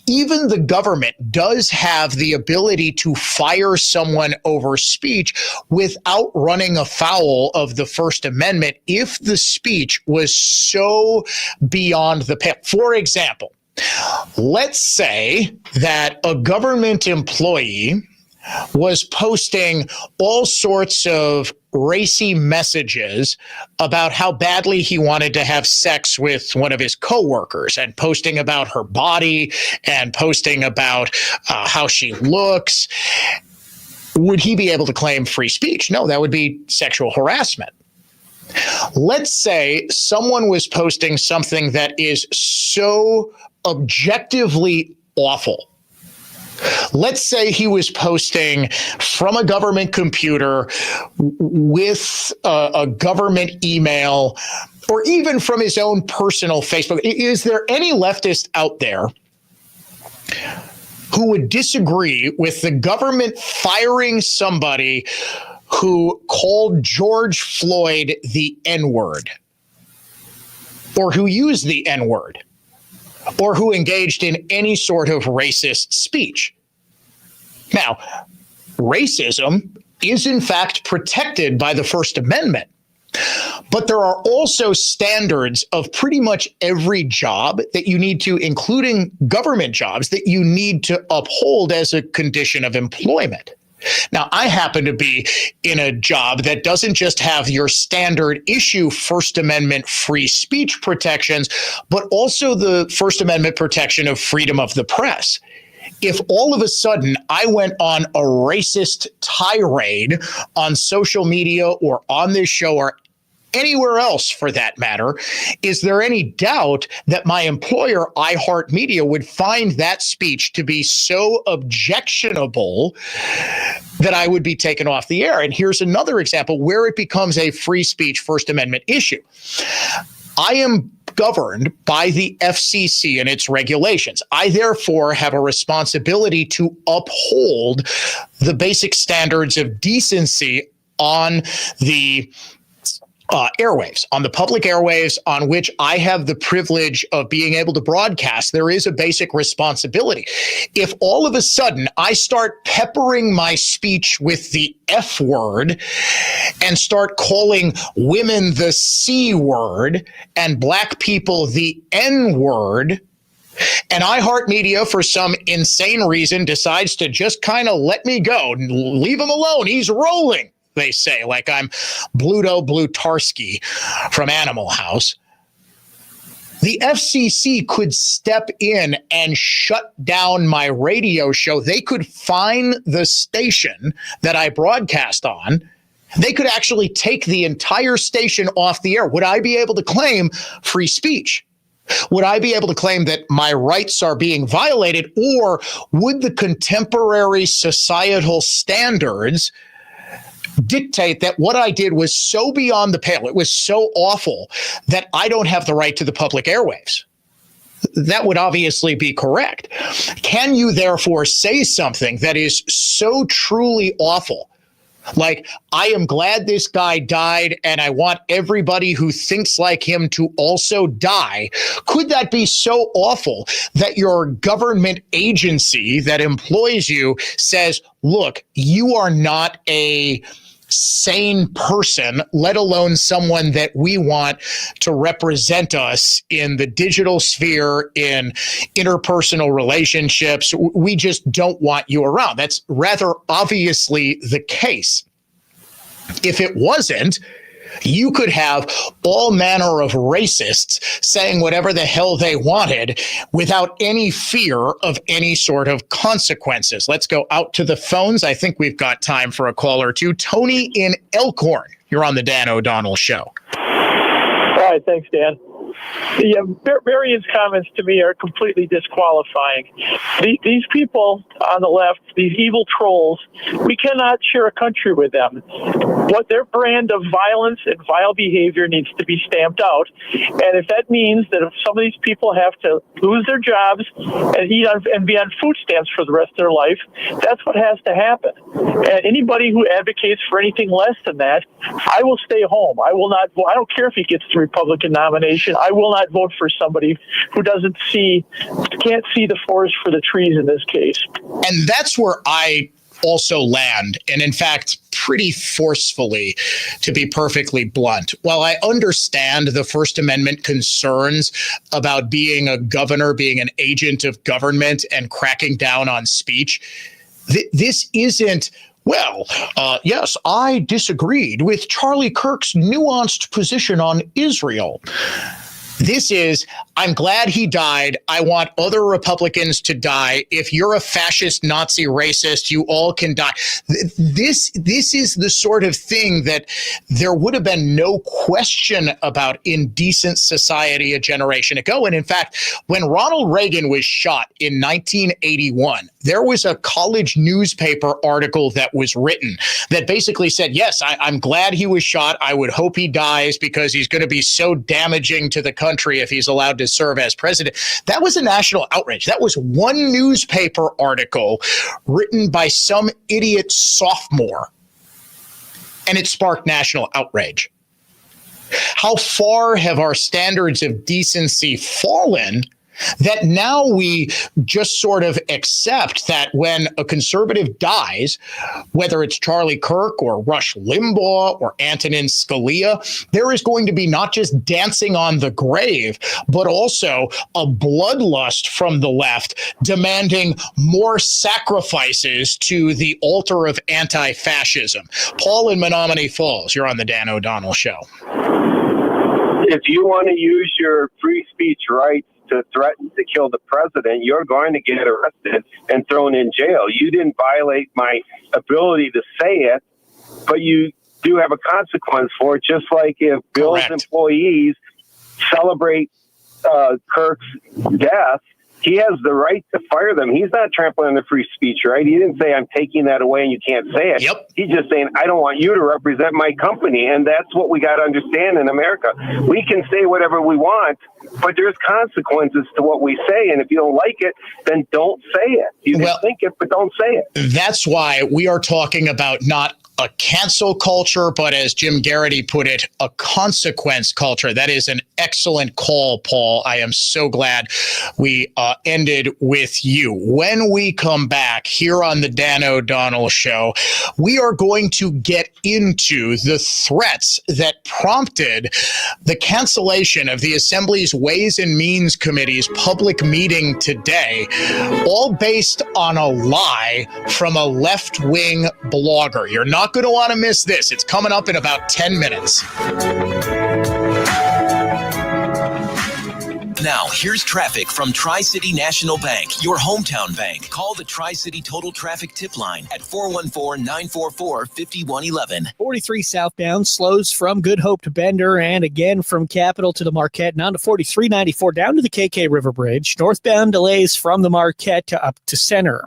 even the government does have the ability to fire someone over speech without running afoul of the First Amendment if the speech was so beyond the pale. For example, let's say that a government employee was posting all sorts of racy messages about how badly he wanted to have sex with one of his coworkers, and posting about her body and posting about how she looks. Would he be able to claim free speech? No, that would be sexual harassment. Let's say someone was posting something that is so objectively awful. Let's say he was posting from a government computer with a government email, or even from his own personal Facebook. Is there any leftist out there who would disagree with the government firing somebody who called George Floyd the N-word, or who used the N-word, or who engaged in any sort of racist speech? Now, racism is in fact protected by the First Amendment, but there are also standards of pretty much every job that you need to, including government jobs, that you need to uphold as a condition of employment. Now, I happen to be in a job that doesn't just have your standard issue First Amendment free speech protections, but also the First Amendment protection of freedom of the press. If all of a sudden I went on a racist tirade on social media or on this show or anywhere else for that matter, is there any doubt that my employer, iHeartMedia, would find that speech to be so objectionable that I would be taken off the air? And here's another example where it becomes a free speech First Amendment issue. I am governed by the FCC and its regulations. I therefore have a responsibility to uphold the basic standards of decency on the airwaves, on the public airwaves on which I have the privilege of being able to broadcast. There is a basic responsibility. If all of a sudden I start peppering my speech with the F word and start calling women the C word and black people the N word, and iHeartMedia, for some insane reason, decides to just kind of let me go, leave him alone, he's rolling, they say, like I'm Bluto Blutarski from Animal House. The FCC could step in and shut down my radio show. They could fine the station that I broadcast on. They could actually take the entire station off the air. Would I be able to claim free speech? Would I be able to claim that my rights are being violated? Or would the contemporary societal standards dictate that what I did was so beyond the pale, it was so awful, that I don't have the right to the public airwaves? That would obviously be correct. Can you therefore say something that is so truly awful, like, I am glad this guy died and I want everybody who thinks like him to also die? Could that be so awful that your government agency that employs you says, look, you are not a sane person, let alone someone that we want to represent us in the digital sphere, in interpersonal relationships. We just don't want you around. That's rather obviously the case. If it wasn't, you could have all manner of racists saying whatever the hell they wanted without any fear of any sort of consequences. Let's go out to the phones. I think we've got time for a call or two. Tony in Elkhorn, you're on the Dan O'Donnell Show. All right, thanks, Dan. The Marion's comments to me are completely disqualifying. These people on the left, these evil trolls, we cannot share a country with them. What their brand of violence and vile behavior needs to be stamped out. And if that means that if some of these people have to lose their jobs and eat on, and be on food stamps for the rest of their life, that's what has to happen. And anybody who advocates for anything less than that, I will stay home. I will not vote. I don't care if he gets the Republican nomination. I will not vote for somebody who can't see the forest for the trees in this case. And that's where I also land, and in fact, pretty forcefully, to be perfectly blunt. While I understand the First Amendment concerns about being a governor, being an agent of government, and cracking down on speech, this isn't, well, yes, I disagreed with Charlie Kirk's nuanced position on Israel. This is, I'm glad he died. I want other Republicans to die. If you're a fascist, Nazi, racist, you all can die. This is the sort of thing that there would have been no question about in decent society a generation ago. And in fact, when Ronald Reagan was shot in 1981, there was a college newspaper article that was written that basically said, yes, I'm glad he was shot. I would hope he dies because he's going to be so damaging to the country if he's allowed to serve as president. That was a national outrage. That was one newspaper article written by some idiot sophomore, and it sparked national outrage. How far have our standards of decency fallen that now we just sort of accept that when a conservative dies, whether it's Charlie Kirk or Rush Limbaugh or Antonin Scalia, there is going to be not just dancing on the grave, but also a bloodlust from the left demanding more sacrifices to the altar of anti-fascism. Paul in Menominee Falls, you're on the Dan O'Donnell Show. If you want to use your free speech rights to threaten to kill the president, you're going to get arrested and thrown in jail. You didn't violate my ability to say it, but you do have a consequence for it, just like if Bill's employees celebrate Kirk's death, He has the right to fire them. He's not trampling on the free speech right. He didn't say, I'm taking that away and you can't say it. Yep. He's just saying, I don't want you to represent my company. And that's what we got to understand in America. We can say whatever we want, but there's consequences to what we say. And if you don't like it, then don't say it. You can think it, but don't say it. That's why we are talking about not a cancel culture, but as Jim Garrity put it, a consequence culture. That is an excellent call, Paul. I am so glad we ended with you. When we come back here on the Dan O'Donnell Show, we are going to get into the threats that prompted the cancellation of the Assembly's Ways and Means Committee's public meeting today, all based on a lie from a left-wing blogger. You're not going to want to miss this. It's coming up in about 10 minutes. Now, here's traffic from Tri-City National Bank, your hometown bank. Call the Tri-City Total Traffic Tip Line at 414-944-5111. 43 southbound slows from Good Hope to Bender and again from Capitol to the Marquette and on to 4394 down to the KK River Bridge. Northbound delays from the Marquette to up to Center.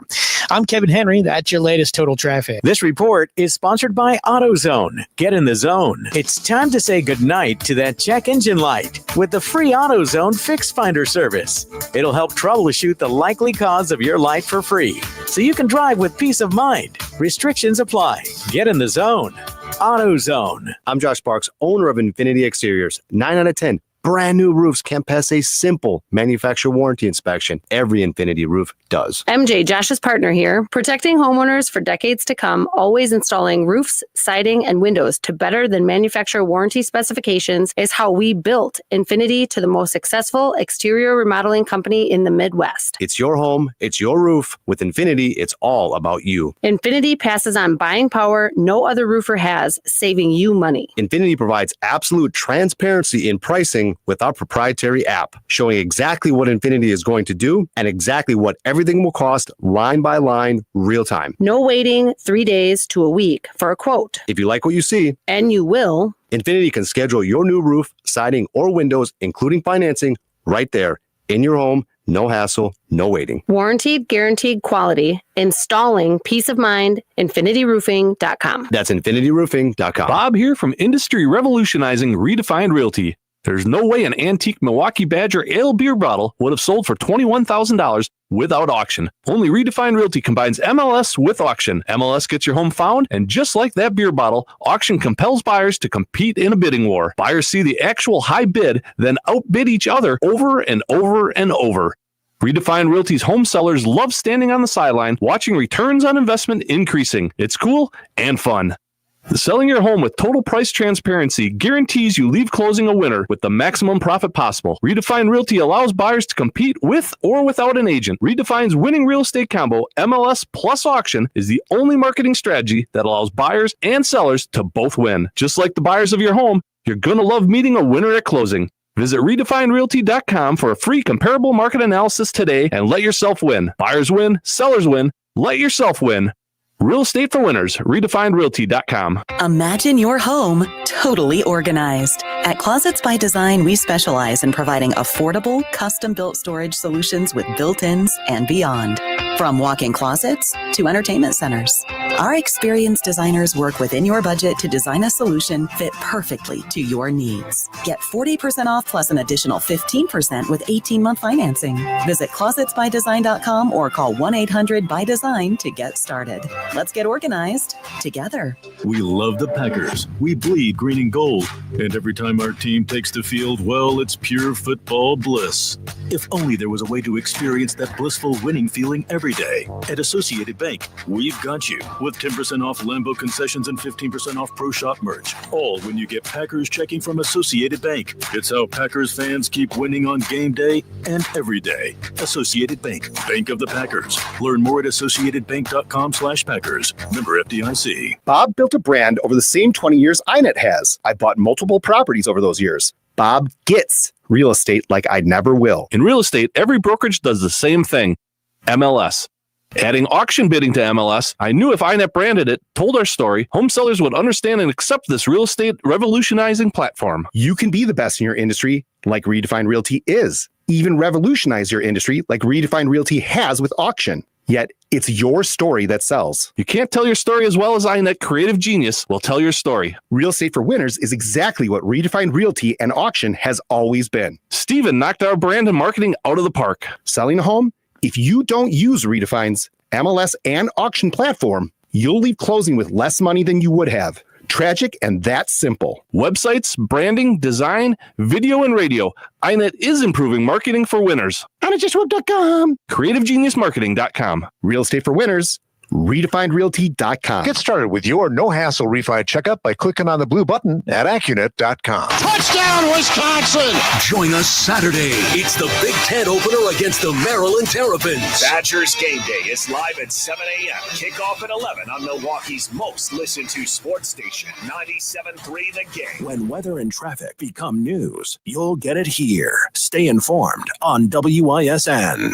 I'm Kevin Henry. That's your latest total traffic. This report is sponsored by AutoZone. Get in the zone. It's time to say goodnight to that check engine light with the free AutoZone Fix Finder service. It'll help troubleshoot the likely cause of your light for free, so you can drive with peace of mind. Restrictions apply. Get in the zone. AutoZone. I'm Josh Sparks, owner of Infinity Exteriors. 9 out of 10. Brand new roofs can't pass a simple manufacturer warranty inspection. Every Infinity roof does. MJ, Josh's partner here, protecting homeowners for decades to come, always installing roofs, siding, and windows to better than manufacturer warranty specifications is how we built Infinity to the most successful exterior remodeling company in the Midwest. It's your home, it's your roof. With Infinity, it's all about you. Infinity passes on buying power no other roofer has, saving you money. Infinity provides absolute transparency in pricing with our proprietary app, showing exactly what Infinity is going to do and exactly what everything will cost line by line, real time. No waiting 3 days to a week for a quote. If you like what you see, and you will, Infinity can schedule your new roof, siding, or windows, including financing, right there in your home. No hassle, no waiting. Warranted, guaranteed quality. Installing peace of mind. InfinityRoofing.com. That's InfinityRoofing.com. Bob here from Industry Revolutionizing Redefined Realty. There's no way an antique Milwaukee Badger ale beer bottle would have sold for $21,000 without auction. Only Redefined Realty combines MLS with auction. MLS gets your home found, and just like that beer bottle, auction compels buyers to compete in a bidding war. Buyers see the actual high bid, then outbid each other over and over and over. Redefined Realty's home sellers love standing on the sideline, watching returns on investment increasing. It's cool and fun. Selling your home with total price transparency guarantees you leave closing a winner with the maximum profit possible. Redefined Realty allows buyers to compete with or without an agent. Redefine's winning real estate combo, MLS plus auction, is the only marketing strategy that allows buyers and sellers to both win. Just like the buyers of your home, you're going to love meeting a winner at closing. Visit redefinerealty.com for a free comparable market analysis today and let yourself win. Buyers win, sellers win, let yourself win. Real estate for winners. RedefinedRealty.com. Imagine your home totally organized. At Closets by Design, we specialize in providing affordable, custom-built storage solutions with built-ins and beyond. From walk-in closets to entertainment centers, our experienced designers work within your budget to design a solution fit perfectly to your needs. Get 40% off plus an additional 15% with 18-month financing. Visit closetsbydesign.com or call 1-800-BY-DESIGN to get started. Let's get organized together. We love the Packers. We bleed green and gold. And every time our team takes the field, well, it's pure football bliss. If only there was a way to experience that blissful winning feeling every day. At Associated Bank, we've got you with 10% off Lambeau concessions and 15% off Pro Shop merch. All when you get Packers checking from Associated Bank. It's how Packers fans keep winning on game day and every day. Associated Bank, Bank of the Packers. Learn more at associatedbank.com/Packers. Member FDIC. Bob built a brand over the same 20 years INET has. I bought multiple properties over those years. Bob gets real estate like I never will. In real estate, every brokerage does the same thing. MLS. Adding auction bidding to MLS, I knew if INET branded it, told our story, home sellers would understand and accept this real estate revolutionizing platform. You can be the best in your industry like Redefined Realty is. even revolutionize your industry like Redefined Realty has with auction. Yet, it's your story that sells. You can't tell your story as well as iNet Creative Genius will tell your story. Real Estate for Winners is exactly what Redefined Realty and auction has always been. Steven knocked our brand and marketing out of the park. Selling a home? If you don't use Redefine's MLS and auction platform, you'll leave closing with less money than you would have. Tragic and that simple. Websites, branding, design, video, and radio. iNet is improving marketing for winners. iNetJustWork.com. CreativeGeniusMarketing.com. Real Estate for Winners. RedefinedRealty.com. Get started with your no-hassle refi checkup by clicking on the blue button at Accunet.com. Touchdown, Wisconsin! Join us Saturday. It's the Big Ten opener against the Maryland Terrapins. Badgers Game Day is live at 7 a.m. Kickoff at 11 on Milwaukee's most listened to sports station, 97.3 The Game. When weather and traffic become news, you'll get it here. Stay informed on WISN.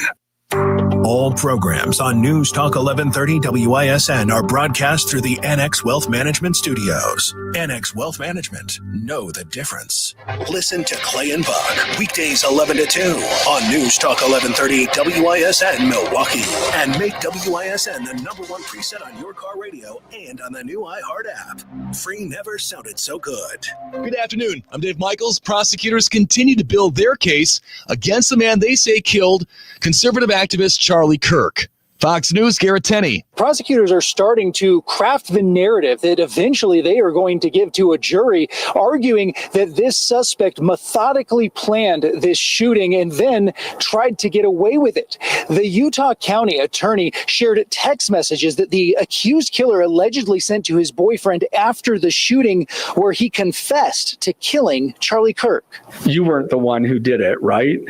All programs on News Talk 1130 WISN are broadcast through the Annex Wealth Management Studios. Annex Wealth Management. Know the difference. Listen to Clay and Buck weekdays 11 to 2 on News Talk 1130 WISN Milwaukee. And make WISN the #1 preset on your car radio and on the new iHeart app. Free never sounded so good. Good afternoon. I'm Dave Michaels. Prosecutors continue to build their case against the man they say killed conservative activist Charlie Kirk. Fox News, Garrett Tenney. Prosecutors are starting to craft the narrative that eventually they are going to give to a jury, arguing that this suspect methodically planned this shooting and then tried to get away with it. The Utah County attorney shared text messages that the accused killer allegedly sent to his boyfriend after the shooting, where he confessed to killing Charlie Kirk. You weren't the one who did it, right?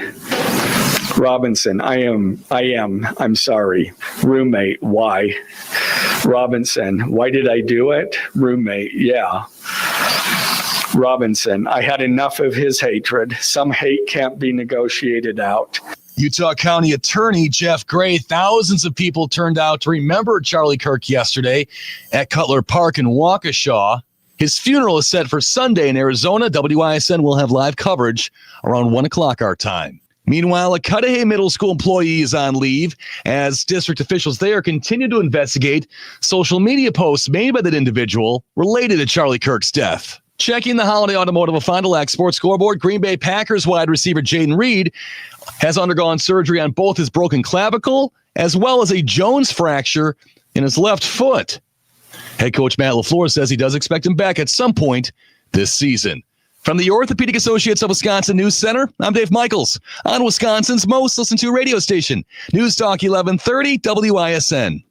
Robinson, I'm sorry. Roommate, why? Robinson, why did I do it? Roommate, yeah. Robinson, I had enough of his hatred. Some hate can't be negotiated out. Utah County Attorney Jeff Gray. Thousands of people turned out to remember Charlie Kirk yesterday at Cutler Park in Waukesha. His funeral is set for Sunday in Arizona. WISN will have live coverage around 1 o'clock our time. Meanwhile, a Cudahy Middle School employee is on leave as district officials there continue to investigate social media posts made by that individual related to Charlie Kirk's death. Checking the Holiday Automotive of Fond du Lac Sports Scoreboard, Green Bay Packers wide receiver Jaden Reed has undergone surgery on both his broken clavicle as well as a Jones fracture in his left foot. Head coach Matt LaFleur says he does expect him back at some point this season. From the Orthopedic Associates of Wisconsin News Center, I'm Dave Michaels on Wisconsin's most listened to radio station, News Talk 1130 WISN.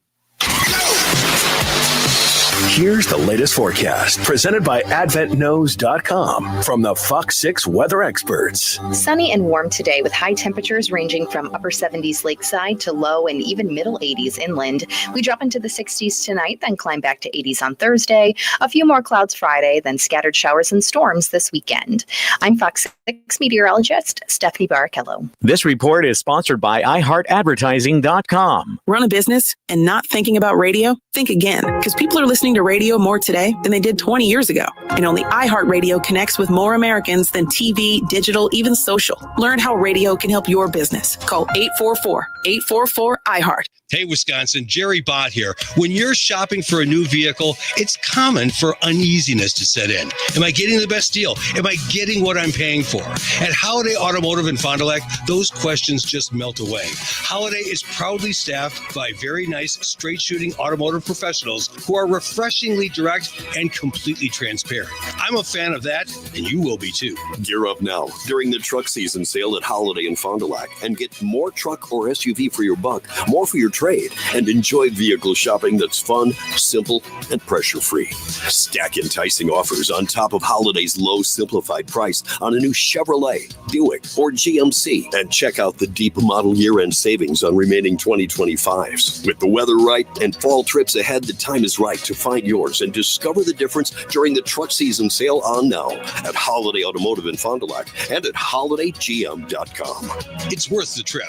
Here's the latest forecast presented by AdventKnows.com from the Fox 6 weather experts. Sunny and warm today with high temperatures ranging from upper 70s lakeside to low and even middle 80s inland. We drop into the 60s tonight, then climb back to 80s on Thursday. A few more clouds Friday, then scattered showers and storms this weekend. I'm Fox 6 meteorologist Stephanie Barrichello. This report is sponsored by iHeartAdvertising.com. Run a business and not thinking about radio? Think again, because people are listening to radio more today than they did 20 years ago. And only iHeartRadio connects with more Americans than TV, digital, even social. Learn how radio can help your business. Call 844-844-iHeart. Hey, Wisconsin, Jerry Bott here. When you're shopping for a new vehicle, it's common for uneasiness to set in. Am I getting the best deal? Am I getting what I'm paying for? At Holiday Automotive in Fond du Lac, those questions just melt away. Holiday is proudly staffed by very nice, straight-shooting automotive professionals who are refreshingly direct and completely transparent. I'm a fan of that, and you will be too. Gear up now during the truck season sale at Holiday in Fond du Lac and get more truck or SUV for your buck, more for your trade, and enjoy vehicle shopping that's fun, simple, and pressure-free. Stack enticing offers on top of Holiday's low simplified price on a new Chevrolet, Buick, or GMC, and check out the deep model year-end savings on remaining 2025s. With the weather right and fall trips ahead, the time is right to find yours and discover the difference during the truck season sale on now at Holiday Automotive in Fond du Lac and at holidaygm.com. It's worth the trip.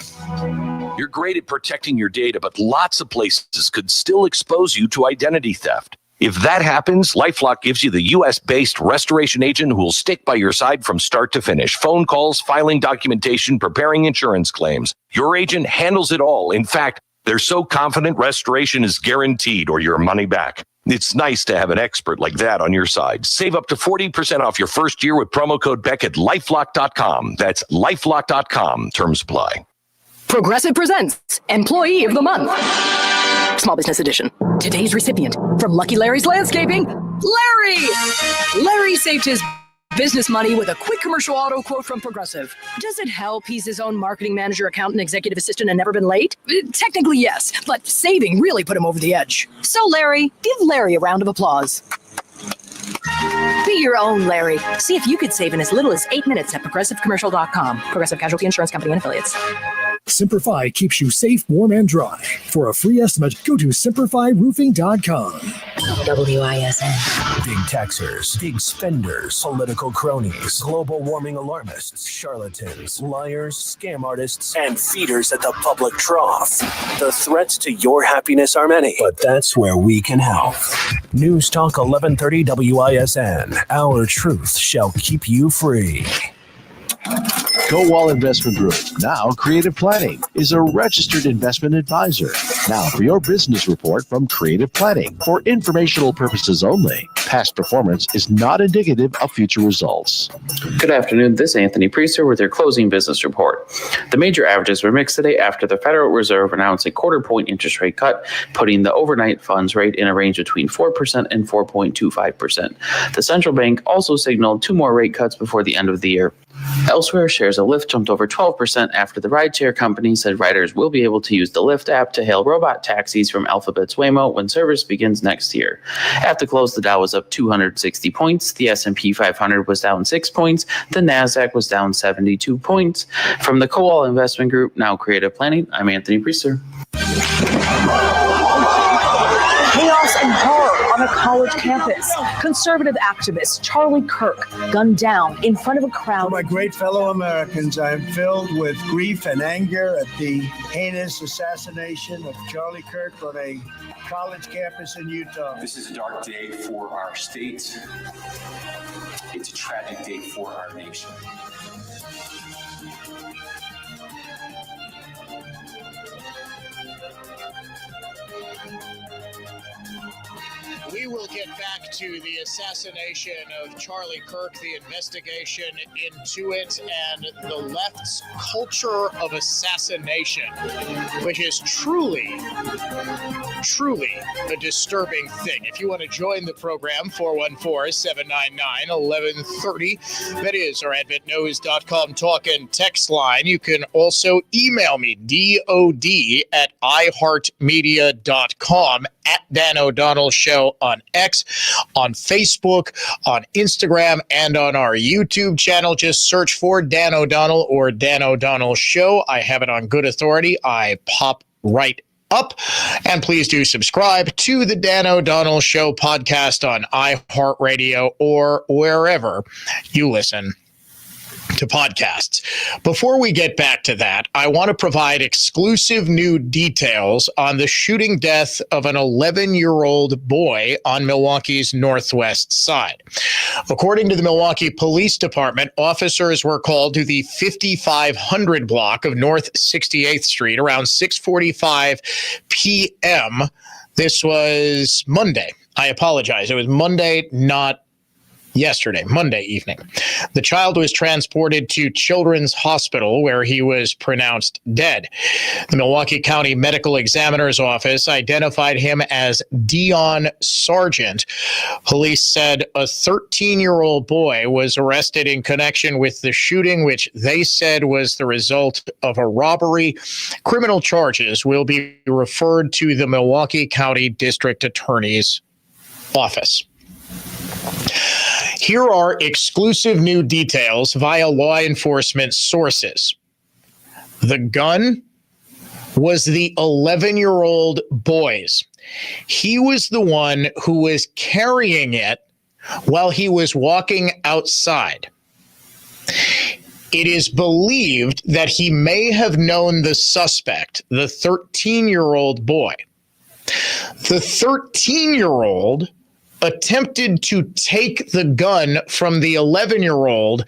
You're great at protecting your data, but lots of places could still expose you to identity theft. If that happens, LifeLock gives you the U.S.-based restoration agent who will stick by your side from start to finish. Phone calls, filing documentation, preparing insurance claims. Your agent handles it all. In fact, they're so confident restoration is guaranteed or your money back. It's nice to have an expert like that on your side. Save up to 40% off your first year with promo code Beck at LifeLock.com. That's LifeLock.com. Terms apply. Progressive presents Employee of the Month. Small Business Edition. Today's recipient from Lucky Larry's Landscaping, Larry! Larry saved his business money with a quick commercial auto quote from Progressive. Does it help he's his own marketing manager, accountant, executive assistant, and never been late? Technically, yes, but saving really put him over the edge. So, Larry, give Larry a round of applause. Be your own Larry. See if you could save in as little as 8 minutes at ProgressiveCommercial.com. Progressive Casualty Insurance Company and Affiliates. Simplify keeps you safe, warm, and dry. For a free estimate, go to simplifyroofing.com. WISN. Big taxers, big spenders, political cronies, global warming alarmists, charlatans, liars, scam artists, and feeders at the public trough. The threats to your happiness are many, but that's where we can help. News Talk 1130 WISN. Our truth shall keep you free. Kowal Investment Group, now Creative Planning, is a registered investment advisor. Now for your business report from Creative Planning. For informational purposes only, past performance is not indicative of future results. Good afternoon. This is Anthony Priester with your closing business report. The major averages were mixed today after the Federal Reserve announced a quarter-point interest rate cut, putting the overnight funds rate in a range between 4% and 4.25%. The central bank also signaled 2 more rate cuts before the end of the year. Elsewhere, shares of Lyft jumped over 12% after the rideshare company said riders will be able to use the Lyft app to hail robot taxis from Alphabet's Waymo when service begins next year. At the close, the Dow was up 260 points, the S&P 500 was down 6 points, the NASDAQ was down 72 points. From the Kowal Investment Group, now Creative Planning, I'm Anthony Priester. Chaos and horror on a college campus. Conservative activist Charlie Kirk gunned down in front of a crowd. My great fellow Americans, I am filled with grief and anger at the heinous assassination of Charlie Kirk on a college campus in Utah. This is a dark day for our state. It's a tragic day for our nation. We will get back to the assassination of Charlie Kirk, the investigation into it, and the left's culture of assassination, which is truly a disturbing thing. If you want to join the program, 414-799-1130. That is our AdventNews.com talk and text line. You can also email me, DOD@iHeartMedia.com, at Dan O'Donnell Show on X, on Facebook, on Instagram, and on our YouTube channel. Just search for Dan O'Donnell or Dan O'Donnell Show. I have it on good authority. I pop right up. And please do subscribe to the Dan O'Donnell Show podcast on iHeartRadio or wherever you listen to podcasts. Before we get back to that, I want to provide exclusive new details on the shooting death of an 11-year-old boy on Milwaukee's northwest side. According to the Milwaukee Police Department, officers were called to the 5500 block of North 68th Street around 6:45 p.m. This was Monday. I apologize. It was Monday, not yesterday, Monday evening. The child was transported to Children's Hospital where he was pronounced dead. The Milwaukee County Medical Examiner's Office identified him as Dion Sargent. Police said a 13-year-old boy was arrested in connection with the shooting, which they said was the result of a robbery. Criminal charges will be referred to the Milwaukee County District Attorney's Office. Here are exclusive new details via law enforcement sources. The gun was the 11-year-old boy's. He was the one who was carrying it while he was walking outside. It is believed that he may have known the suspect, the 13-year-old boy. The 13-year-old attempted to take the gun from the 11-year-old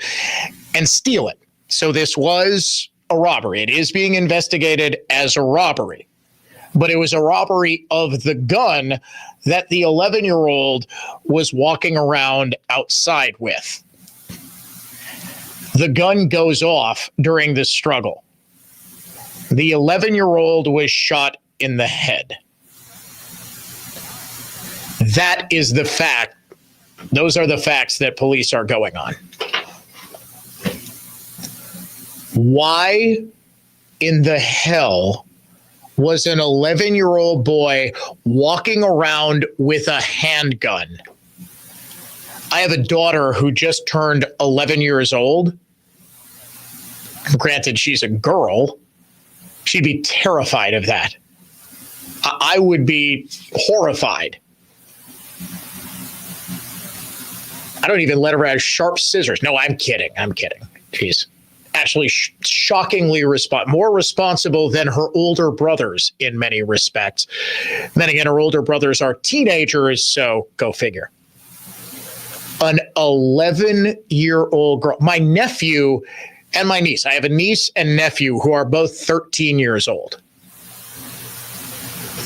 and steal it. So this was a robbery. It is being investigated as a robbery, but it was a robbery of the gun that the 11-year-old was walking around outside with. The gun goes off during the struggle. The 11-year-old was shot in the head. That is the fact. Those are the facts that police are going on. Why in the hell was an 11-year-old boy walking around with a handgun? I have a daughter who just turned 11 years old. Granted, she's a girl. She'd be terrified of that. I would be horrified. I don't even let her have sharp scissors. No, I'm kidding. She's actually shockingly more responsible than her older brothers in many respects. Then again, her older brothers are teenagers, so go figure. An 11-year-old girl. My nephew and my niece. I have a niece and nephew who are both 13 years old.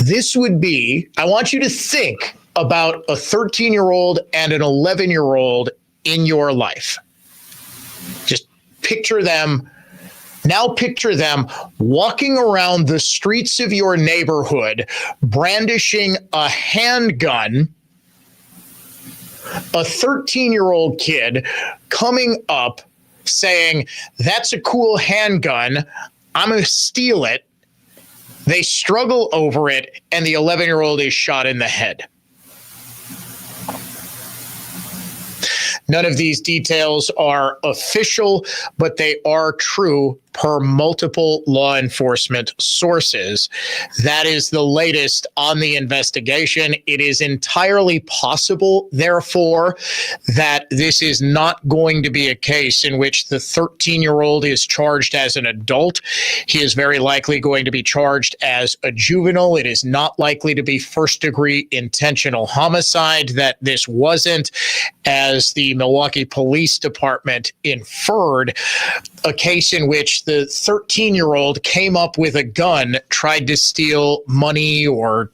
This would be, I want you to think about a 13-year-old and an 11-year-old in your life. Just picture them. Now picture them walking around the streets of your neighborhood, brandishing a handgun. A 13-year-old kid coming up saying, "That's a cool handgun. I'm going to steal it." They struggle over it, and the 11-year-old is shot in the head. None of these details are official, but they are true per multiple law enforcement sources. That is the latest on the investigation. It is entirely possible, therefore, that this is not going to be a case in which the 13-year-old is charged as an adult. He is very likely going to be charged as a juvenile. It is not likely to be first-degree intentional homicide, that this wasn't, as the Milwaukee Police Department inferred, a case in which the 13-year-old came up with a gun, tried to steal money, or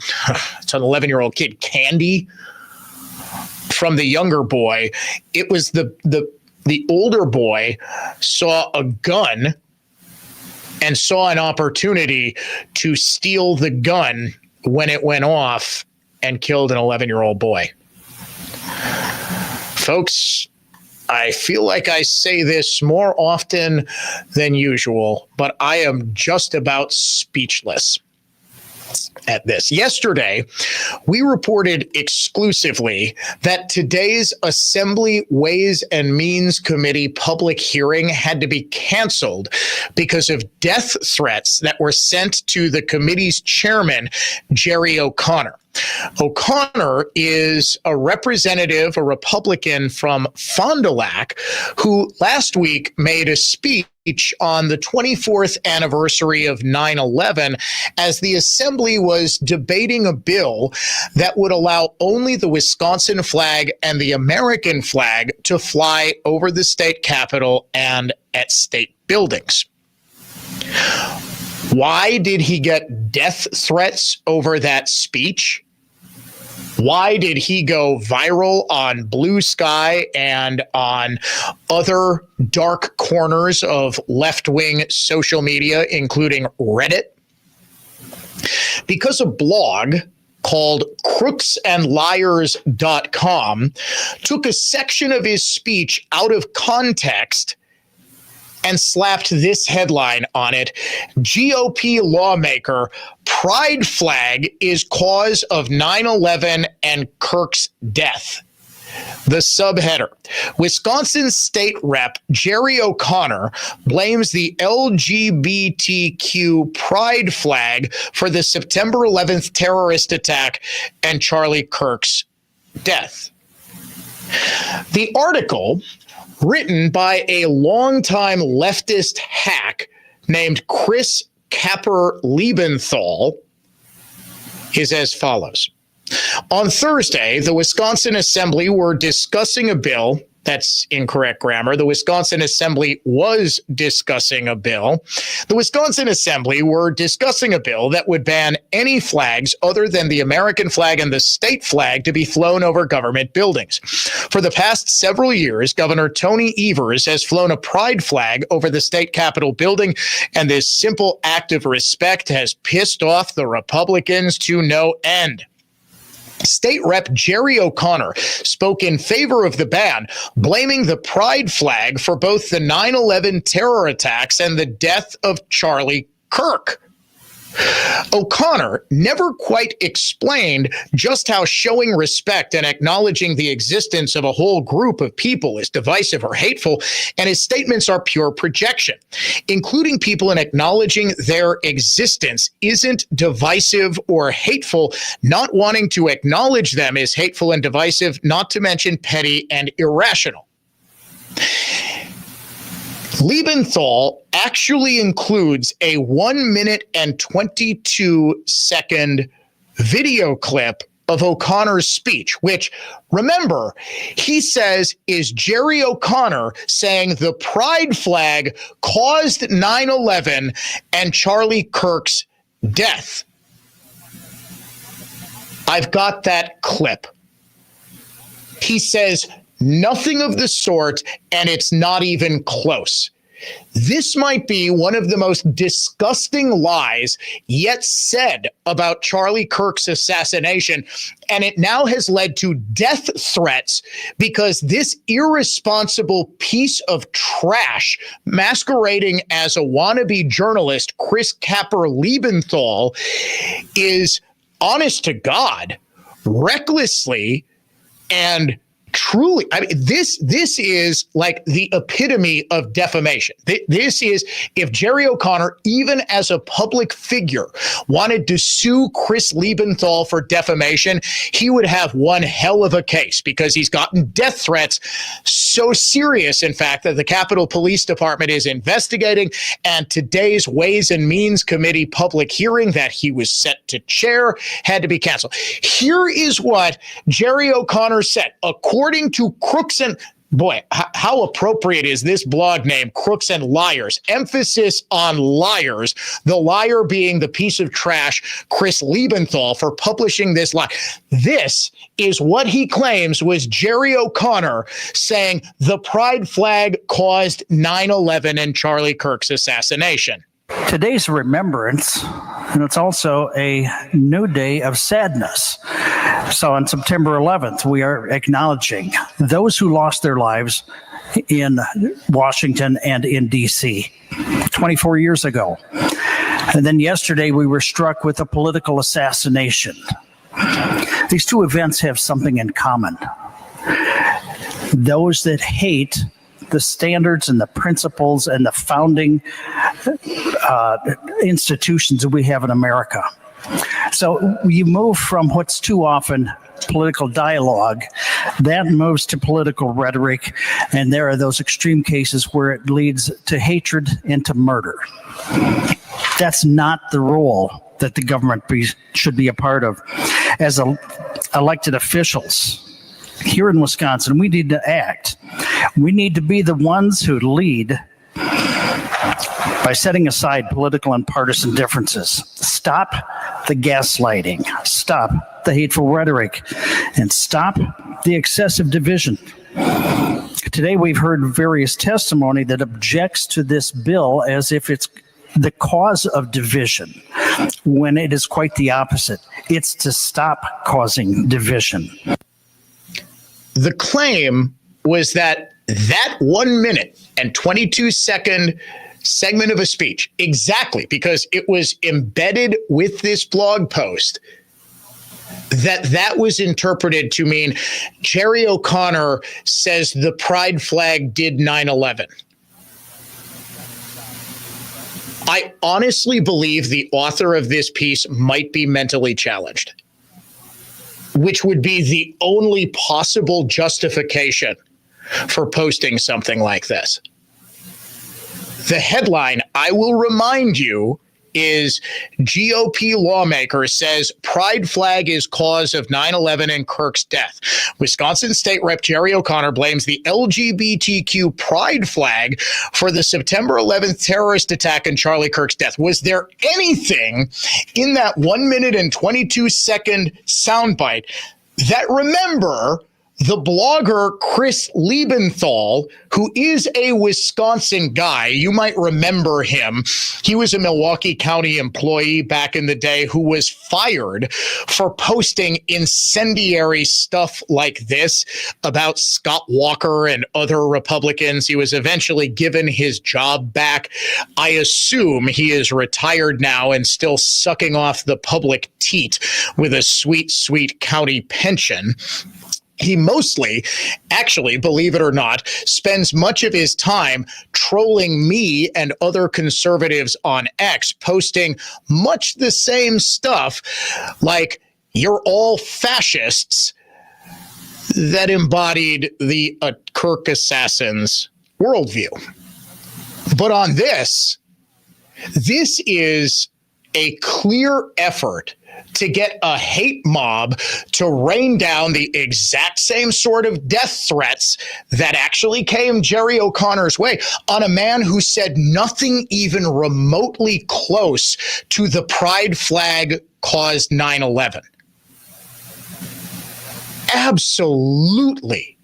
it's an 11-year-old kid, candy from the younger boy. It was the older boy saw a gun and saw an opportunity to steal the gun when it went off and killed an 11-year-old boy. Folks, I feel like I say this more often than usual, but I am just about speechless at this. Yesterday, we reported exclusively that today's Assembly Ways and Means Committee public hearing had to be canceled because of death threats that were sent to the committee's chairman, Jerry O'Connor. O'Connor is a representative, a Republican from Fond du Lac, who last week made a speech on the 24th anniversary of 9/11 as the Assembly was debating a bill that would allow only the Wisconsin flag and the American flag to fly over the state capitol and at state buildings. Why did he get death threats over that speech? Why did he go viral on Blue Sky and on other dark corners of left-wing social media, including Reddit? Because a blog called crooksandliars.com took a section of his speech out of context and slapped this headline on it: GOP lawmaker, pride flag is cause of 9/11 and Kirk's death. The subheader: Wisconsin State Rep Jerry O'Connor blames the LGBTQ pride flag for the September 11th terrorist attack and Charlie Kirk's death. The article, written by a longtime leftist hack named Chris Capper Liebenthal, is as follows. On Thursday, the Wisconsin Assembly were discussing a bill. That's incorrect grammar. The Wisconsin Assembly was discussing a bill. The Wisconsin Assembly were discussing a bill that would ban any flags other than the American flag and the state flag to be flown over government buildings. For the past several years, Governor Tony Evers has flown a pride flag over the state Capitol building, and this simple act of respect has pissed off the Republicans to no end. State Rep Jerry O'Connor spoke in favor of the ban, blaming the pride flag for both the 9/11 terror attacks and the death of Charlie Kirk. O'Connor never quite explained just how showing respect and acknowledging the existence of a whole group of people is divisive or hateful, and his statements are pure projection. Including people in acknowledging their existence isn't divisive or hateful. Not wanting to acknowledge them is hateful and divisive, not to mention petty and irrational. Liebenthal actually includes a 1 minute and 22-second video clip of O'Connor's speech, which, remember, he says is Jerry O'Connor saying the pride flag caused 9/11 and Charlie Kirk's death. I've got that clip. He says nothing of the sort, and it's not even close. This might be one of the most disgusting lies yet said about Charlie Kirk's assassination, and it now has led to death threats because this irresponsible piece of trash masquerading as a wannabe journalist, Chris Capper Liebenthal, is, honest to God, recklessly and truly, I mean, this is like the epitome of defamation. This is, if Jerry O'Connor, even as a public figure, wanted to sue Chris Liebenthal for defamation, he would have one hell of a case, because he's gotten death threats so serious, in fact, that the Capitol Police Department is investigating, and today's Ways and Means Committee public hearing that he was set to chair had to be canceled. Here is what Jerry O'Connor said. According to Crooks and, boy, how appropriate is this blog name, Crooks and Liars? Emphasis on liars, the liar being the piece of trash, Chris Liebenthal, for publishing this lie. This is what he claims was Jerry O'Connor saying the pride flag caused 9/11 and Charlie Kirk's assassination. Today's remembrance, and it's also a new day of sadness. So on September 11th, we are acknowledging those who lost their lives in Washington and in D.C. 24 years ago. And then yesterday, we were struck with a political assassination. These two events have something in common. Those that hate the standards and the principles and the founding institutions that we have in America. So you move from what's too often political dialogue, that moves to political rhetoric, and there are those extreme cases where it leads to hatred and to murder. That's not the role that the government should be a part of. As elected officials here in Wisconsin, we need to act. We need to be the ones who lead by setting aside political and partisan differences. Stop the gaslighting, stop the hateful rhetoric, and stop the excessive division. Today we've heard various testimony that objects to this bill as if it's the cause of division, when it is quite the opposite. It's to stop causing division. The claim was that 1 minute and 22-second segment of a speech, exactly because it was embedded with this blog post, that was interpreted to mean Jerry O'Connor says the pride flag did 9/11. I honestly believe the author of this piece might be mentally challenged, which would be the only possible justification for posting something like this. The headline, I will remind you, is GOP lawmaker says pride flag is cause of 9/11 and Kirk's death. Wisconsin State Rep Jerry O'Connor blames the LGBTQ pride flag for the September 11th terrorist attack and Charlie Kirk's death. Was there anything in that 1 minute and 22-second soundbite that, remember, the blogger Chris Liebenthal, who is a Wisconsin guy, you might remember him. He was a Milwaukee County employee back in the day who was fired for posting incendiary stuff like this about Scott Walker and other Republicans. He was eventually given his job back. I assume he is retired now and still sucking off the public teat with a sweet, sweet county pension. He mostly, actually, believe it or not, spends much of his time trolling me and other conservatives on X, posting much the same stuff like, "You're all fascists," that embodied the Kirk assassins' worldview. But on this is a clear effort to get a hate mob to rain down the exact same sort of death threats that actually came Jerry O'Connor's way on a man who said nothing even remotely close to the pride flag caused 9/11. Absolutely.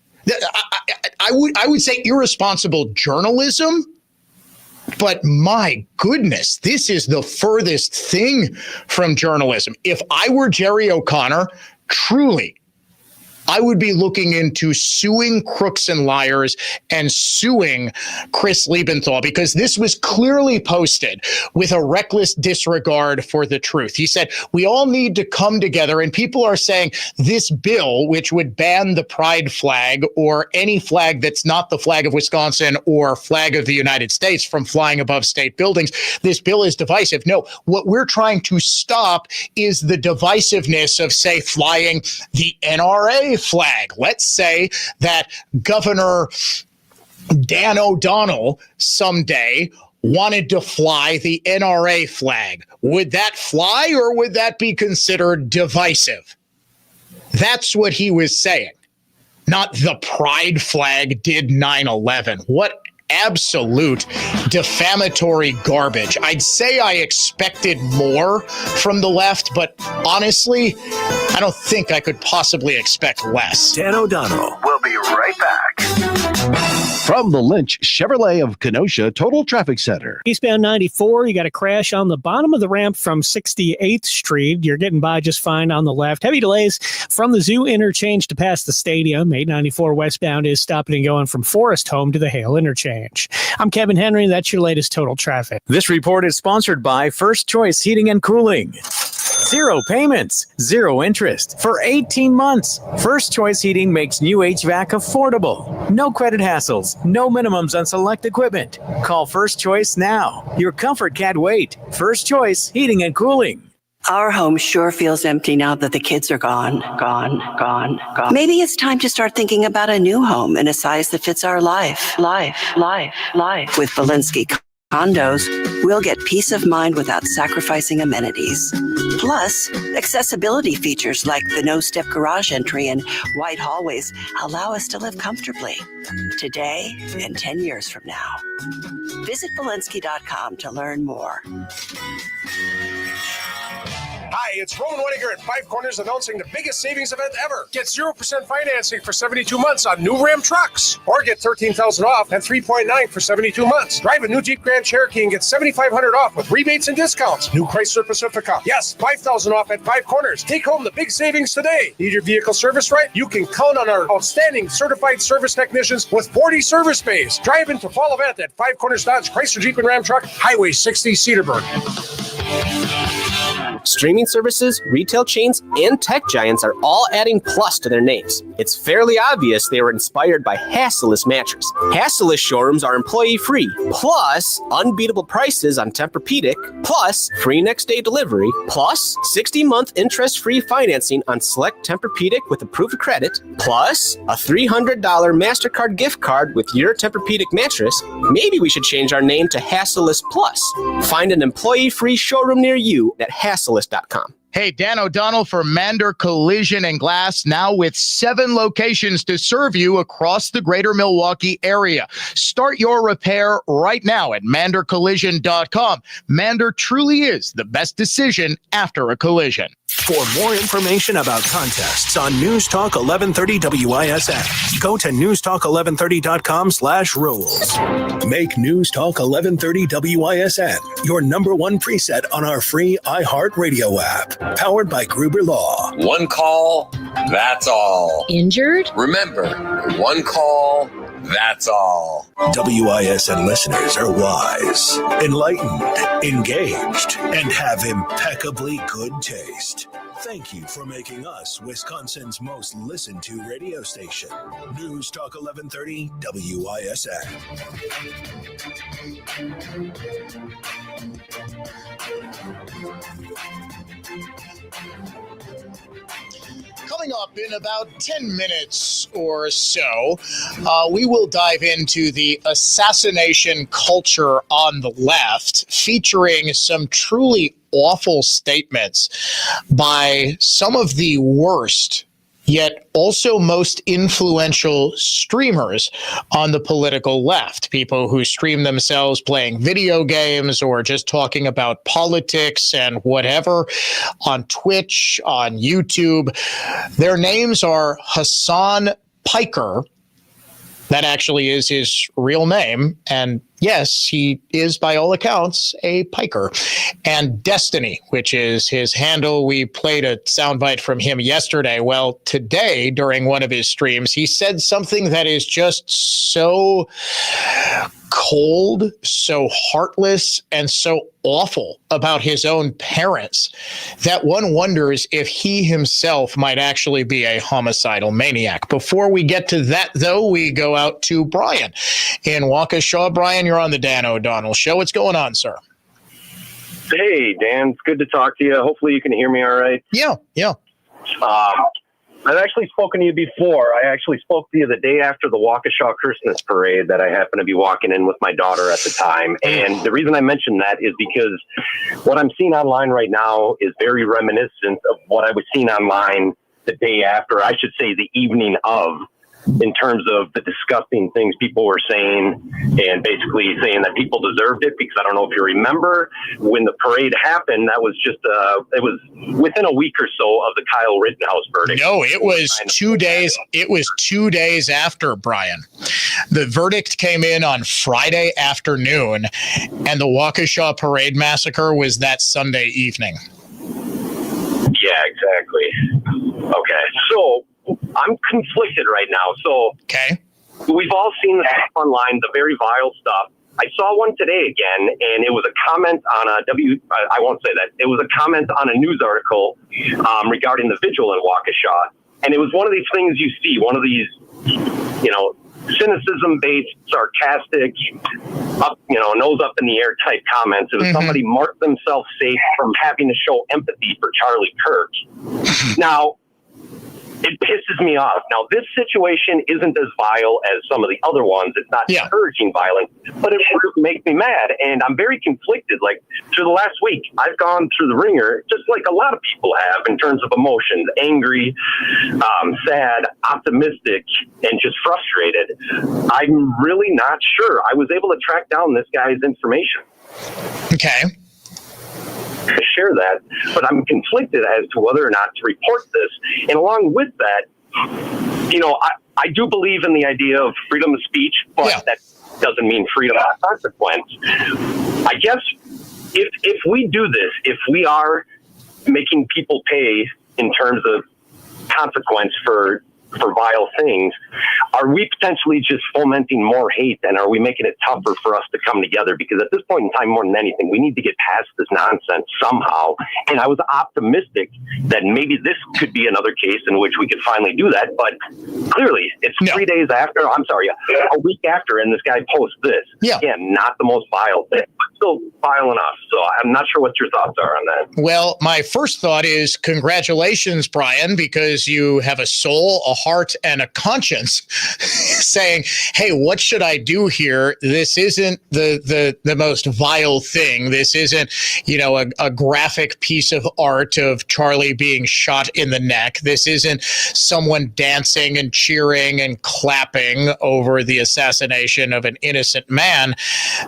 I would say irresponsible journalism. But my goodness, this is the furthest thing from journalism. If I were Jerry O'Connor, truly, I would be looking into suing crooks and liars and suing Chris Liebenthal, because this was clearly posted with a reckless disregard for the truth. He said, we all need to come together, and people are saying this bill, which would ban the pride flag or any flag that's not the flag of Wisconsin or flag of the United States from flying above state buildings, this bill is divisive. No, what we're trying to stop is the divisiveness of, say, flying the NRA flag. Let's say that Governor Dan O'Donnell someday wanted to fly the NRA flag. Would that fly, or would that be considered divisive? That's what he was saying. Not the pride flag did 9/11. What absolute defamatory garbage. I'd say I expected more from the left, but honestly, I don't think I could possibly expect less. Dan O'Donnell. We'll be right back. From the Lynch Chevrolet of Kenosha Total Traffic Center. Eastbound 94, you got a crash on the bottom of the ramp from 68th Street. You're getting by just fine on the left. Heavy delays from the Zoo interchange to past the stadium. 894 westbound is stopping and going from Forest Home to the Hale interchange. I'm Kevin Henry. That's your latest total traffic. This report is sponsored by First Choice Heating and Cooling. 0 payments, 0 interest for 18 months. First Choice Heating makes new HVAC affordable. No credit hassles, no minimums on select equipment. Call First Choice now. Your comfort can't wait. First Choice Heating and Cooling. Our home sure feels empty now that the kids are gone. Maybe it's time to start thinking about a new home in a size that fits our life. With Valinsky Condos, we'll get peace of mind without sacrificing amenities. Plus, accessibility features like the no-step garage entry and wide hallways allow us to live comfortably today and 10 years from now. Visit Valinsky.com to learn more. Hi, it's Roman Weniger at Five Corners announcing the biggest savings event ever. Get 0% financing for 72 months on new Ram trucks, or get $13,000 off and 3.9 for 72 months. Drive a new Jeep Grand Cherokee and get $7,500 off with rebates and discounts. New Chrysler Pacifica, yes, $5,000 off at Five Corners. Take home the big savings today. Need your vehicle serviced right? You can count on our outstanding certified service technicians with 40 service bays. Drive into fall event at Five Corners Dodge, Chrysler Jeep and Ram Truck, Highway 60, Cedarburg. Streaming services, retail chains, and tech giants are all adding Plus to their names. It's fairly obvious they were inspired by Hassellus mattress. Hassellus showrooms are employee-free, plus unbeatable prices on Tempur-Pedic, plus free next-day delivery, plus 60-month interest-free financing on select Tempur-Pedic with approved credit, plus a $300 MasterCard gift card with your Tempur-Pedic mattress. Maybe we should change our name to Hassellus Plus. Find an employee-free showroom near you at Hassellus.com. Hey, Dan O'Donnell for Mander Collision and Glass, now with 7 locations to serve you across the greater Milwaukee area. Start your repair right now at mandercollision.com. Mander truly is the best decision after a collision. For more information about contests on News Talk 1130 WISN, go to newstalk1130.com/rules. Make News Talk 1130 WISN your #1 preset on our free iHeartRadio app, powered by Gruber Law. One call, that's all. Injured? Remember, one call, that's all. WISN listeners are wise, enlightened, engaged, and have impeccably good taste. Thank you for making us Wisconsin's most listened to radio station. News Talk 1130 WISN. Coming up in about 10 minutes or so, we will dive into the assassination culture on the left, featuring some truly awful statements by some of the worst, yet also most influential streamers on the political left. People who stream themselves playing video games or just talking about politics and whatever on Twitch, on YouTube. Their names are Hassan Piker. That actually is his real name. And yes, he is, by all accounts, a piker. And Destiny, which is his handle. We played a soundbite from him yesterday. Well, today, during one of his streams, he said something that is just so cold, so heartless, and so awful about his own parents that one wonders if he himself might actually be a homicidal maniac. Before we get to that, though, we go out to Brian in Waukesha. Brian, you're on the Dan O'Donnell Show. What's going on, sir? Hey, Dan. It's good to talk to you. Hopefully you can hear me all right. Yeah. I've actually spoken to you before. I actually spoke to you the day after the Waukesha Christmas parade that I happened to be walking in with my daughter at the time. And the reason I mentioned that is because what I'm seeing online right now is very reminiscent of what I was seeing online the day after, I should say the evening of, in terms of the disgusting things people were saying and basically saying that people deserved it. Because I don't know if you remember when the parade happened, that was just it was within a week or so of the Kyle Rittenhouse verdict. No, it was 2 days. It was 2 days after, Brian. The verdict came in on Friday afternoon, and the Waukesha Parade massacre was that Sunday evening. Yeah, exactly. Okay, so I'm conflicted right now. So we've all seen the stuff online, the very vile stuff. I saw one today again, and it was a comment on I won't say that. It was a comment on a news article regarding the vigil in Waukesha. And it was one of these things you see, one of these, cynicism-based, sarcastic, nose up in the air type comments. It was somebody marked themselves safe from having to show empathy for Charlie Kirk. Now, it pisses me off. Now, this situation isn't as vile as some of the other ones. It's not encouraging violence, but it would make me mad. And I'm very conflicted. Like, through the last week, I've gone through the ringer, just like a lot of people have, in terms of emotions: angry, sad, optimistic, and just frustrated. I'm really not sure. I was able to track down this guy's information. Okay. To share that, but I'm conflicted as to whether or not to report this. And along with that, I do believe in the idea of freedom of speech, but that doesn't mean freedom of consequence. I guess if we do this, if we are making people pay in terms of consequence for vile things, are we potentially just fomenting more hate, and are we making it tougher for us to come together? Because at this point in time, more than anything, we need to get past this nonsense somehow. And I was optimistic that maybe this could be another case in which we could finally do that. But clearly, it's 3 days after, a week after, and this guy posts this. Yeah. Again, not the most vile thing, but still vile enough. So I'm not sure what your thoughts are on that. Well, my first thought is congratulations, Brian, because you have a soul, a heart, and a conscience saying, hey, what should I do here? This isn't the most vile thing. This isn't, a graphic piece of art of Charlie being shot in the neck. This isn't someone dancing and cheering and clapping over the assassination of an innocent man.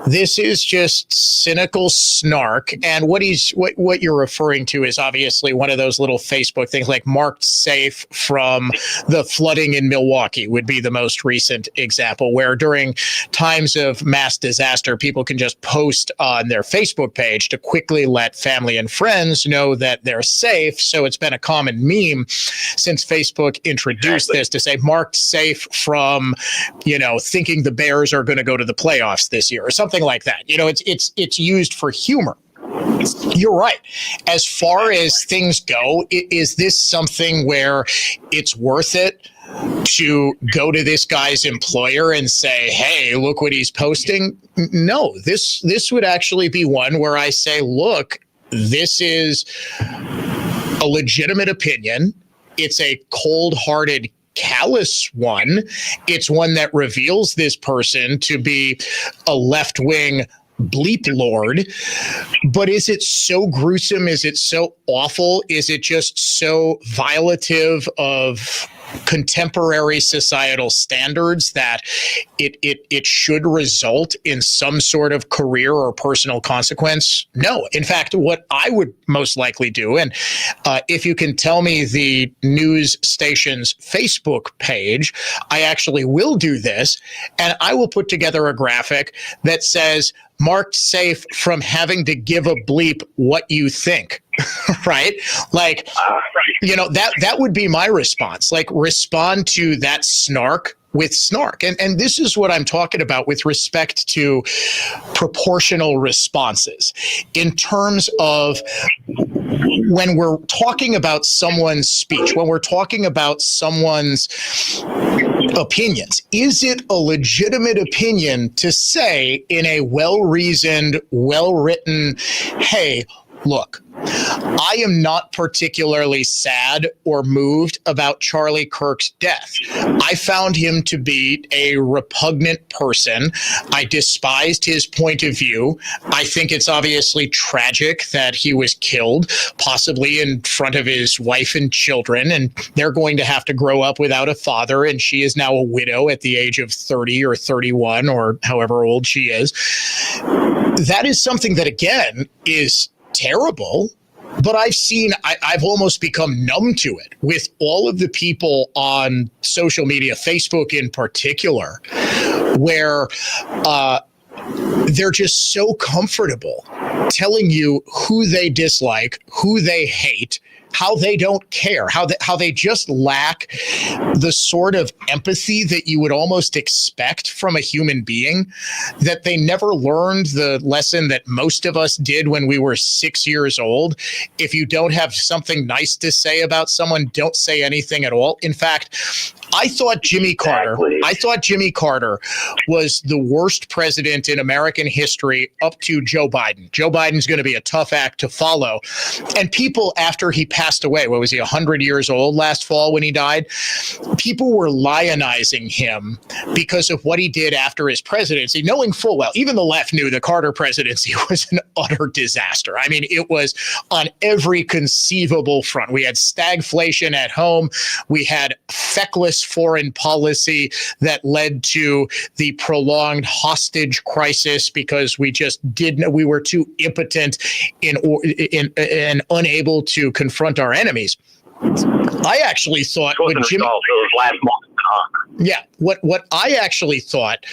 This is just cynical snark. And what you're referring to is obviously one of those little Facebook things like marked safe from the flooding in Milwaukee would be the most recent example, where during times of mass disaster, people can just post on their Facebook page to quickly let family and friends know that they're safe. So it's been a common meme since Facebook introduced this to say marked safe from, thinking the Bears are going to go to the playoffs this year or something like that. It's used for humor. You're right. As far as things go, is this something where it's worth it to go to this guy's employer and say, hey, look what he's posting? No, this would actually be one where I say, look, this is a legitimate opinion. It's a cold-hearted, callous one. It's one that reveals this person to be a left-wing bleep lord. But is it so gruesome? Is it so awful? Is it just so violative of contemporary societal standards that it should result in some sort of career or personal consequence? No. In fact, what I would most likely do, and if you can tell me the news station's Facebook page, I actually will do this, and I will put together a graphic that says, marked safe from having to give a bleep what you think. Right? Like, that would be my response. Like, respond to that snark with snark. And this is what I'm talking about with respect to proportional responses. In terms of when we're talking about someone's speech, when we're talking about someone's opinions, is it a legitimate opinion to say in a well-reasoned, well-written, hey, look, I am not particularly sad or moved about Charlie Kirk's death. I found him to be a repugnant person. I despised his point of view. I think it's obviously tragic that he was killed, possibly in front of his wife and children, and they're going to have to grow up without a father, and she is now a widow at the age of 30 or 31 or however old she is. That is something that, again, is terrible, but I've almost become numb to it with all of the people on social media, Facebook in particular, where they're just so comfortable telling you who they dislike, who they hate, how they don't care, how they just lack the sort of empathy that you would almost expect from a human being, that they never learned the lesson that most of us did when we were 6 years old. If you don't have something nice to say about someone, don't say anything at all. In fact, I thought Jimmy Carter was the worst president in American history up to Joe Biden. Joe Biden's going to be a tough act to follow. And people, after he passed away, what was he, 100 years old last fall when he died? People were lionizing him because of what he did after his presidency, knowing full well, even the left knew the Carter presidency was an utter disaster. I mean, it was on every conceivable front. We had stagflation at home. We had feckless foreign policy that led to the prolonged hostage crisis because we were too impotent and unable to confront our enemies. I actually thought what I actually thought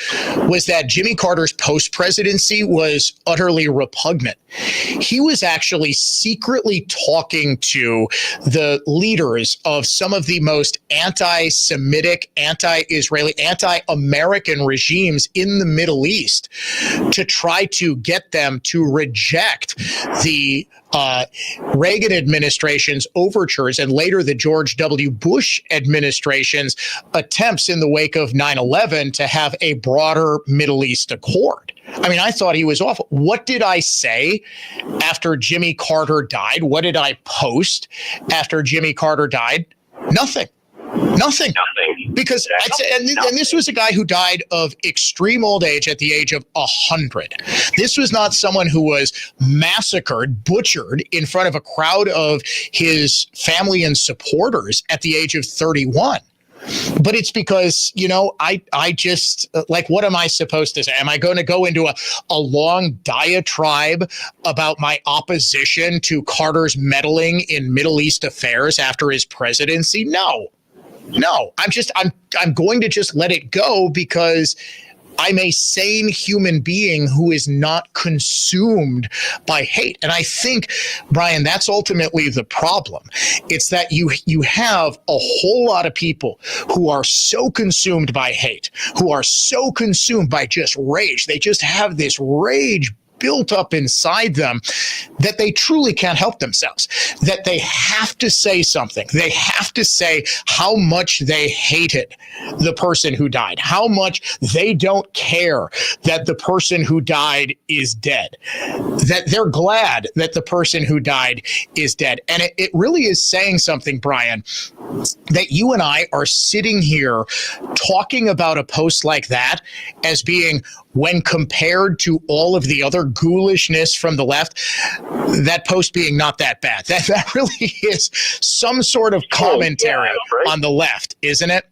was that Jimmy Carter's post-presidency was utterly repugnant. he was actually secretly talking to the leaders of some of the most anti-Semitic, anti-Israeli, anti-American regimes in the Middle East to try to get them to reject the Reagan administration's overtures and later the George W. Bush administration's attempts in the wake of 9/11 to have a broader Middle East accord. I mean, I thought he was awful. What did I say after Jimmy Carter died? What did I post after Jimmy Carter died? Nothing. Because and this was a guy who died of extreme old age at the age of 100. This was not someone who was massacred, butchered in front of a crowd of his family and supporters at the age of 31. But it's because, I just, like, what am I supposed to say? Am I going to go into a long diatribe about my opposition to Carter's meddling in Middle East affairs after his presidency? No, I'm going to just let it go because I'm a sane human being who is not consumed by hate. And I think, Brian, that's ultimately the problem. It's that you have a whole lot of people who are so consumed by hate, who are so consumed by just rage. They just have this rage built up inside them that they truly can't help themselves, that they have to say something. They have to say how much they hated the person who died, how much they don't care that the person who died is dead, that they're glad that the person who died is dead. And it really is saying something, Brian, that you and I are sitting here talking about a post like that as being, when compared to all of the other ghoulishness from the left, that post being not that bad. That really is some sort of commentary on the left, isn't it?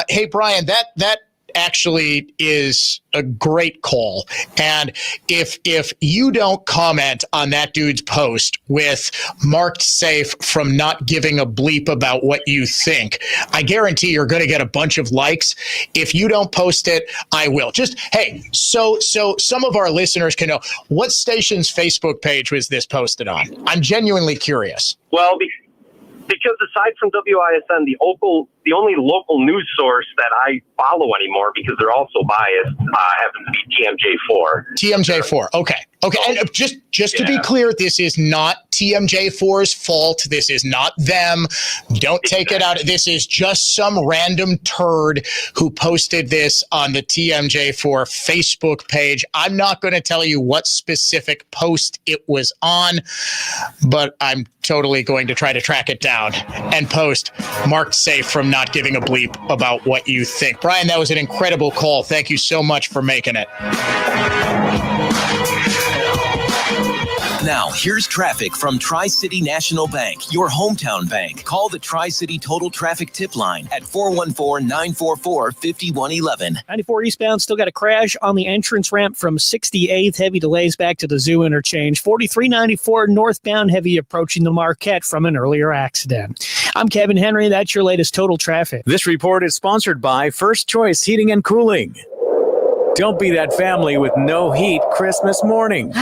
Hey, Brian, that actually is a great call. And if you don't comment on that dude's post with marked safe from not giving a bleep about what you think, I guarantee you're going to get a bunch of likes. If you don't post it, I will. Just, hey, so some of our listeners can know, what station's Facebook page was this posted on? I'm genuinely curious. Well, because aside from WISN, the only local news source that I follow anymore, because they're also biased, happens to be TMJ4. TMJ4. Okay. And just to be clear, this is not TMJ4's fault. This is not them. Don't take it out. This is just some random turd who posted this on the TMJ4 Facebook page. I'm not going to tell you what specific post it was on, but I'm totally going to try to track it down and post marked safe from not giving a bleep about what you think. Brian, that was an incredible call. Thank you so much for making it. Now, here's traffic from Tri-City National Bank, your hometown bank. Call the Tri-City Total Traffic Tip Line at 414-944-5111. 94 eastbound still got a crash on the entrance ramp from 68th. Heavy delays back to the Zoo interchange. 4394 northbound, heavy approaching the Marquette from an earlier accident. I'm Kevin Henry. That's your latest total traffic. This report is sponsored by First Choice Heating and Cooling. Don't be that family with no heat Christmas morning.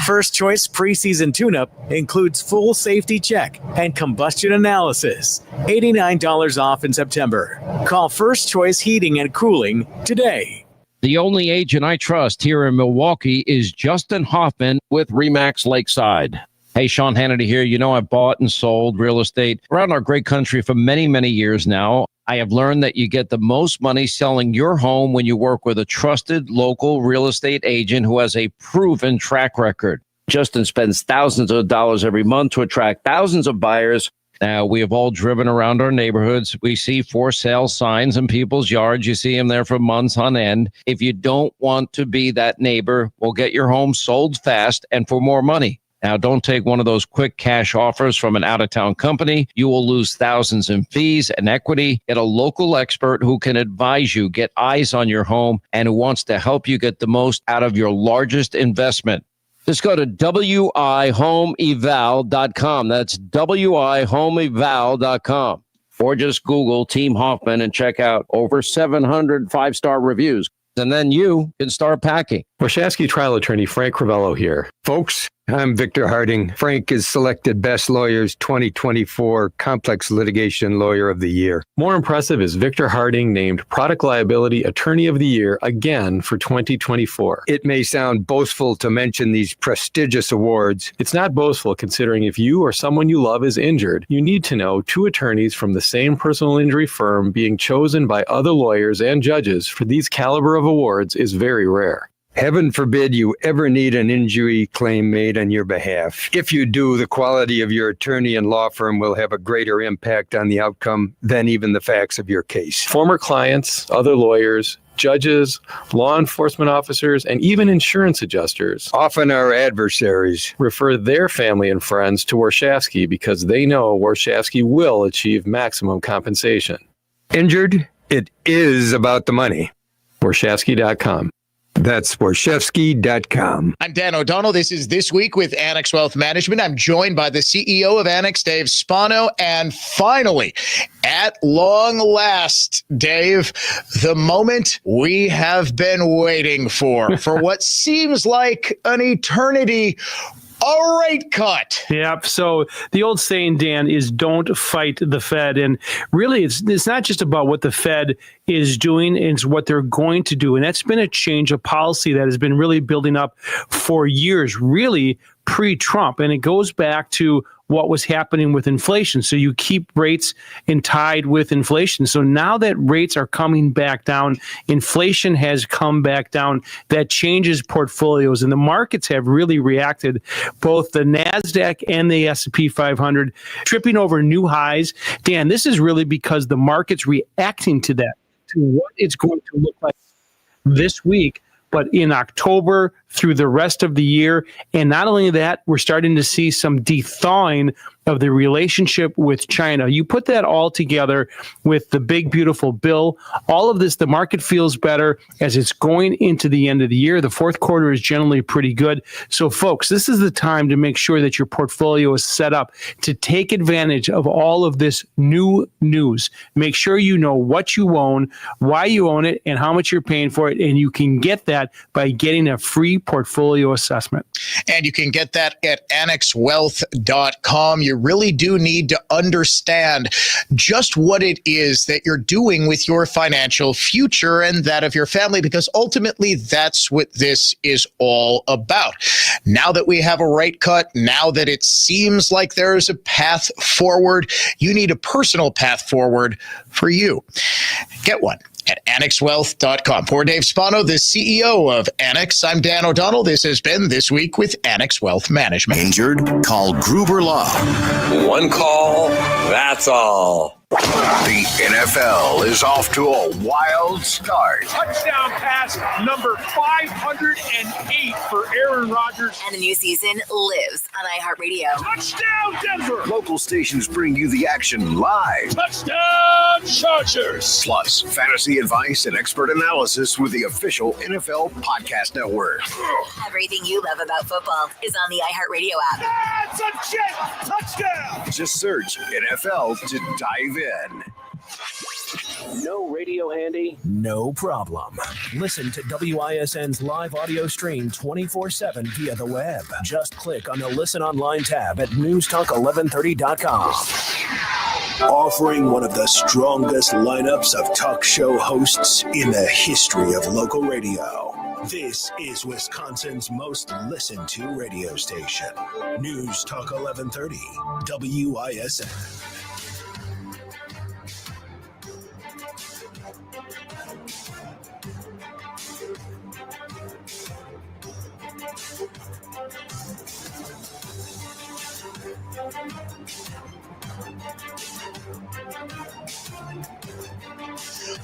First Choice preseason tune-up includes full safety check and combustion analysis. $89 off in September. Call First Choice Heating and Cooling today. The only agent I trust here in Milwaukee is Justin Hoffman with RE/MAX Lakeside. Hey, Sean Hannity here. You know, I've bought and sold real estate around our great country for many, many years now. I have learned that you get the most money selling your home when you work with a trusted local real estate agent who has a proven track record. Justin spends thousands of dollars every month to attract thousands of buyers. Now, we have all driven around our neighborhoods. We see for sale signs in people's yards. You see them there for months on end. If you don't want to be that neighbor, we'll get your home sold fast and for more money. Now, don't take one of those quick cash offers from an out-of-town company. You will lose thousands in fees and equity. Get a local expert who can advise you, get eyes on your home, and who wants to help you get the most out of your largest investment. Just go to wihomeeval.com. That's wihomeeval.com. Or just Google Team Hoffman and check out over 700 five-star reviews. And then you can start packing. Warshawski trial attorney Frank Crivello here. Folks, I'm Victor Harding. Frank is selected Best Lawyers 2024 Complex Litigation Lawyer of the Year. More impressive is Victor Harding named Product Liability Attorney of the Year again for 2024. It may sound boastful to mention these prestigious awards. It's not boastful considering if you or someone you love is injured, you need to know 2 attorneys from the same personal injury firm being chosen by other lawyers and judges for these caliber of awards is very rare. Heaven forbid you ever need an injury claim made on your behalf. If you do, the quality of your attorney and law firm will have a greater impact on the outcome than even the facts of your case. Former clients, other lawyers, judges, law enforcement officers, and even insurance adjusters, often our adversaries, refer their family and friends to Warshawski because they know Warshawski will achieve maximum compensation. Injured? It is about the money. Warshawski.com. That's Warshawski.com. I'm Dan O'Donnell. This is This Week with Annex Wealth Management. I'm joined by the CEO of Annex, Dave Spano. And finally, at long last, Dave, the moment we have been waiting for what seems like an eternity. A rate cut. Yep. So the old saying, Dan, is don't fight the Fed. And really, it's not just about what the Fed is doing, it's what they're going to do. And that's been a change of policy that has been really building up for years, really pre-Trump. And it goes back to what was happening with inflation. So you keep rates in tied with inflation. So now that rates are coming back down, inflation has come back down, that changes portfolios. And the markets have really reacted, both the NASDAQ and the S&P 500, tripping over new highs. Dan, this is really because the market's reacting to that, to what it's going to look like this week, but in October through the rest of the year. And not only that, we're starting to see some thawing of the relationship with China. You put that all together with the big, beautiful bill, all of this, the market feels better as it's going into the end of the year. The fourth quarter is generally pretty good. So folks, this is the time to make sure that your portfolio is set up to take advantage of all of this new news. Make sure you know what you own, why you own it, and how much you're paying for it. And you can get that by getting a free portfolio assessment. And you can get that at annexwealth.com. You really do need to understand just what it is that you're doing with your financial future and that of your family, because ultimately that's what this is all about. Now that we have a rate cut, now that it seems like there's a path forward, you need a personal path forward for you. Get one at annexwealth.com. For Dave Spano, the CEO of Annex, I'm Dan O'Donnell. This has been This Week with Annex Wealth Management. Injured? Call Gruber Law. One call, that's all. The NFL is off to a wild start. Touchdown pass number 508 for Aaron Rodgers. And the new season lives on iHeartRadio. Touchdown Denver. Local stations bring you the action live. Touchdown Chargers. Plus, fantasy advice and expert analysis with the official NFL Podcast Network. Everything you love about football is on the iHeartRadio app. That's a jet touchdown. Just search NFL to dive in. No radio handy? No problem. Listen to WISN's live audio stream 24/7 via the web. Just click on the Listen Online tab at newstalk1130.com. Offering one of the strongest lineups of talk show hosts in the history of local radio. This is Wisconsin's most listened to radio station. News Talk 1130, WISN.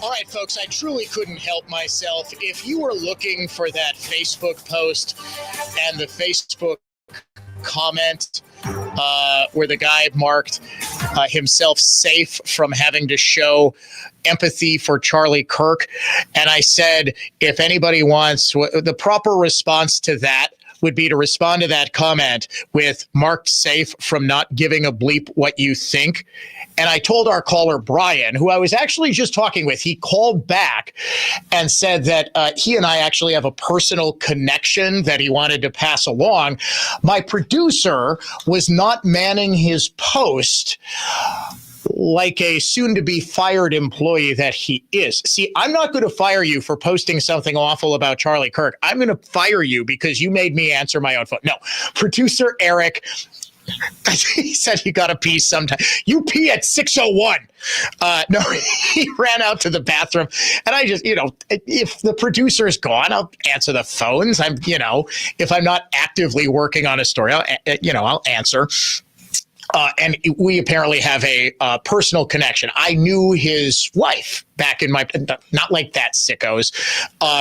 All right, folks, I truly couldn't help myself. If you were looking for that Facebook post and the Facebook comment where the guy marked himself safe from having to show empathy for Charlie Kirk, and I said, if anybody wants, the proper response to that would be to respond to that comment with marked safe from not giving a bleep what you think. And I told our caller, Brian, who I was actually just talking with, he called back and said that he and I actually have a personal connection that he wanted to pass along. My producer was not manning his post like a soon-to-be fired employee that he is. See, I'm not going to fire you for posting something awful about Charlie Kirk. I'm going to fire you because you made me answer my own phone. No, producer Eric, he said he got a pee sometime. You pee at 6:01. No, he ran out to the bathroom. And I just, if the producer's gone, I'll answer the phones. If I'm not actively working on a story, I'll answer. And we apparently have a personal connection. I knew his wife back in my, not like that, sickos.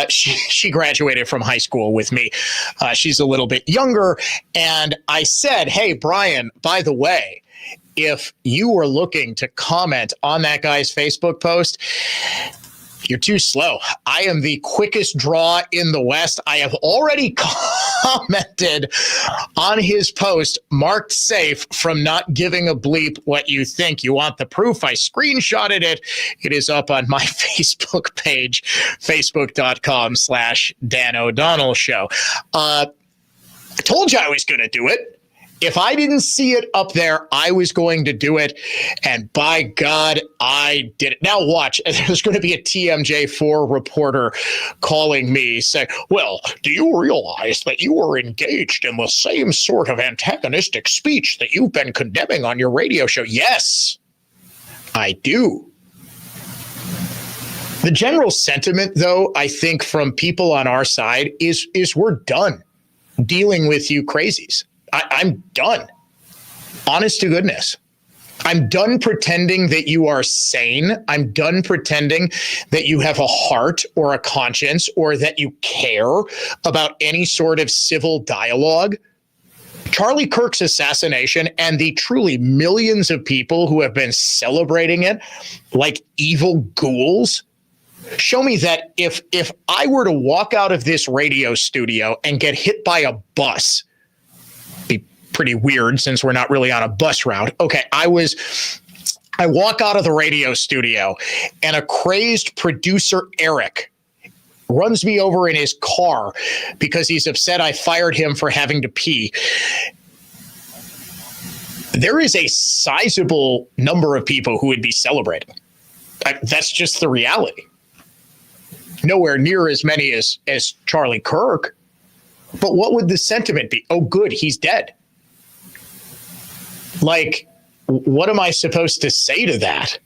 She graduated from high school with me. She's a little bit younger. And I said, hey, Brian, by the way, if you were looking to comment on that guy's Facebook post, you're too slow. I am the quickest draw in the West. I have already commented on his post, marked safe from not giving a bleep what you think. You want the proof? I screenshotted it. It is up on my Facebook page, facebook.com/Dan O'Donnell Show. I told you I was going to do it. If I didn't see it up there, I was going to do it. And by God, I did it. Now watch, there's going to be a TMJ4 reporter calling me saying, well, do you realize that you were engaged in the same sort of antagonistic speech that you've been condemning on your radio show? Yes, I do. The general sentiment, though, I think from people on our side is we're done dealing with you crazies. I'm done. Honest to goodness. I'm done pretending that you are sane. I'm done pretending that you have a heart or a conscience or that you care about any sort of civil dialogue. Charlie Kirk's assassination and the truly millions of people who have been celebrating it like evil ghouls show me that if I were to walk out of this radio studio and get hit by a bus, pretty weird since we're not really on a bus route. Okay, I walk out of the radio studio and a crazed producer, Eric, runs me over in his car because he's upset I fired him for having to pee. There is a sizable number of people who would be celebrating. That's just the reality. Nowhere near as many as Charlie Kirk. But what would the sentiment be? Oh, good, he's dead. Like, what am I supposed to say to that?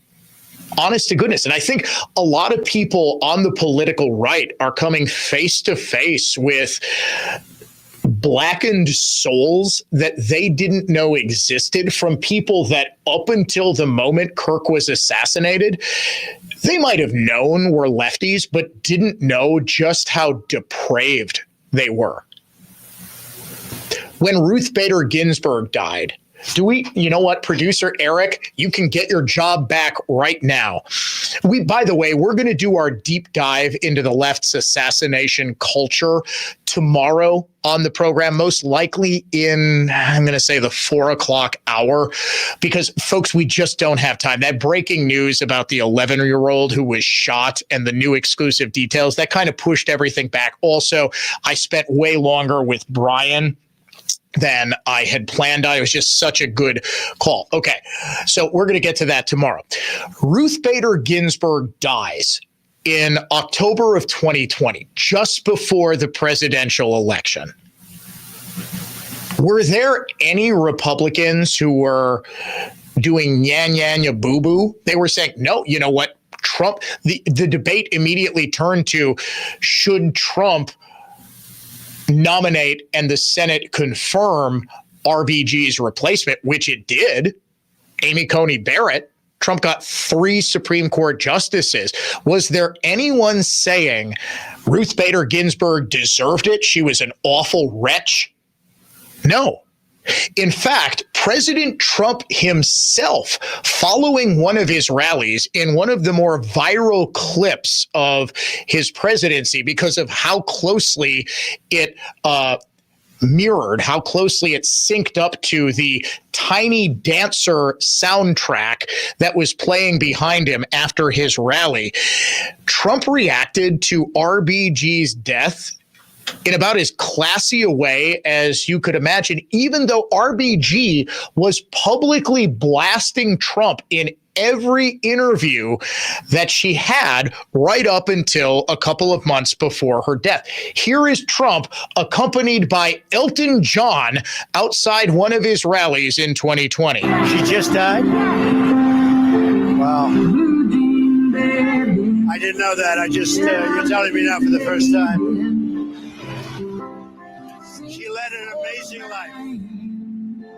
Honest to goodness. And I think a lot of people on the political right are coming face to face with blackened souls that they didn't know existed from people that up until the moment Kirk was assassinated, they might have known were lefties, but didn't know just how depraved they were. When Ruth Bader Ginsburg died, you know what, producer Eric, you can get your job back right now. By the way, we're going to do our deep dive into the left's assassination culture tomorrow on the program, most likely in, I'm going to say, the 4:00 hour, because folks, we just don't have time. That breaking news about the 11-year-old who was shot and the new exclusive details, that kind of pushed everything back. Also, I spent way longer with Brian than I had planned. It was just such a good call. Okay, so we're going to get to that tomorrow. Ruth Bader Ginsburg dies in October of 2020, just before the presidential election. Were there any Republicans who were doing nya boo boo? They were saying, no, you know what, Trump, the debate immediately turned to, should Trump nominate and the Senate confirm RBG's replacement, which it did, Amy Coney Barrett. Trump got 3 Supreme Court justices. Was there anyone saying Ruth Bader Ginsburg deserved it? She was an awful wretch? No. In fact, President Trump himself, following one of his rallies in one of the more viral clips of his presidency because of how closely it mirrored, how closely it synced up to the Tiny Dancer soundtrack that was playing behind him after his rally. Trump reacted to RBG's death in about as classy a way as you could imagine, even though RBG was publicly blasting Trump in every interview that she had right up until a couple of months before her death. Here is Trump accompanied by Elton John outside one of his rallies in 2020. She just died? Wow. I didn't know that. You're telling me now for the first time. She led an amazing life.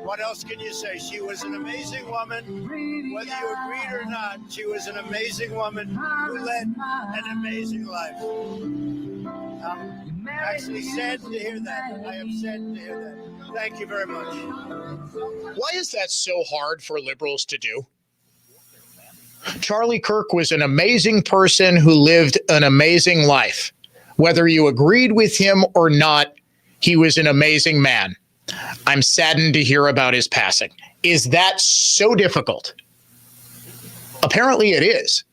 What else can you say? She was an amazing woman. Whether you agreed or not, she was an amazing woman who led an amazing life. I'm actually sad to hear that. I am sad to hear that. Thank you very much. Why is that so hard for liberals to do? Charlie Kirk was an amazing person who lived an amazing life. Whether you agreed with him or not, he was an amazing man. I'm saddened to hear about his passing. Is that so difficult? Apparently it is.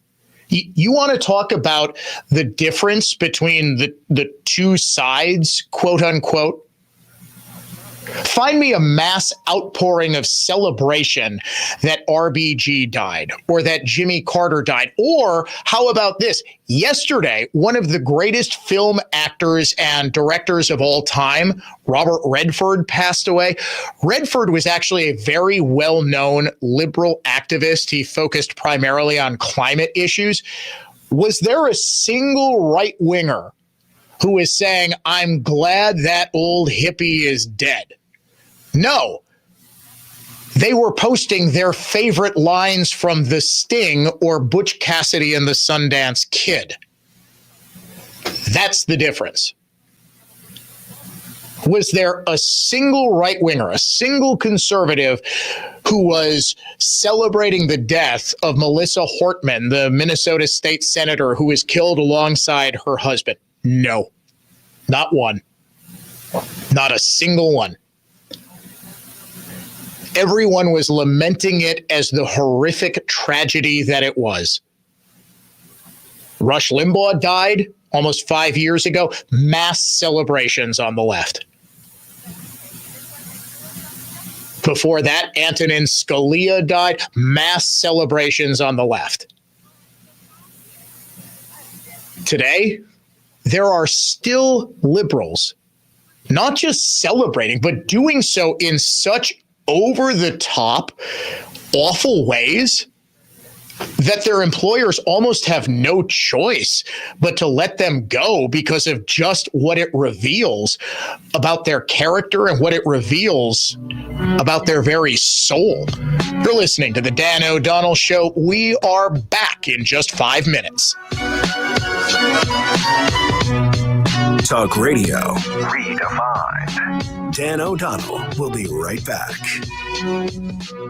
You want to talk about the difference between the two sides, quote unquote? Find me a mass outpouring of celebration that RBG died or that Jimmy Carter died. Or how about this? Yesterday, one of the greatest film actors and directors of all time, Robert Redford, passed away. Redford was actually a very well-known liberal activist. He focused primarily on climate issues. Was there a single right-winger who is saying, I'm glad that old hippie is dead? No. They were posting their favorite lines from The Sting or Butch Cassidy and the Sundance Kid. That's the difference. Was there a single right-winger, a single conservative who was celebrating the death of Melissa Hortman, the Minnesota state senator who was killed alongside her husband? No, not one. Not a single one. Everyone was lamenting it as the horrific tragedy that it was. Rush Limbaugh died almost 5 years ago. Mass celebrations on the left. Before that, Antonin Scalia died. Mass celebrations on the left. Today, there are still liberals not just celebrating, but doing so in such over-the-top, awful ways that their employers almost have no choice but to let them go because of just what it reveals about their character and what it reveals about their very soul. You're listening to The Dan O'Donnell Show. We are back in just 5 minutes. Talk Radio Redefined. Dan O'Donnell will be right back.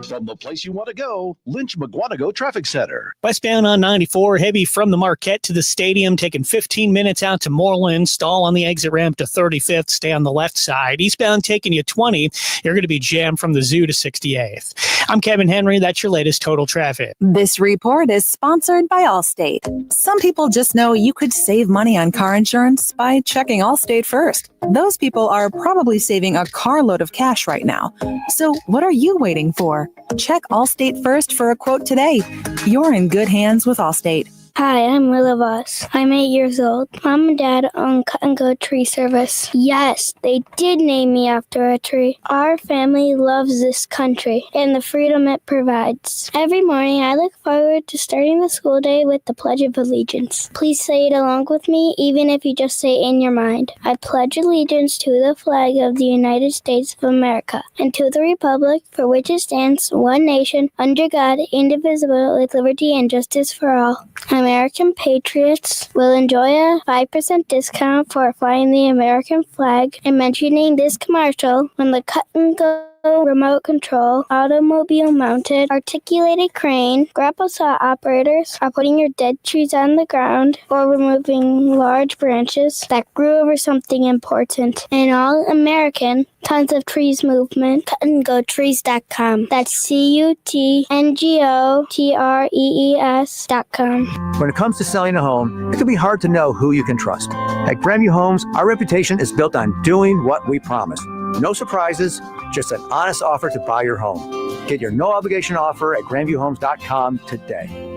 From the place you want to go, Lynch McGuanago Traffic Center. Westbound on 94, heavy from the Marquette to the stadium, taking 15 minutes out to Moreland. Stall on the exit ramp to 35th. Stay on the left side. Eastbound taking you 20. You're going to be jammed from the Zoo to 68th. I'm Kevin Henry. That's your latest total traffic. This report is sponsored by Allstate. Some people just know you could save money on car insurance by checking Allstate first. Those people are probably saving a carload of cash right now. So what are you waiting for? Check Allstate first for a quote today. You're in good hands with Allstate. Hi, I'm Willa Voss. I'm 8 years old. Mom and Dad own Cut and Go Tree Service. Yes, they did name me after a tree. Our family loves this country and the freedom it provides. Every morning, I look forward to starting the school day with the Pledge of Allegiance. Please say it along with me, even if you just say it in your mind. I pledge allegiance to the flag of the United States of America and to the republic for which it stands, one nation, under God, indivisible, with liberty and justice for all. American patriots will enjoy a 5% discount for flying the American flag and mentioning this commercial when the Cut and Go remote control, automobile mounted, articulated crane. Grandpa saw operators are putting your dead trees on the ground or removing large branches that grew over something important. An all-American Tons of Trees movement. CutandGoTrees.com. That's CutandGoTrees.com. When it comes to selling a home, it can be hard to know who you can trust. At Grandview Homes, our reputation is built on doing what we promise. No surprises, just an honest offer to buy your home. Get your no-obligation offer at GrandviewHomes.com today.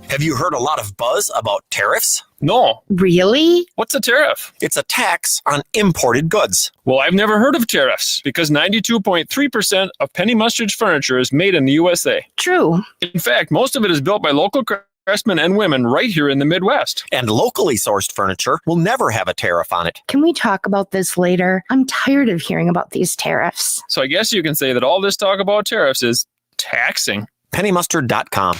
Have you heard a lot of buzz about tariffs? No. Really? What's a tariff? It's a tax on imported goods. Well, I've never heard of tariffs because 92.3% of Penny Mustard's furniture is made in the USA. True. In fact, most of it is built by local craftsmen and women right here in the Midwest. And locally sourced furniture will never have a tariff on it. Can we talk about this later? I'm tired of hearing about these tariffs. So I guess you can say that all this talk about tariffs is taxing. PennyMustard.com.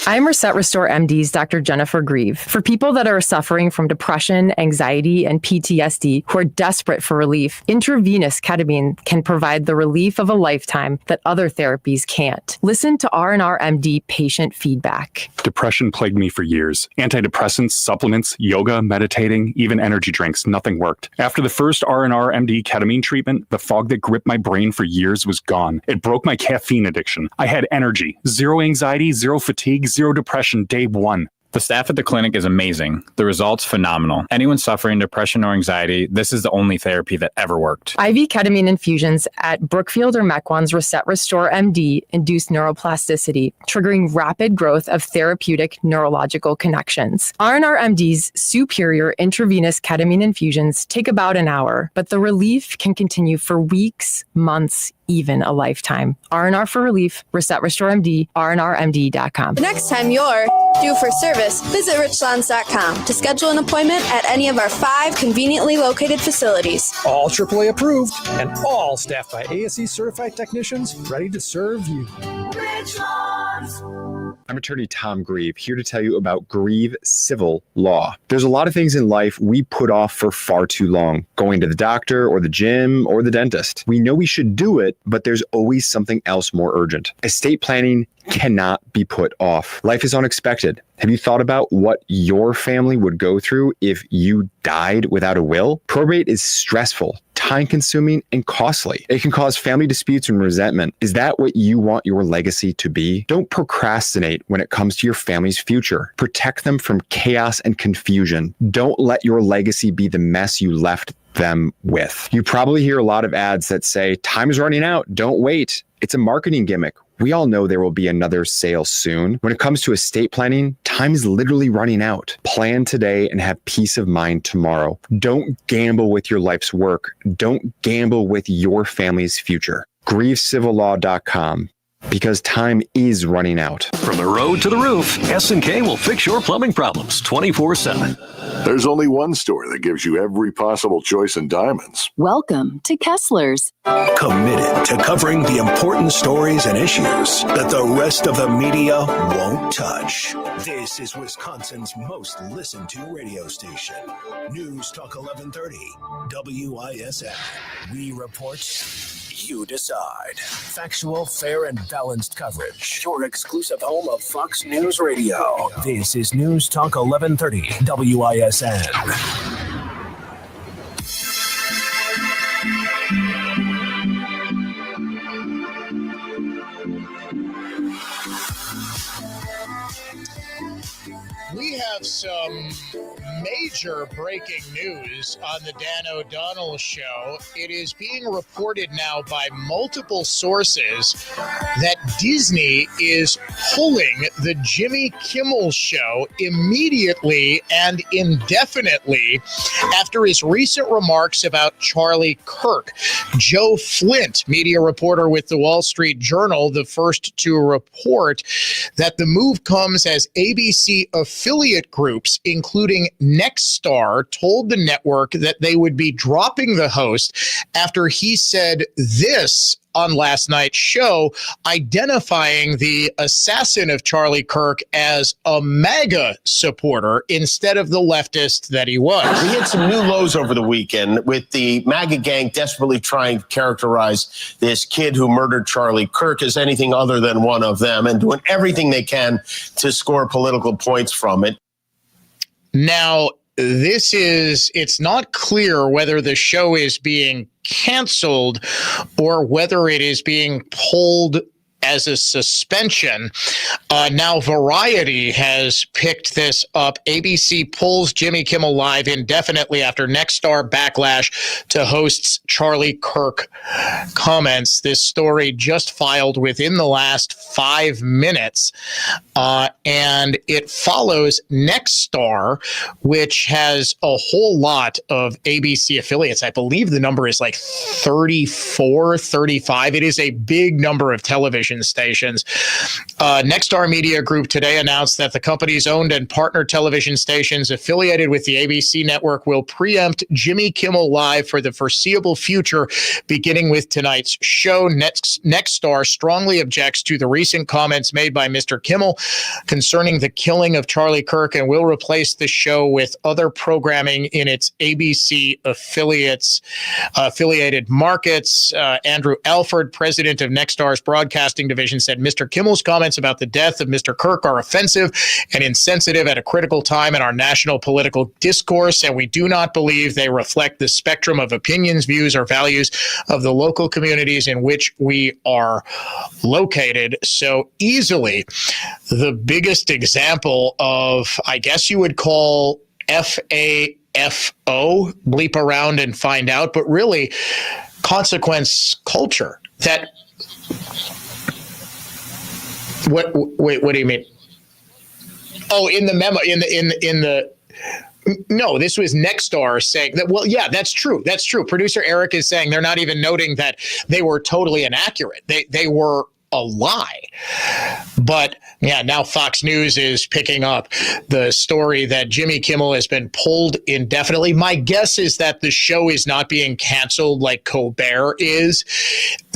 I'm Reset Restore MD's Dr. Jennifer Grieve. For people that are suffering from depression, anxiety, and PTSD who are desperate for relief, intravenous ketamine can provide the relief of a lifetime that other therapies can't. Listen to R&R MD patient feedback. Depression plagued me for years. Antidepressants, supplements, yoga, meditating, even energy drinks, nothing worked. After the first R&R MD ketamine treatment, the fog that gripped my brain for years was gone. It broke my caffeine addiction. I had energy, zero anxiety, zero fatigue, zero depression day one. The staff at the clinic is amazing. The results phenomenal. Anyone suffering depression or anxiety, this is the only therapy that ever worked. IV ketamine infusions at Brookfield or Mequon's Reset Restore MD induce neuroplasticity, triggering rapid growth of therapeutic neurological connections. R&R MD's superior intravenous ketamine infusions take about an hour, but the relief can continue for weeks, months, even a lifetime. R&R for relief, Reset Restore MD, rnrmd.com. The next time you're due for service, visit richlands.com to schedule an appointment at any of our 5 conveniently located facilities. All AAA approved and all staffed by ASE certified technicians ready to serve you. I'm attorney Tom Grieve, here to tell you about Grieve Civil Law. There's a lot of things in life we put off for far too long. Going to the doctor or the gym or the dentist. We know we should do it, but there's always something else more urgent. Estate planning cannot be put off. Life is unexpected. Have you thought about what your family would go through if you died without a will? Probate is stressful, time-consuming, and costly. It can cause family disputes and resentment. Is that what you want your legacy to be? Don't procrastinate when it comes to your family's future. Protect them from chaos and confusion. Don't let your legacy be the mess you left them with. You probably hear a lot of ads that say, time is running out, don't wait. It's a marketing gimmick. We all know there will be another sale soon. When it comes to estate planning, time is literally running out. Plan today and have peace of mind tomorrow. Don't gamble with your life's work. Don't gamble with your family's future. GrieveCivilLaw.com. Because time is running out. From the road to the roof, S&K will fix your plumbing problems 24/7. There's only one store that gives you every possible choice in diamonds. Welcome to Kessler's. Committed to covering the important stories and issues that the rest of the media won't touch. This is Wisconsin's most listened to radio station. News Talk 1130, WISN. We report, you decide. Factual, fair, and balanced coverage. Your exclusive home of Fox News Radio. This is News Talk 1130, WISN. We have some major breaking news on the Dan O'Donnell Show. It is being reported now by multiple sources that Disney is pulling the Jimmy Kimmel Show immediately and indefinitely after his recent remarks about Charlie Kirk. Joe Flint, media reporter with the Wall Street Journal, the first to report that the move comes as ABC affiliate groups, including including Nexstar, told the network that they would be dropping the host after he said this on last night's show, identifying the assassin of Charlie Kirk as a MAGA supporter instead of the leftist that he was. We had some new lows over the weekend with the MAGA gang desperately trying to characterize this kid who murdered Charlie Kirk as anything other than one of them and doing everything they can to score political points from it. Now, it's not clear whether the show is being canceled or whether it is being pulled as a suspension. Now Variety has picked this up. ABC pulls Jimmy Kimmel Live indefinitely after Nexstar backlash to host's Charlie Kirk comments. This story just filed within the last 5 minutes, and it follows Nexstar, which has a whole lot of ABC affiliates. I believe the number is like 34, 35. It is a big number of television stations. Nexstar Media Group today announced that the company's owned and partner television stations affiliated with the ABC network will preempt Jimmy Kimmel Live for the foreseeable future, beginning with tonight's show. Nexstar strongly objects to the recent comments made by Mr. Kimmel concerning the killing of Charlie Kirk and will replace the show with other programming in its ABC affiliated markets. Andrew Alford, president of Nexstar's broadcasting division, said Mr. Kimmel's comments about the death of Mr. Kirk are offensive and insensitive at a critical time in our national political discourse, and we do not believe they reflect the spectrum of opinions, views, or values of the local communities in which we are located. So easily the biggest example of, I guess you would call FAFO, bleep around and find out, but really consequence culture. That what do you mean? Oh, in the memo, in the no, this was Nexstar saying that. Well, yeah, that's true. That's true. Producer Eric is saying they're not even noting that they were totally inaccurate. They were a lie. But yeah, now Fox News is picking up the story that Jimmy Kimmel has been pulled indefinitely. My guess is that the show is not being canceled like Colbert is,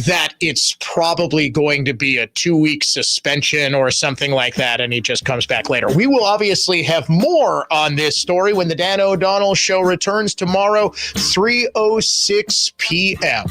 that it's probably going to be a 2-week suspension or something like that, and he just comes back later. We will obviously have more on this story when the Dan O'Donnell Show returns tomorrow, 3:06 p.m.